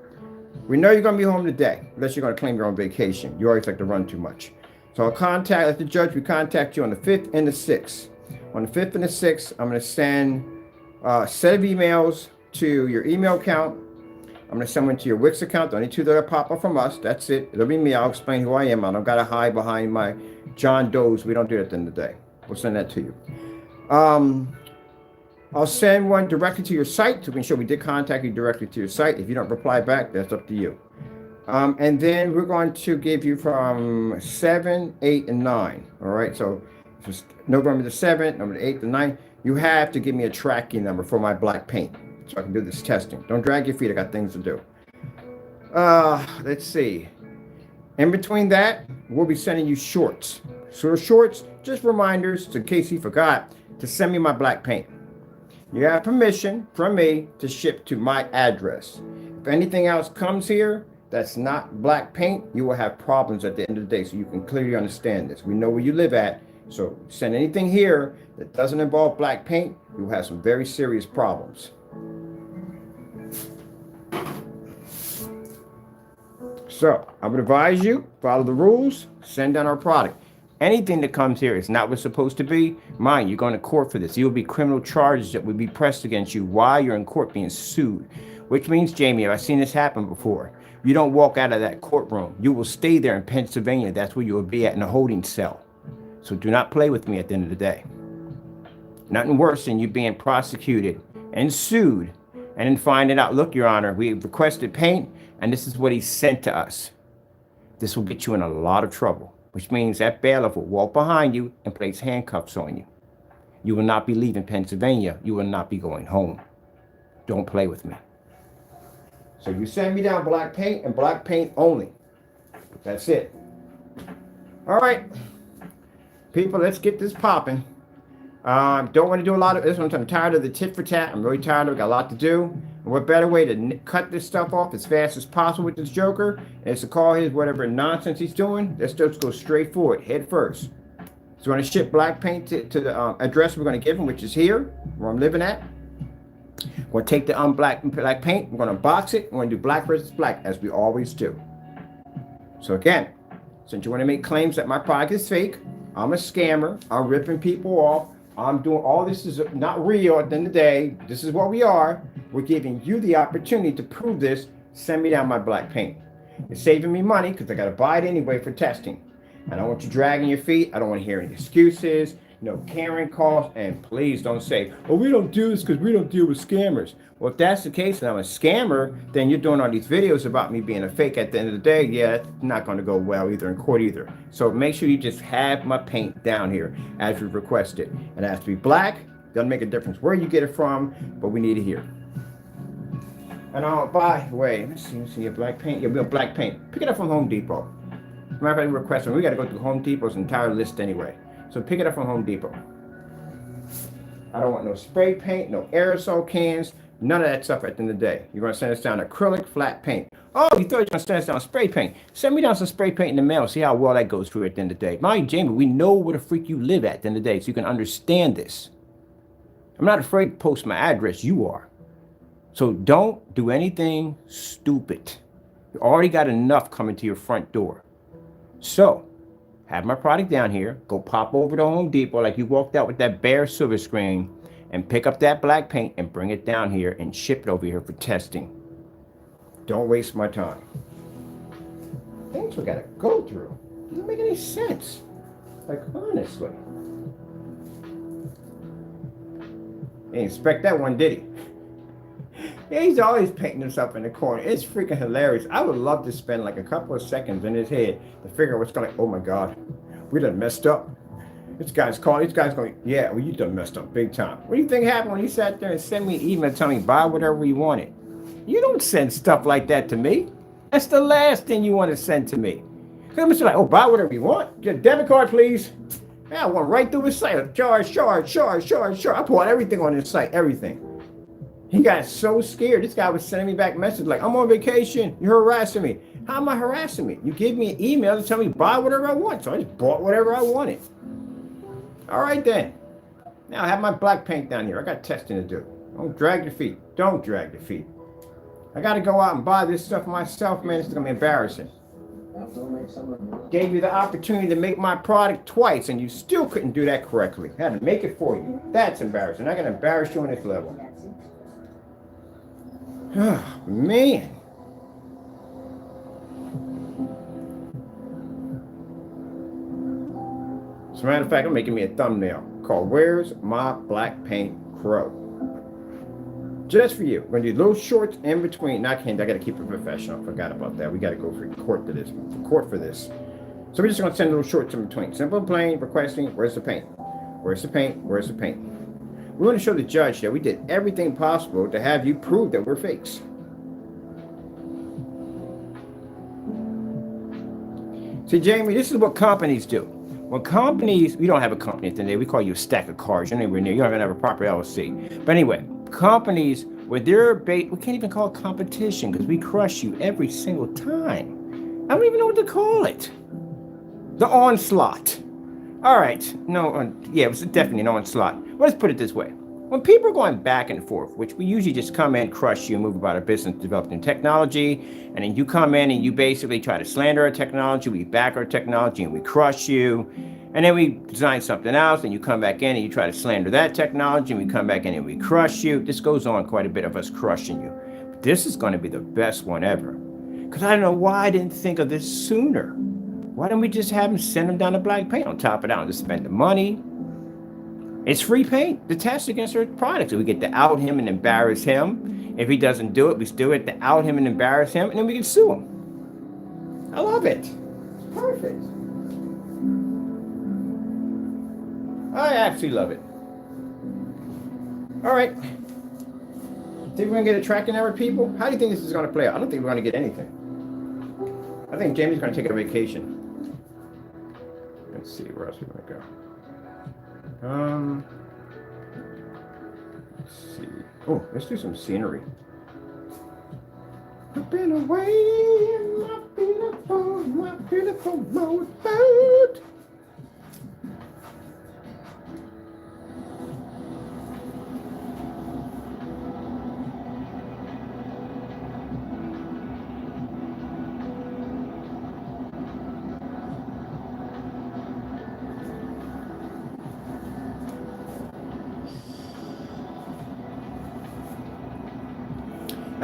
we know you're going to be home today, unless you're going to claim your own vacation. You always like to run too much. So I'll contact, as the judge, we contact you on the 5th and the 6th. On the 5th and the 6th, I'm going to send a set of emails to your email account. I'm going to send one to your Wix account. The only two that pop up from us. That's it. It'll be me. I'll explain who I am. I don't got to hide behind my John Doe's. We don't do it at the end of the day. We'll send that to you. I'll send one directly to your site to ensure we did contact you directly to your site. If you don't reply back, that's up to you. And then we're going to give you from 7, 8, and 9. All right. So November the 7th, November the 8th, the 9th. you have to give me a tracking number for my black paint so I can do this testing. Don't drag your feet. I got things to do. Let's see. In between that, we'll be sending you shorts. So shorts, just reminders in case you forgot to send me my black paint. You have permission from me to ship to my address. If anything else comes here that's not black paint, you will have problems at the end of the day, so you can clearly understand this. We know where you live at, so send anything here that doesn't involve black paint, you'll have some very serious problems. So I would advise you, follow the rules, send down our product. Anything that comes here is not what's supposed to be. Mind, you're going to court for this. There will be criminal charges that will be pressed against you while you're in court being sued. Which means, Jamie, I've seen this happen before. You don't walk out of that courtroom. You will stay there in Pennsylvania. That's where you will be at, in a holding cell. So do not play with me at the end of the day. Nothing worse than you being prosecuted and sued and then finding out, look, Your Honor, we requested paint and this is what he sent to us. This will get you in a lot of trouble, which means that bailiff will walk behind you and place handcuffs on you. You will not be leaving Pennsylvania. You will not be going home. Don't play with me. So you send me down black paint and black paint only. That's it. All right. People, let's get this popping. Don't want to do a lot of this one. I'm tired of the tit for tat. I'm really tired of it. Got a lot to do. And what better way to cut this stuff off as fast as possible with this joker is to call his whatever nonsense he's doing. Let's just go straight forward, head first. So we're going to ship black paint to the address we're going to give him, which is here, where I'm living at. We're going to take the black paint. We're going to box it. We're going to do black versus black, as we always do. So again, since you want to make claims that my product is fake, I'm a scammer. I'm ripping people off. I'm doing all this is not real at the end of the day. This is what we are. We're giving you the opportunity to prove this. Send me down my black paint. It's saving me money because I got to buy it anyway for testing. I don't want you dragging your feet. I don't want to hear any excuses, no Karen calls, and please don't say, oh, we don't do this because we don't deal with scammers. Well, if that's the case and I'm a scammer, then you're doing all these videos about me being a fake at the end of the day. Yeah, it's not going to go well either in court either. So make sure you just have my paint down here as we requested. It has to be black. Doesn't make a difference where you get it from, but we need it here. And by the way, let's see your black paint. Yeah, we have black paint. Pick it up from Home Depot. Matter of fact, requesting. We got to go through Home Depot's entire list anyway. So pick it up from Home Depot. I don't want no spray paint, no aerosol cans, none of that stuff at the end of the day. You're going to send us down acrylic flat paint. Oh, you thought you were going to send us down spray paint. Send me down some spray paint in the mail. See how well that goes through at the end of the day. Mind you, Jamie, we know where the freak you live at the end of the day, so you can understand this. I'm not afraid to post my address. You are. So don't do anything stupid. You already got enough coming to your front door. So have my product down here, go pop over to Home Depot like you walked out with that bare silver screen and pick up that black paint and bring it down here and ship it over here for testing. Don't waste my time. Things we gotta go through. Doesn't make any sense. Like, honestly. He didn't expect that one, did he? Yeah, he's always painting himself in the corner. It's freaking hilarious. I would love to spend like a couple of seconds in his head to figure out what's going. Oh my God, we done messed up. This guy's calling. This guy's going. Yeah, well, you done messed up big time. What do you think happened when he sat there and sent me an email telling me buy whatever you wanted? You don't send stuff like that to me. That's the last thing you want to send to me. Because I'm just like, oh, buy whatever you want. Get a debit card, please. Yeah, I went right through his site. Charge. I pulled everything on his site. Everything. He got so scared. This guy was sending me back messages like, I'm on vacation. You're harassing me. How am I harassing me? You give me an email to tell me buy whatever I want. So I just bought whatever I wanted. All right, then. Now I have my black paint down here. I got testing to do. Don't drag your feet. Don't drag your feet. I got to go out and buy this stuff myself, man. It's going to be embarrassing. Gave you the opportunity to make my product twice, and you still couldn't do that correctly. I had to make it for you. That's embarrassing. I got to embarrass you on this level. Oh, man. As a matter of fact, I'm making me a thumbnail called Where's My Black Paint Crow? Just for you. We're going to do little shorts in between. I got to keep it professional. I forgot about that. We got to go for court for this. So we're just going to send little shorts in between. Simple, plain, requesting, where's the paint? Where's the paint? Where's the paint? We want to show the judge that we did everything possible to have you prove that we're fakes. See, Jamie, this is what companies do. When companies, we don't have a company at the end of the day, we call you a stack of cards. You're nowhere near, you don't even have a proper LLC. But anyway, companies, with their bait, we can't even call it competition because we crush you every single time. I don't even know what to call it. The onslaught. All right, no, yeah, it was definitely an onslaught. Well, let's put it this way. When people are going back and forth, which we usually just come in, crush you, move about our business, develop new technology, and then you come in and you basically try to slander our technology, we back our technology and we crush you, and then we design something else, and you come back in and you try to slander that technology, and we come back in and we crush you. This goes on quite a bit of us crushing you. But this is going to be the best one ever. Because I don't know why I didn't think of this sooner. Why don't we just have them send them down to black paint on top of it, and just spend the money? It's free paint to test against our products. So we get to out him and embarrass him. If he doesn't do it, we still get to out him and embarrass him, and then we can sue him. I love it. Perfect. I absolutely love it. All right. Think we're going to get a tracking error, people? How do you think this is going to play out? I don't think we're going to get anything. I think Jamie's going to take a vacation. Let's see, where else we're going to go. Let's see. Oh, let's do some scenery. I've been away in my beautiful motorboat.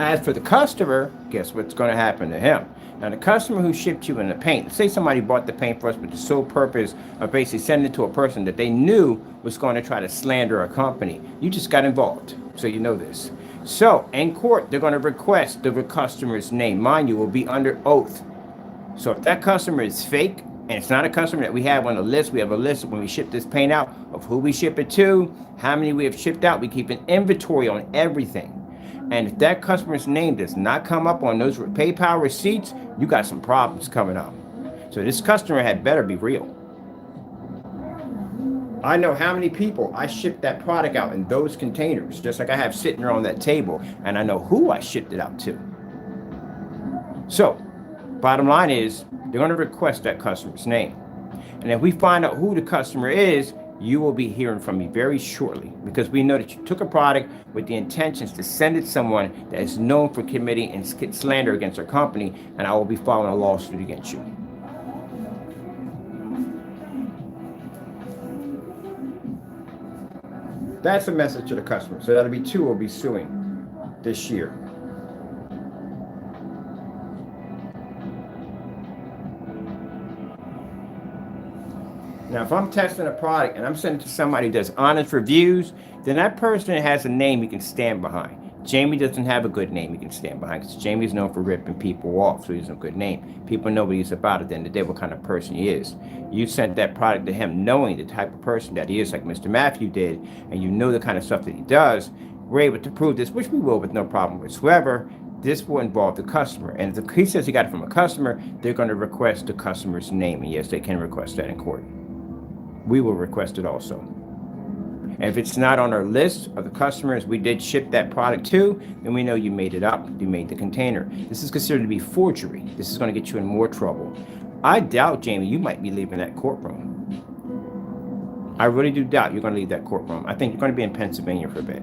As for the customer, guess what's going to happen to him? Now, the customer who shipped you in the paint, say somebody bought the paint for us with the sole purpose of basically sending it to a person that they knew was going to try to slander a company. You just got involved, so you know this. So, in court, they're going to request the customer's name. Mind you, will be under oath. So if that customer is fake, and it's not a customer that we have on the list, we have a list when we ship this paint out of who we ship it to, how many we have shipped out. We keep an inventory on everything. And if that customer's name does not come up on those PayPal receipts, you got some problems coming up. So this customer had better be real. I know how many people I shipped that product out in those containers, just like I have sitting there on that table, and I know who I shipped it out to. So, bottom line is, they're going to request that customer's name. And if we find out who the customer is, you will be hearing from me very shortly, because we know that you took a product with the intentions to send it to someone that is known for committing and slander against our company, and I will be filing a lawsuit against you. That's a message to the customer. So that'll be 2 will be suing this year. Now, if I'm testing a product and I'm sending it to somebody who does honest reviews, then that person has a name you can stand behind. Jamie doesn't have a good name he can stand behind, because Jamie's known for ripping people off, so he has a good name. People know what he's about at the end of the day, what kind of person he is. You sent that product to him knowing the type of person that he is, like Mr. Matthew did, and you know the kind of stuff that he does. We're able to prove this, which we will with no problem whatsoever. This will involve the customer. And if he says he got it from a customer, they're going to request the customer's name. And yes, they can request that in court. We will request it also. And if it's not on our list of the customers we did ship that product to, then we know you made it up. You made the container. This is considered to be forgery. This is going to get you in more trouble. I doubt, Jamie, you might be leaving that courtroom. I really do doubt you're going to leave that courtroom. I think you're going to be in Pennsylvania for a bit.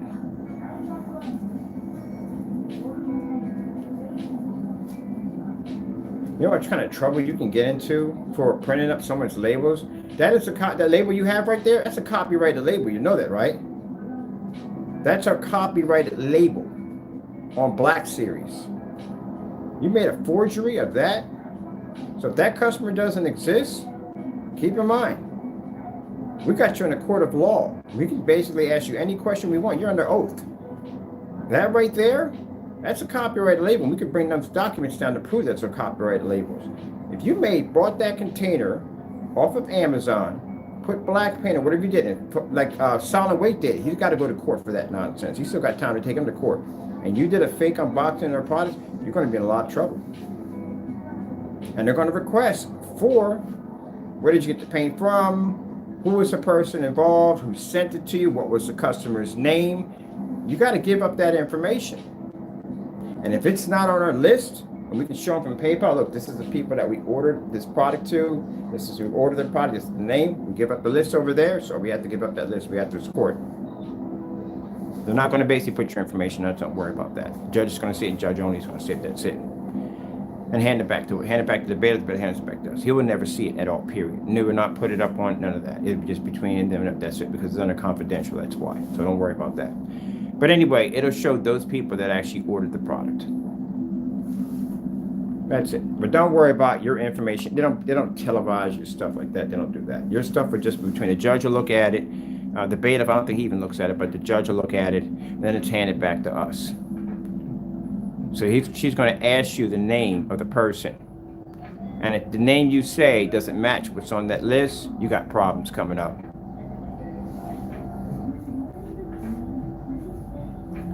You know what kind of trouble you can get into for printing up someone's labels? That is that label you have right there. That's a copyrighted label. You know that, right? That's a copyrighted label on Black Series. You made a forgery of that. So if that customer doesn't exist, keep in mind, we got you in a court of law. We can basically ask you any question we want. You're under oath. That right there, that's a copyrighted label. We could bring those documents down to prove that's a copyrighted labels. If you bought that container off of Amazon, put black paint or whatever you did, and like Solid Weight did, he's got to go to court for that nonsense. He's still got time to take him to court. And you did a fake unboxing of their products, you're going to be in a lot of trouble. And they're going to request for where did you get the paint from? Who was the person involved? Who sent it to you? What was the customer's name? You got to give up that information. And if it's not on our list, and we can show them from PayPal, look, this is the people that we ordered this product to. This is who ordered the product. This is the name. We give up the list over there. So we have to give up that list. We have to support. They're not going to basically put your information on. Don't worry about that. The judge is going to see it. Judge only is going to see it. That's it. And hand it back to it. Hand it back to the bailiff, but hand it back to us. He will never see it at all, period. And they will not put it up on, none of that. It would just between them and that's it, because it's under confidential. That's why. So don't worry about that. But anyway, it'll show those people that actually ordered the product. That's it. But don't worry about your information. They don't televise your stuff like that. They don't do that. Your stuff will just between the judge will look at it. The bailiff, I don't think he even looks at it, but the judge will look at it, and then it's handed back to us. So she's going to ask you the name of the person. And if the name you say doesn't match what's on that list, you got problems coming up.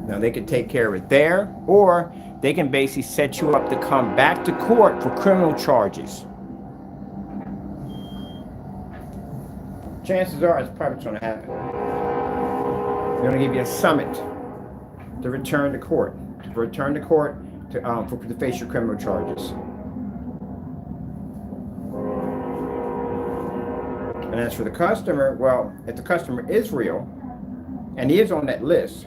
Now, they can take care of it there, or they can basically set you up to come back to court for criminal charges. Chances are it's probably going to happen. They're going to give you a summit to return to court. To face your criminal charges. And as for the customer, well, if the customer is real, and he is on that list,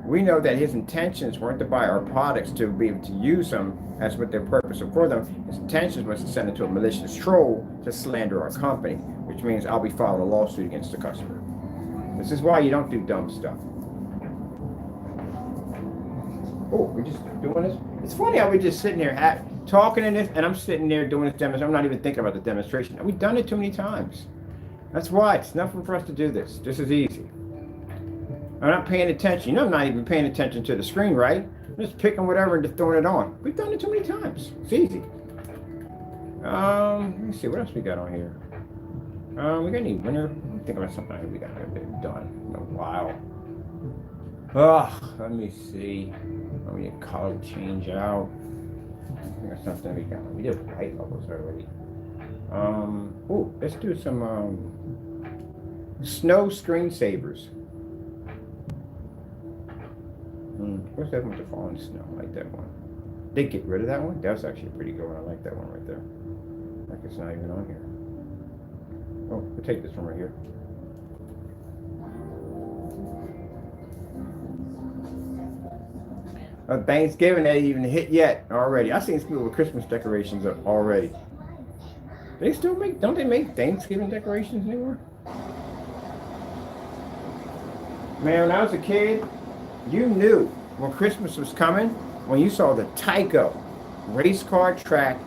we know that his intentions weren't to buy our products to be able to use them as what their purpose are for them. His intentions was to send it to a malicious troll to slander our company, which means I'll be filing a lawsuit against the customer. This is why you don't do dumb stuff. Oh, we're just doing this? It's funny how we're just sitting here talking in this, and I'm sitting there doing this demonstration. I'm not even thinking about the demonstration. We've done it too many times. That's why it's nothing for us to do this. This is easy. I'm not paying attention. You know I'm not even paying attention to the screen, right? I'm just picking whatever and just throwing it on. We've done it too many times. It's easy. Let me see. What else we got on here? We got any winner? Let me think about something we got done in a while. Let me see. Let me get color change out. I think that's something we got. We did white levels already. Let's do some snow screensavers. What's that one with the falling snow? I like that one. They get rid of that one? That's actually a pretty good one. I like that one right there. Like it's not even on here. Oh, we'll take this one right here. Thanksgiving ain't even hit yet already. I seen people with Christmas decorations up already. They still don't they make Thanksgiving decorations anymore? Man, when I was a kid, you knew when Christmas was coming when you saw the Tyco race car track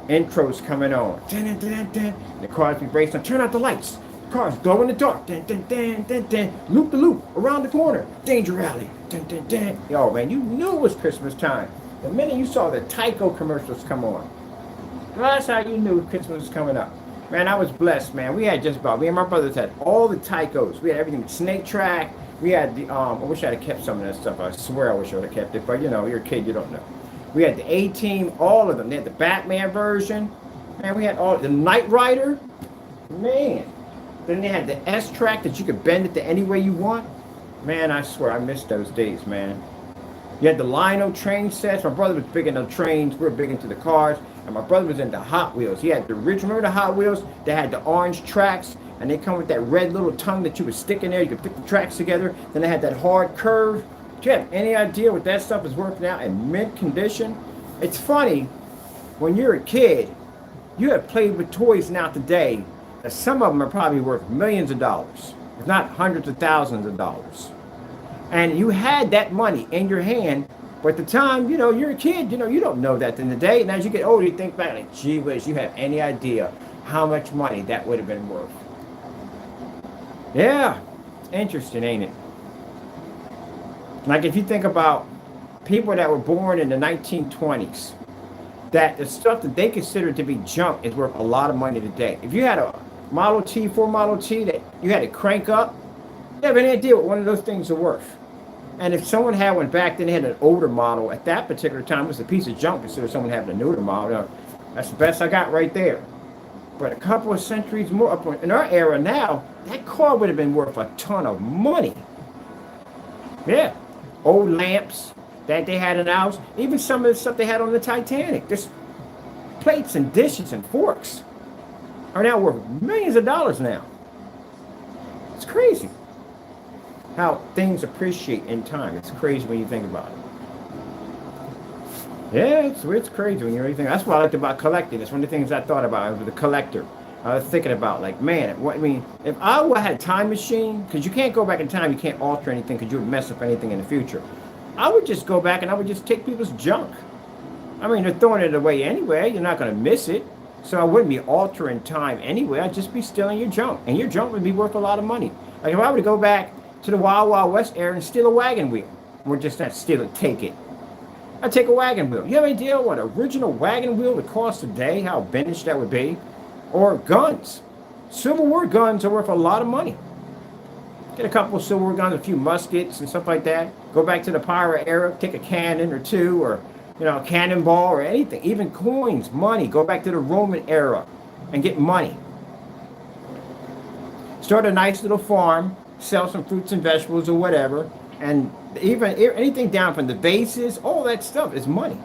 intros coming on. Dun, dun, dun, dun. The cars be racing. Turn out the lights. Cars glow in the dark. Dun, dun, dun, dun, dun. Loop the loop. Around the corner. Danger alley. Dun, dun, dun. Yo, man, you knew it was Christmas time. The minute you saw the Tyco commercials come on. Well, that's how you knew Christmas was coming up. Man, I was blessed, man. We had just about, me and my brothers had all the Tycos. We had everything. Snake Track. We had the, I wish I'd have kept some of that stuff. I swear I wish I would have kept it. But, you know, you're a kid, you don't know. We had the A-Team, all of them. They had the Batman version. Man, we had all, the Knight Rider. Man. Then they had the S-Track that you could bend it to any way you want. Man, I swear, I missed those days, man. You had the Lino train sets. My brother was big into trains. We were big into the cars. And my brother was into Hot Wheels. He had the original, remember the Hot Wheels? They had the orange tracks. And they come with that red little tongue that you would stick in there. You could put the tracks together. Then they had that hard curve. Do you have any idea what that stuff is working out in mint condition? It's funny, when you're a kid, you have played with toys now today that some of them are probably worth millions of dollars, if not hundreds of thousands of dollars. And you had that money in your hand, but at the time, you know, you're a kid, you know, you don't know that in the day. And as you get older, you think back like, gee whiz, you have any idea how much money that would have been worth. Yeah, interesting, ain't it? Like if you think about people that were born in the 1920s, that the stuff that they considered to be junk is worth a lot of money today. If you had Model T, 4 Model T that you had to crank up. You have any idea what one of those things are worth? And if someone had one back then, they had an older model at that particular time, it was a piece of junk instead of someone having a newer model. That's the best I got right there. But a couple of centuries more up in our era now, that car would have been worth a ton of money. Yeah. Old lamps that they had in the house, even some of the stuff they had on the Titanic. Just plates and dishes and forks are now worth millions of dollars now. It's crazy how things appreciate in time. It's crazy when you think about it. Yeah, it's crazy when you really think. That's what I liked about collecting. It's one of the things I thought about as a collector. I was thinking about, like, man, what I mean, if I had a time machine, because you can't go back in time, you can't alter anything because you would mess up anything in the future. I would just go back and I would just take people's junk. I mean, they're throwing it away anyway. You're not going to miss it. So I wouldn't be altering time anyway. I'd just be stealing your junk. And your junk would be worth a lot of money. Like if I were to go back to the Wild Wild West era and steal a wagon wheel. We're just not steal it, take it. I'd take a wagon wheel. You have any idea what an original wagon wheel would cost today? How vintage that would be? Or guns. Civil War guns are worth a lot of money. Get a couple of Civil War guns, a few muskets and stuff like that. Go back to the pirate era, take a cannon or two, or a cannonball or anything. Even coins, money. Go back to the Roman era and get money. Start a nice little farm, sell some fruits and vegetables or whatever, and even anything down from the vases, all that stuff is money.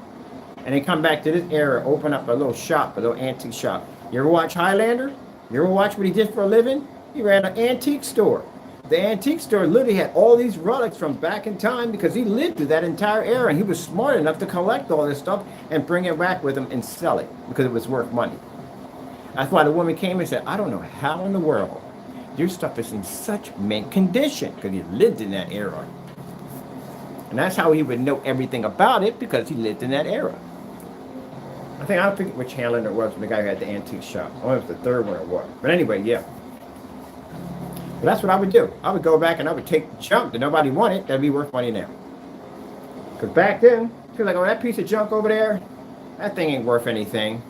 And then come back to this era, open up a little shop, a little antique shop. You ever watch Highlander? You ever watch what he did for a living? He ran an antique store. The antique store literally had all these relics from back in time because he lived through that entire era, and he was smart enough to collect all this stuff and bring it back with him and sell it because it was worth money. That's why the woman came and said, I don't know how in the world your stuff is in such mint condition, because he lived in that era. And that's how he would know everything about it, because he lived in that era. I don't forget which Highlander it was, the guy who had the antique shop. I don't know if it was the third one or what. But anyway, yeah. But that's what I would do. I would go back and I would take junk that nobody wanted that'd be worth money now. Because back then, you're like, oh, that piece of junk over there, that thing ain't worth anything.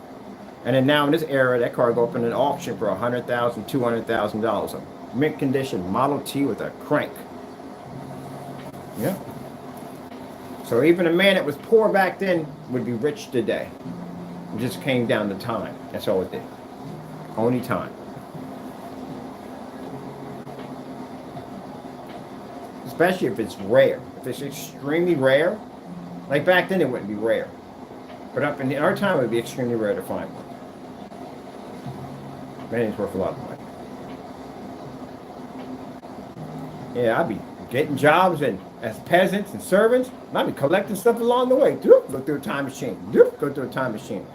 And then now in this era, that car go up in an auction for $100,000, $200,000. A mint condition Model T with a crank. Yeah. So even a man that was poor back then would be rich today. It just came down to time. That's all it did. Only time. Especially if it's rare. If it's extremely rare, like back then it wouldn't be rare. But up in our time it would be extremely rare to find one. But it's worth a lot of money. Yeah, I'd be getting jobs and as peasants and servants, and I'd be collecting stuff along the way. Go through a time machine. Go through a time machine.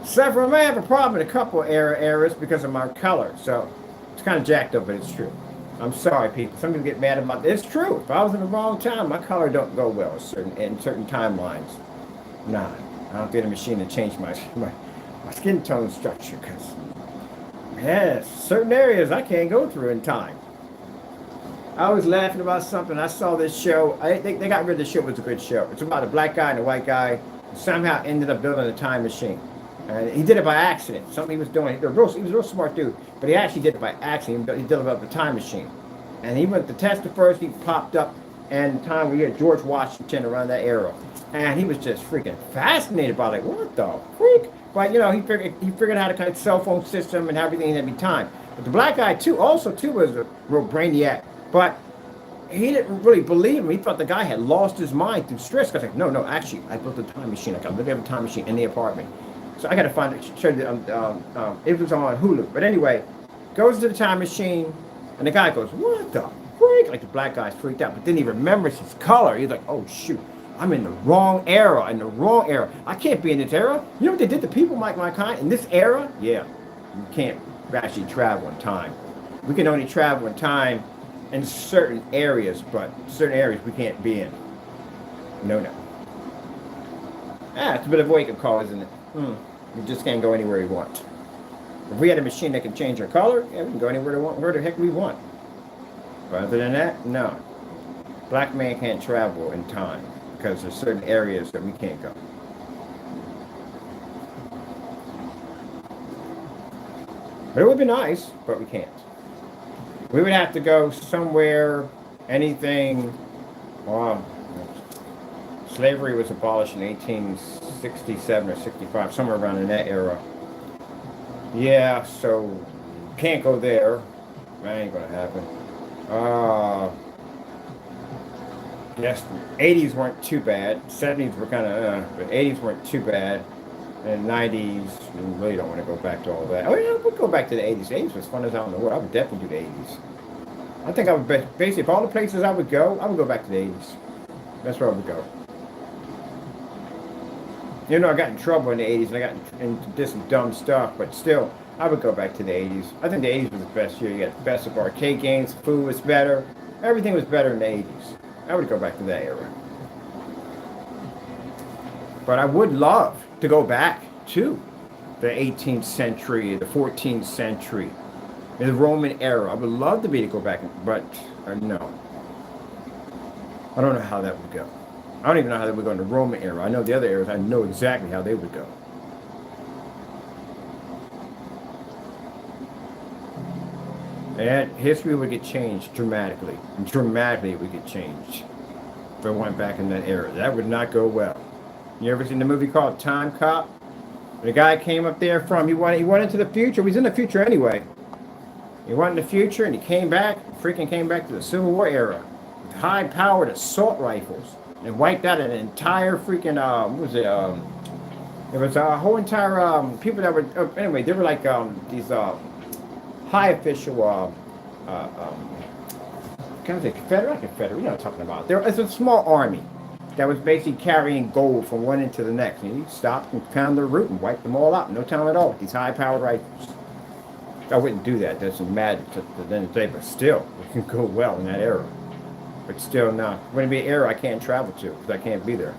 Except for I may have a problem in a couple of eras because of my color. So it's kind of jacked up, but it's true. I'm sorry, people. Some people get mad about this. It's true. If I was in the wrong time, my color don't go well in certain timelines. Nah, I don't get a machine to change my skin tone structure because, yes, certain areas I can't go through in time. I was laughing about something. I saw this show. They got rid of the show. It was a good show. It's about a black guy and a white guy who somehow ended up building a time machine. He did it by accident. Something he was doing. He was a real smart dude, but he actually did it by accident. He developed a time machine. And he went to test it first. He popped up, and time we had George Washington around that era. And he was just freaking fascinated by like, what the freak? But he figured out how to kind of cell phone system and everything every time. But the black guy too was a real brainiac. But he didn't really believe him. He thought the guy had lost his mind through stress. Because like, no, actually, I built a time machine. I literally have a time machine in the apartment. So I got to find it. Show you, it was on Hulu. But anyway, goes to the time machine, and the guy goes, what the freak? Like the black guy's freaked out. But then he remembers his color. He's like, oh, shoot. I'm in the wrong era. I can't be in this era. You know what they did to people like my kind? In this era? Yeah. You can't actually travel in time. We can only travel in time in certain areas, but certain areas we can't be in. No. It's a bit of a wake-up call, isn't it? You just can't go anywhere you want. If we had a machine that can change our color, yeah, we can go anywhere we want, where the heck we want. But other than that, no. Black man can't travel in time because there's certain areas that we can't go. But it would be nice, but we can't. We would have to go somewhere, anything. Well, slavery was abolished in 1867 or 65, somewhere around in that era. Yeah, so can't go there. That ain't gonna happen. Uh, yes, 80s weren't too bad. 70s were kind of, but 80s weren't too bad. And 90s, we really don't want to go back to all that. Oh yeah, we'll go back to the 80s. The 80s was fun as hell in the world. I would definitely do the 80s. I think I would basically, if all the places I would go back to the 80s. That's where I would go. You know, I got in trouble in the 80s and I got into this dumb stuff, but still, I would go back to the 80s. I think the 80s was the best year. You got the best of arcade games, food was better, everything was better in the 80s. I would go back to that era. But I would love to go back to the 18th century, the 14th century, the Roman era. I would love to go back, but no. I don't know how that would go. I don't even know how they would go in the Roman era. I know the other eras, I know exactly how they would go. And history would get changed dramatically. And dramatically it would get changed if I went back in that era. That would not go well. You ever seen the movie called Time Cop? The guy came up there he went into the future. He was in the future anyway. He went in the future and he came back to the Civil War era with high-powered assault rifles and wiped out an entire freaking, what was it, it was a whole entire, people that were, anyway, they were like, these, high official, can I say Confederate? Confederate, you know what I'm talking about. It's a small army that was basically carrying gold from one end to the next. And he stopped and found their route and wiped them all out. No time at all with these high-powered rifles. I wouldn't do that. That's some magic to the end of the day, but still, it can go well in that era. But still, no. It wouldn't be an era I can't travel to because I can't be there.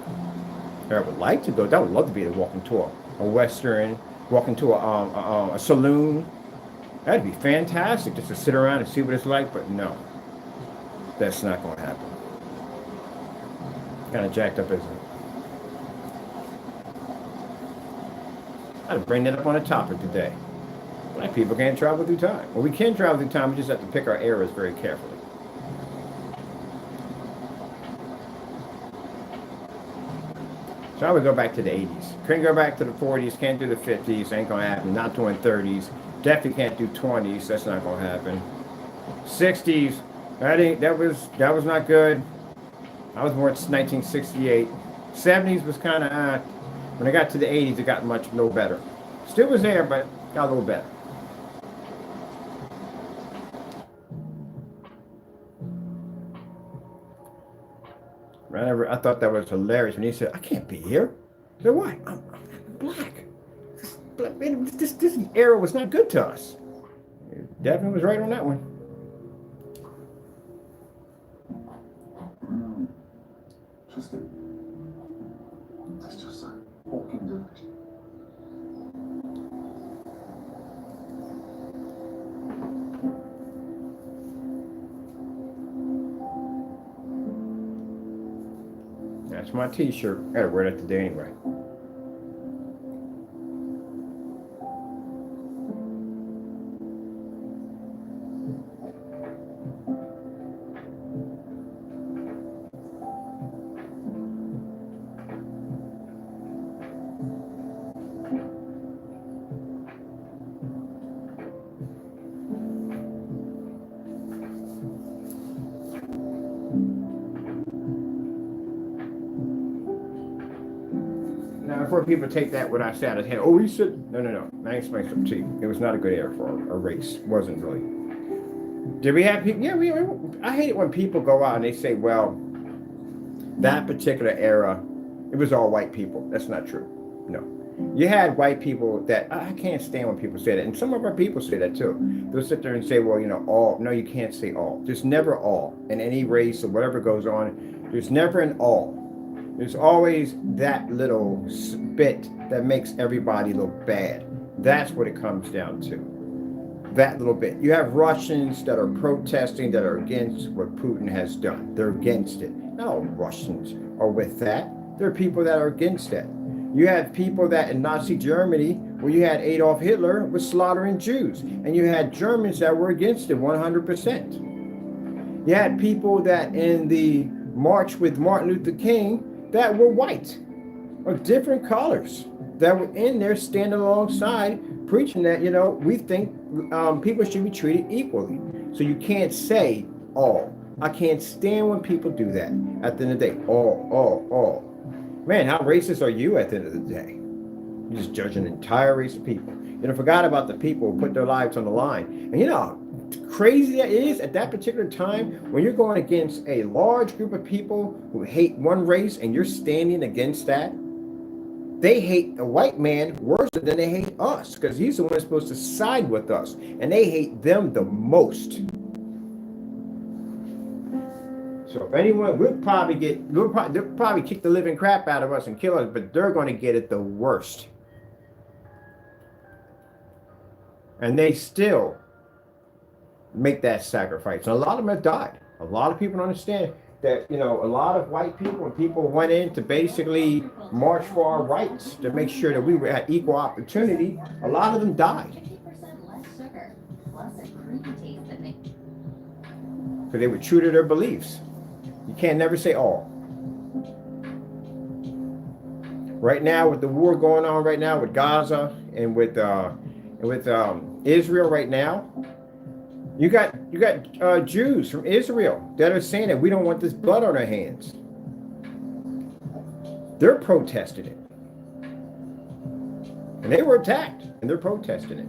I would like to go. I would love to be able to walk into a Western, walk into a saloon. That'd be fantastic just to sit around and see what it's like, but no. That's not going to happen. Kind of jacked up, isn't it? I'd bring that up on a topic today. Black people can't travel through time. Well, we can travel through time. We just have to pick our eras very carefully. So I would go back to the 80s. Couldn't go back to the 40s. Can't do the 50s. Ain't going to happen. Not doing 30s. Definitely can't do 20s. That's not going to happen. 60s. That was not good. I was born in 1968. 70s was kind of, when I got to the 80s, it got no better. Still was there, but got a little better. I thought that was hilarious when he said, I can't be here. I said, why? I'm black. This era was not good to us. Devin was right on that one. That's just a walking village. That's my t-shirt. I gotta wear that today anyway. Now, before people take that what I said as, oh, he said, no. I explained something to you. It was not a good era for our race. It wasn't really. Did we have people? Yeah, I hate it when people go out and they say, well, that particular era, it was all white people. That's not true. No. You had white people that, I can't stand when people say that. And some of our people say that too. They'll sit there and say, well, all. No, you can't say all. There's never all. In any race or whatever goes on, there's never an all. There's always that little bit that makes everybody look bad. That's what it comes down to. That little bit. You have Russians that are protesting, that are against what Putin has done. They're against it. Not all Russians are with that. There are people that are against that. You had people that in Nazi Germany, where you had Adolf Hitler was slaughtering Jews, and you had Germans that were against it 100%. You had people that in the march with Martin Luther King that were white of different colors that were in there standing alongside preaching that, we think people should be treated equally. So you can't say all. I can't stand when people do that. At the end of the day, all. Man, how racist are you at the end of the day? You're just judging an entire race of people. Forgot about the people who put their lives on the line. And how crazy that is at that particular time when you're going against a large group of people who hate one race and you're standing against that. They hate a white man worse than they hate us because he's the one that's supposed to side with us. And they hate them the most. So if anyone, they'll probably kick the living crap out of us and kill us, but they're going to get it the worst. And they still make that sacrifice. And a lot of them have died. A lot of people don't understand that, a lot of white people and people went in to basically march for our rights, to make sure that we had equal opportunity. A lot of them died. 50% less sugar, plus a creamy taste that makes Because they were true to their beliefs. You can't never say all. Right now, with the war going on right now with Gaza and with Israel right now, you got Jews from Israel that are saying that we don't want this blood on our hands. They're protesting it. And they were attacked, and they're protesting it.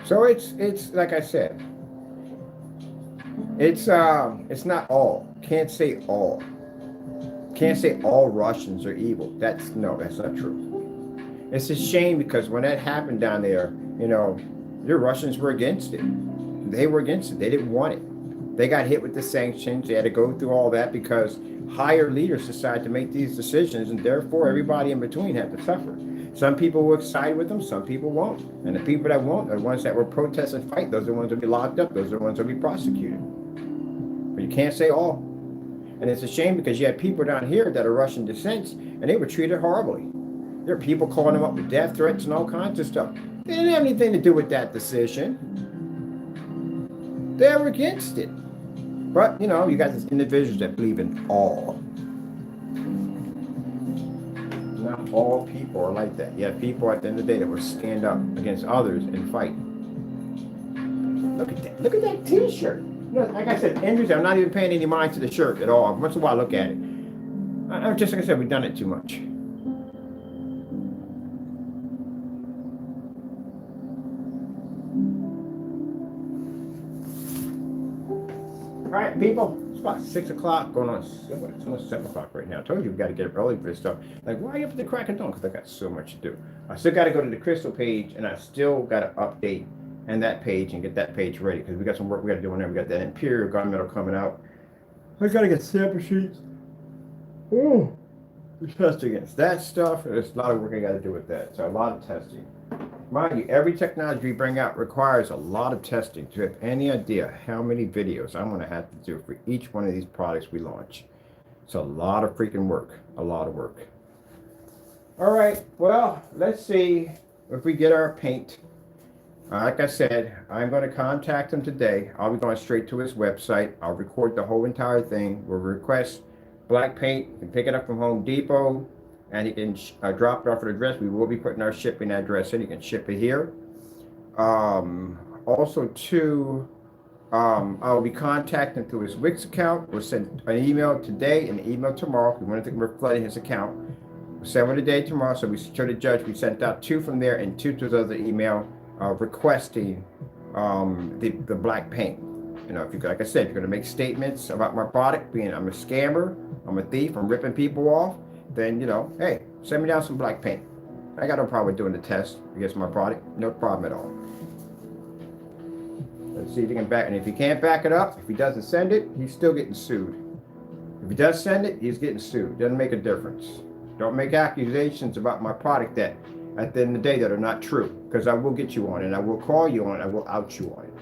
So it's like I said, it's not all. Can't say all. Can't say all Russians are evil. That's not true. It's a shame because when that happened down there, the Russians were against it. They were against it. They didn't want it. They got hit with the sanctions. They had to go through all that because higher leaders decided to make these decisions, and therefore everybody in between had to suffer. Some people will side with them, some people won't. And the people that won't are the ones that will protest and fight. Those are the ones that will be locked up. Those are the ones that will be prosecuted. But you can't say all. And it's a shame because you had people down here that are Russian descent, and they were treated horribly. There are people calling them up with death threats and all kinds of stuff. They didn't have anything to do with that decision. They were against it. But, you got these individuals that believe in all. Not all people are like that. You have people at the end of the day that will stand up against others and fight. Look at that. Look at that t-shirt. Like I said, Andrews, I'm not even paying any mind to the shirt at all. Once in a while I look at it. Just like I said, we've done it too much. All right, people, it's about 6 o'clock going on. It's almost 7 o'clock right now. I told you we got to get up early for this stuff. Like, why are you up at the crack of dawn? Because I got so much to do. I still got to go to the Crystal page, and I still got to update and that page and get that page ready because we got some work we got to do on there. We got that Imperial Gunmetal coming out. I got to get sample sheets. Oh, test against that stuff. There's a lot of work I got to do with that. So a lot of testing. Mind you, every technology we bring out requires a lot of testing. To have any idea how many videos I'm going to have to do for each one of these products we launch. It's a lot of freaking work. A lot of work. All right. Well, let's see if we get our paint. Like I said, I'm going to contact him today. I'll be going straight to his website. I'll record the whole entire thing. We'll request black paint. You can pick it up from Home Depot. And he can drop it off at the address. We will be putting our shipping address in. You can ship it here. Also, too, I'll be contacting through his Wix account. We'll send an email today and an email tomorrow. We want to think we're flooding his account. We'll send one today, tomorrow. So we show the judge. We sent out 2 from there and 2 to the other email requesting the black paint. If you, like I said, you're going to make statements about my product, being I'm a scammer, I'm a thief, I'm ripping people off. Then, hey, send me down some black paint. I got no problem with doing the test against my product. No problem at all. Let's see if he can back. And if he can't back it up, if he doesn't send it, he's still getting sued. If he does send it, he's getting sued. Doesn't make a difference. Don't make accusations about my product that, at the end of the day, that are not true. Because I will get you on it. And I will call you on it. I will out you on it.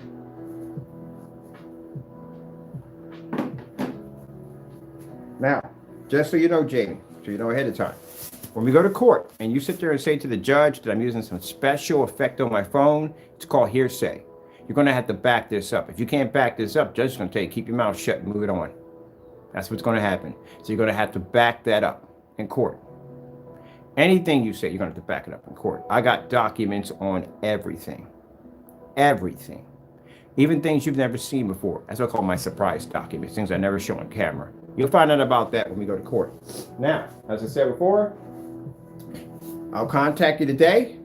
Now, just so you know, Jamie, so you know ahead of time, when we go to court and you sit there and say to the judge that I'm using some special effect on my phone, it's called hearsay. You're going to have to back this up. If you can't back this up, judge is going to tell you, keep your mouth shut and move it on. That's what's going to happen. So you're going to have to back that up in court. Anything you say, you're going to have to back it up in court. I got documents on everything. Everything. Even things you've never seen before. That's what I call my surprise documents, things I never show on camera. You'll find out about that when we go to court. Now, as I said before, I'll contact you today.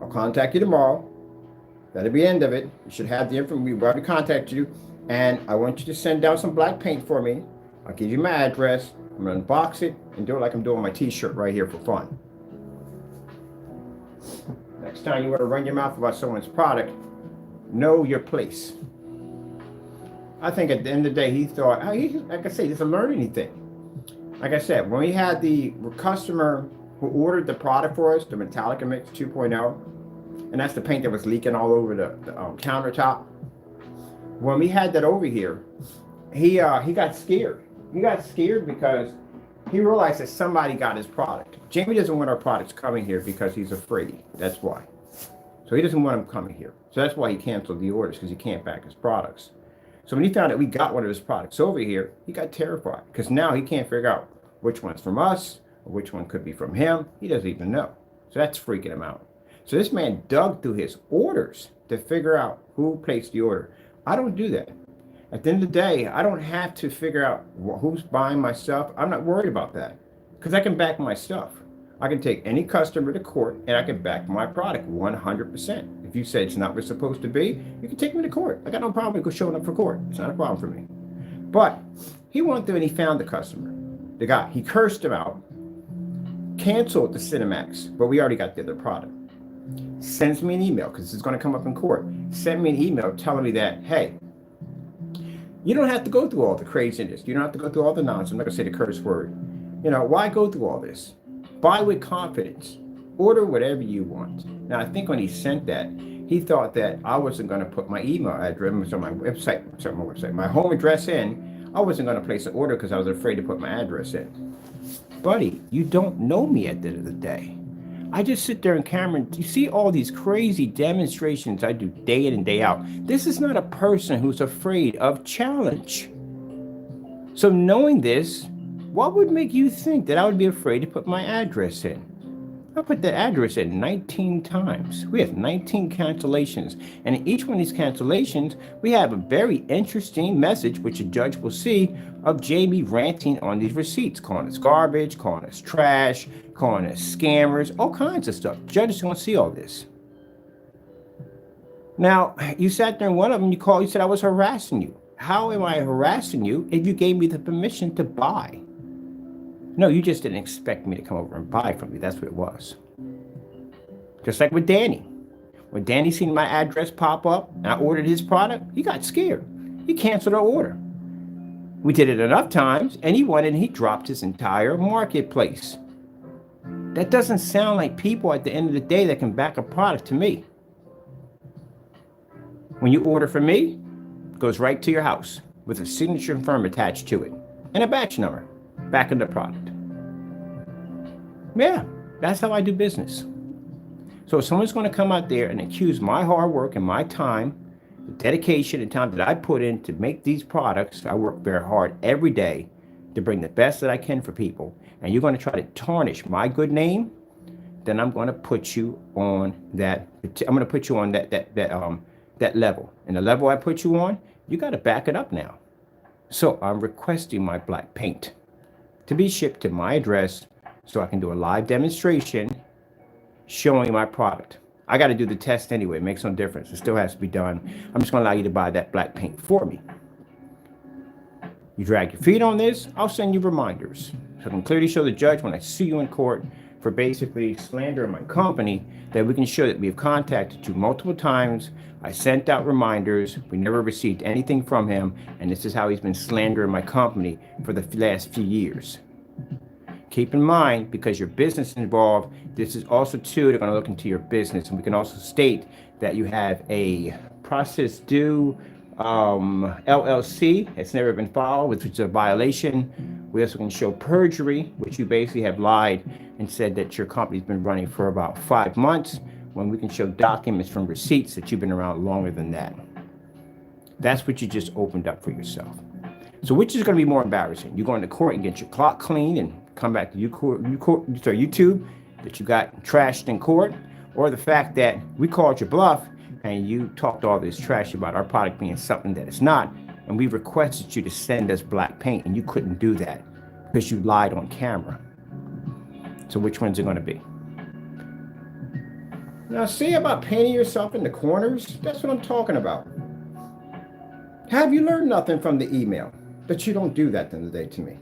I'll contact you tomorrow. That'll be the end of it. You should have the information. We've already contacted you. And I want you to send down some black paint for me. I'll give you my address. I'm going to unbox it and do it like I'm doing my t-shirt right here for fun. Next time you want to run your mouth about someone's product, know your place. I think at the end of the day, he thought, like I say, he doesn't learn anything. Like I said, when we had the customer who ordered the product for us, the Metallica Mix 2.0, and that's the paint that was leaking all over the countertop. When we had that over here, he got scared. He got scared because he realized that somebody got his product. Jamie doesn't want our products coming here because he's afraid. That's why. So he doesn't want them coming here. So that's why he canceled the orders, because he can't back his products. So when he found out we got one of his products over here, he got terrified because now he can't figure out which one's from us or which one could be from him. He doesn't even know. So that's freaking him out. So this man dug through his orders to figure out who placed the order. I don't do that. At the end of the day, I don't have to figure out who's buying my stuff. I'm not worried about that because I can back my stuff. I can take any customer to court and I can back my product 100%. If you say it's not what's supposed to be, you can take me to court. I got no problem with showing up for court. It's not a problem for me. But he went through and he found the customer. The guy, he cursed him out, canceled the Cinemax, but we already got the other product. Sends me an email because it's going to come up in court. Sent me an email telling me that, hey, you don't have to go through all the craziness. You don't have to go through all the nonsense. I'm not going to say the curse word. You know, why go through all this? Buy with confidence. Order whatever you want. Now, I think when he sent that, he thought that I wasn't going to put my email address on my website, my home address in. I wasn't going to place an order because I was afraid to put my address in. Buddy, you don't know me at the end of the day. I just sit there in camera and you see all these crazy demonstrations I do day in and day out. This is not a person who's afraid of challenge. So knowing this, what would make you think that I would be afraid to put my address in? I put that address in 19 times. We have 19 cancellations. And in each one of these cancellations, we have a very interesting message, which a judge will see, of Jamie ranting on these receipts, calling us garbage, calling us trash, calling us scammers, all kinds of stuff. Judges don't see all this. Now, you sat there and one of them, you said I was harassing you. How am I harassing you if you gave me the permission to buy? No, you just didn't expect me to come over and buy from you. That's what it was. Just like with Danny. When Danny seen my address pop up and I ordered his product, he got scared. He canceled our order. We did it enough times and he dropped his entire marketplace. That doesn't sound like people at the end of the day that can back a product to me. When you order from me, it goes right to your house with a signature and firm attached to it and a batch number. Back in the product. Yeah, that's how I do business. So if someone's going to come out there and accuse my hard work and my time, the dedication and time that I put in to make these products, I work very hard every day to bring the best that I can for people, and you're going to try to tarnish my good name, then I'm going to put you on that. I'm going to put you on that level. And the level I put you on, you got to back it up now. So I'm requesting my black paint to be shipped to my address so I can do a live demonstration showing my product. I got to do the test anyway. It makes no difference. It still has to be done. I'm just going to allow you to buy that black paint for me. You drag your feet on this, I'll send you reminders. So I can clearly show the judge when I see you in court for basically slandering my company that we can show that we have contacted you multiple times. I sent out reminders. We never received anything from him. And this is how he's been slandering my company for the last few years. Keep in mind, because your business is involved, this is also too, they're going to look into your business. And we can also state that you have a process due LLC. It's never been filed, which is a violation We also can show perjury, which you basically have lied and said that your company's been running for about 5 months, when we can show documents from receipts that you've been around longer than that. That's what you just opened up for yourself. So which is going to be more embarrassing? You going to court and get your clock clean and come back to YouTube that you got trashed in court, or the fact that we called your bluff and you talked all this trash about our product being something that it's not, and we requested you to send us black paint and you couldn't do that because you lied on camera. So which one's it going to be? Now, see about painting yourself in the corners? That's what I'm talking about. Have you learned nothing from the email? That you don't do that at the end of the day to me.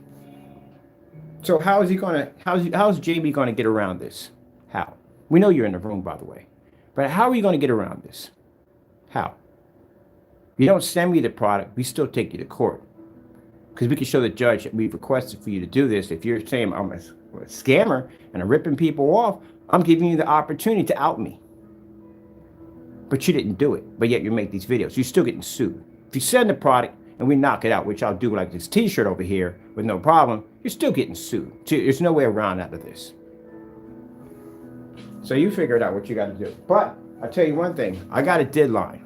So how's JB going to get around this? How? We know you're in the room, by the way. But how are you going to get around this? How? You don't send me the product, we still take you to court. Because we can show the judge that we've requested for you to do this. If you're saying I'm a scammer and I'm ripping people off, I'm giving you the opportunity to out me. But you didn't do it. But yet you make these videos. You're still getting sued. If you send the product and we knock it out, which I'll do like this t-shirt over here with no problem, you're still getting sued. There's no way around out of this. So you figured out what you got to do. But I'll tell you one thing. I got a deadline.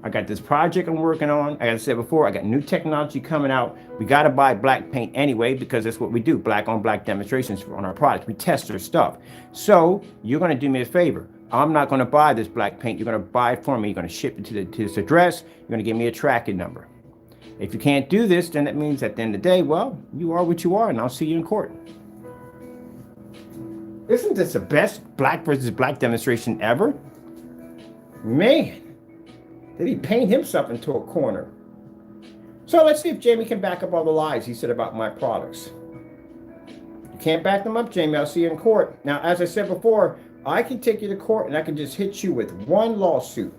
I got this project I'm working on. Like I said before, I got new technology coming out. We got to buy black paint anyway because that's what we do. Black on black demonstrations on our products. We test our stuff. So you're going to do me a favor. I'm not going to buy this black paint. You're going to buy it for me. You're going to ship it to this address. You're going to give me a tracking number. If you can't do this, then that means at the end of the day, well, you are what you are, and I'll see you in court. Isn't this the best black versus black demonstration ever? Man, did he paint himself into a corner? So let's see if Jamie can back up all the lies he said about my products. You can't back them up, Jamie. I'll see you in court. Now, as I said before, I can take you to court and I can just hit you with one lawsuit,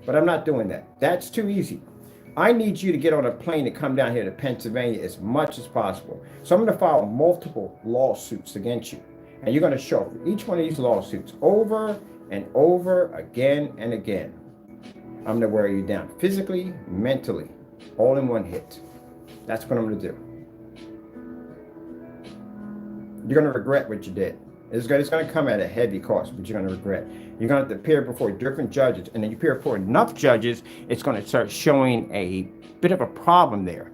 but I'm not doing that. That's too easy. I need you to get on a plane and come down here to Pennsylvania as much as possible. So I'm going to file multiple lawsuits against you. And you're going to show up for each one of these lawsuits over and over again and again. I'm going to wear you down physically, mentally, all in one hit. That's what I'm going to do. You're going to regret what you did. It's going to come at a heavy cost, but you're going to regret. You're going to have to appear before different judges. And then you appear before enough judges, it's going to start showing a bit of a problem there.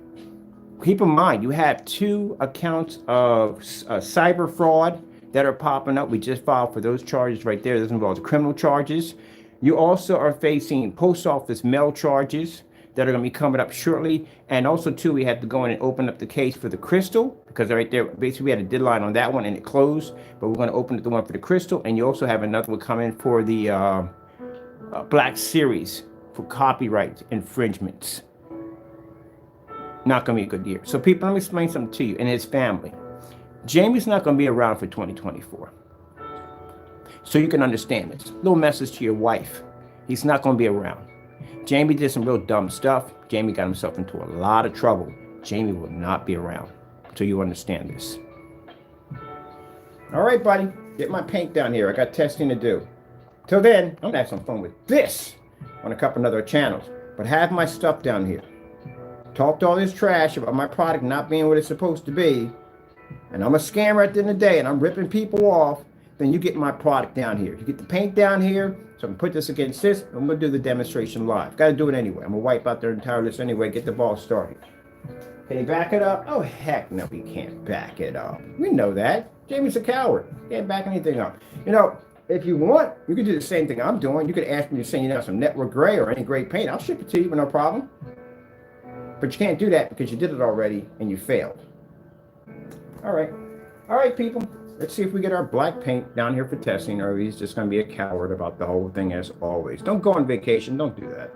Keep in mind, you have 2 accounts of cyber fraud that are popping up. We just filed for those charges right there. This involves criminal charges. You also are facing post office mail charges that are going to be coming up shortly. And also, too, we had to go in and open up the case for the crystal, because right there, basically, we had a deadline on that one and it closed. But we're going to open up the one for the crystal. And you also have another one coming for the Black Series for copyright infringements. Not going to be a good year. So, people, let me explain something to you and his family. Jamie's not going to be around for 2024. So you can understand this. Little message to your wife. He's not going to be around. Jamie did some real dumb stuff. Jamie got himself into a lot of trouble. Jamie will not be around until you understand this. All right, buddy. Get my paint down here. I got testing to do. Till then, I'm going to have some fun with this on a couple other channels. But have my stuff down here. Talked all this trash about my product not being what it's supposed to be. And I'm a scammer at the end of the day, and I'm ripping people off. Then you get my product down here. You get the paint down here, so I can put this against this. I'm going to do the demonstration live. Got to do it anyway. I'm going to wipe out their entire list anyway, get the ball started. Can you back it up? Oh, heck no, he can't back it up. We know that. Jamie's a coward. Can't back anything up. You know, if you want, you could do the same thing I'm doing. You could ask me to send you down some Network Gray or any gray paint. I'll ship it to you with no problem. But you can't do that because you did it already and you failed. All right. All right, people. Let's see if we get our black paint down here for testing, or he's just going to be a coward about the whole thing as always. Don't go on vacation. Don't do that.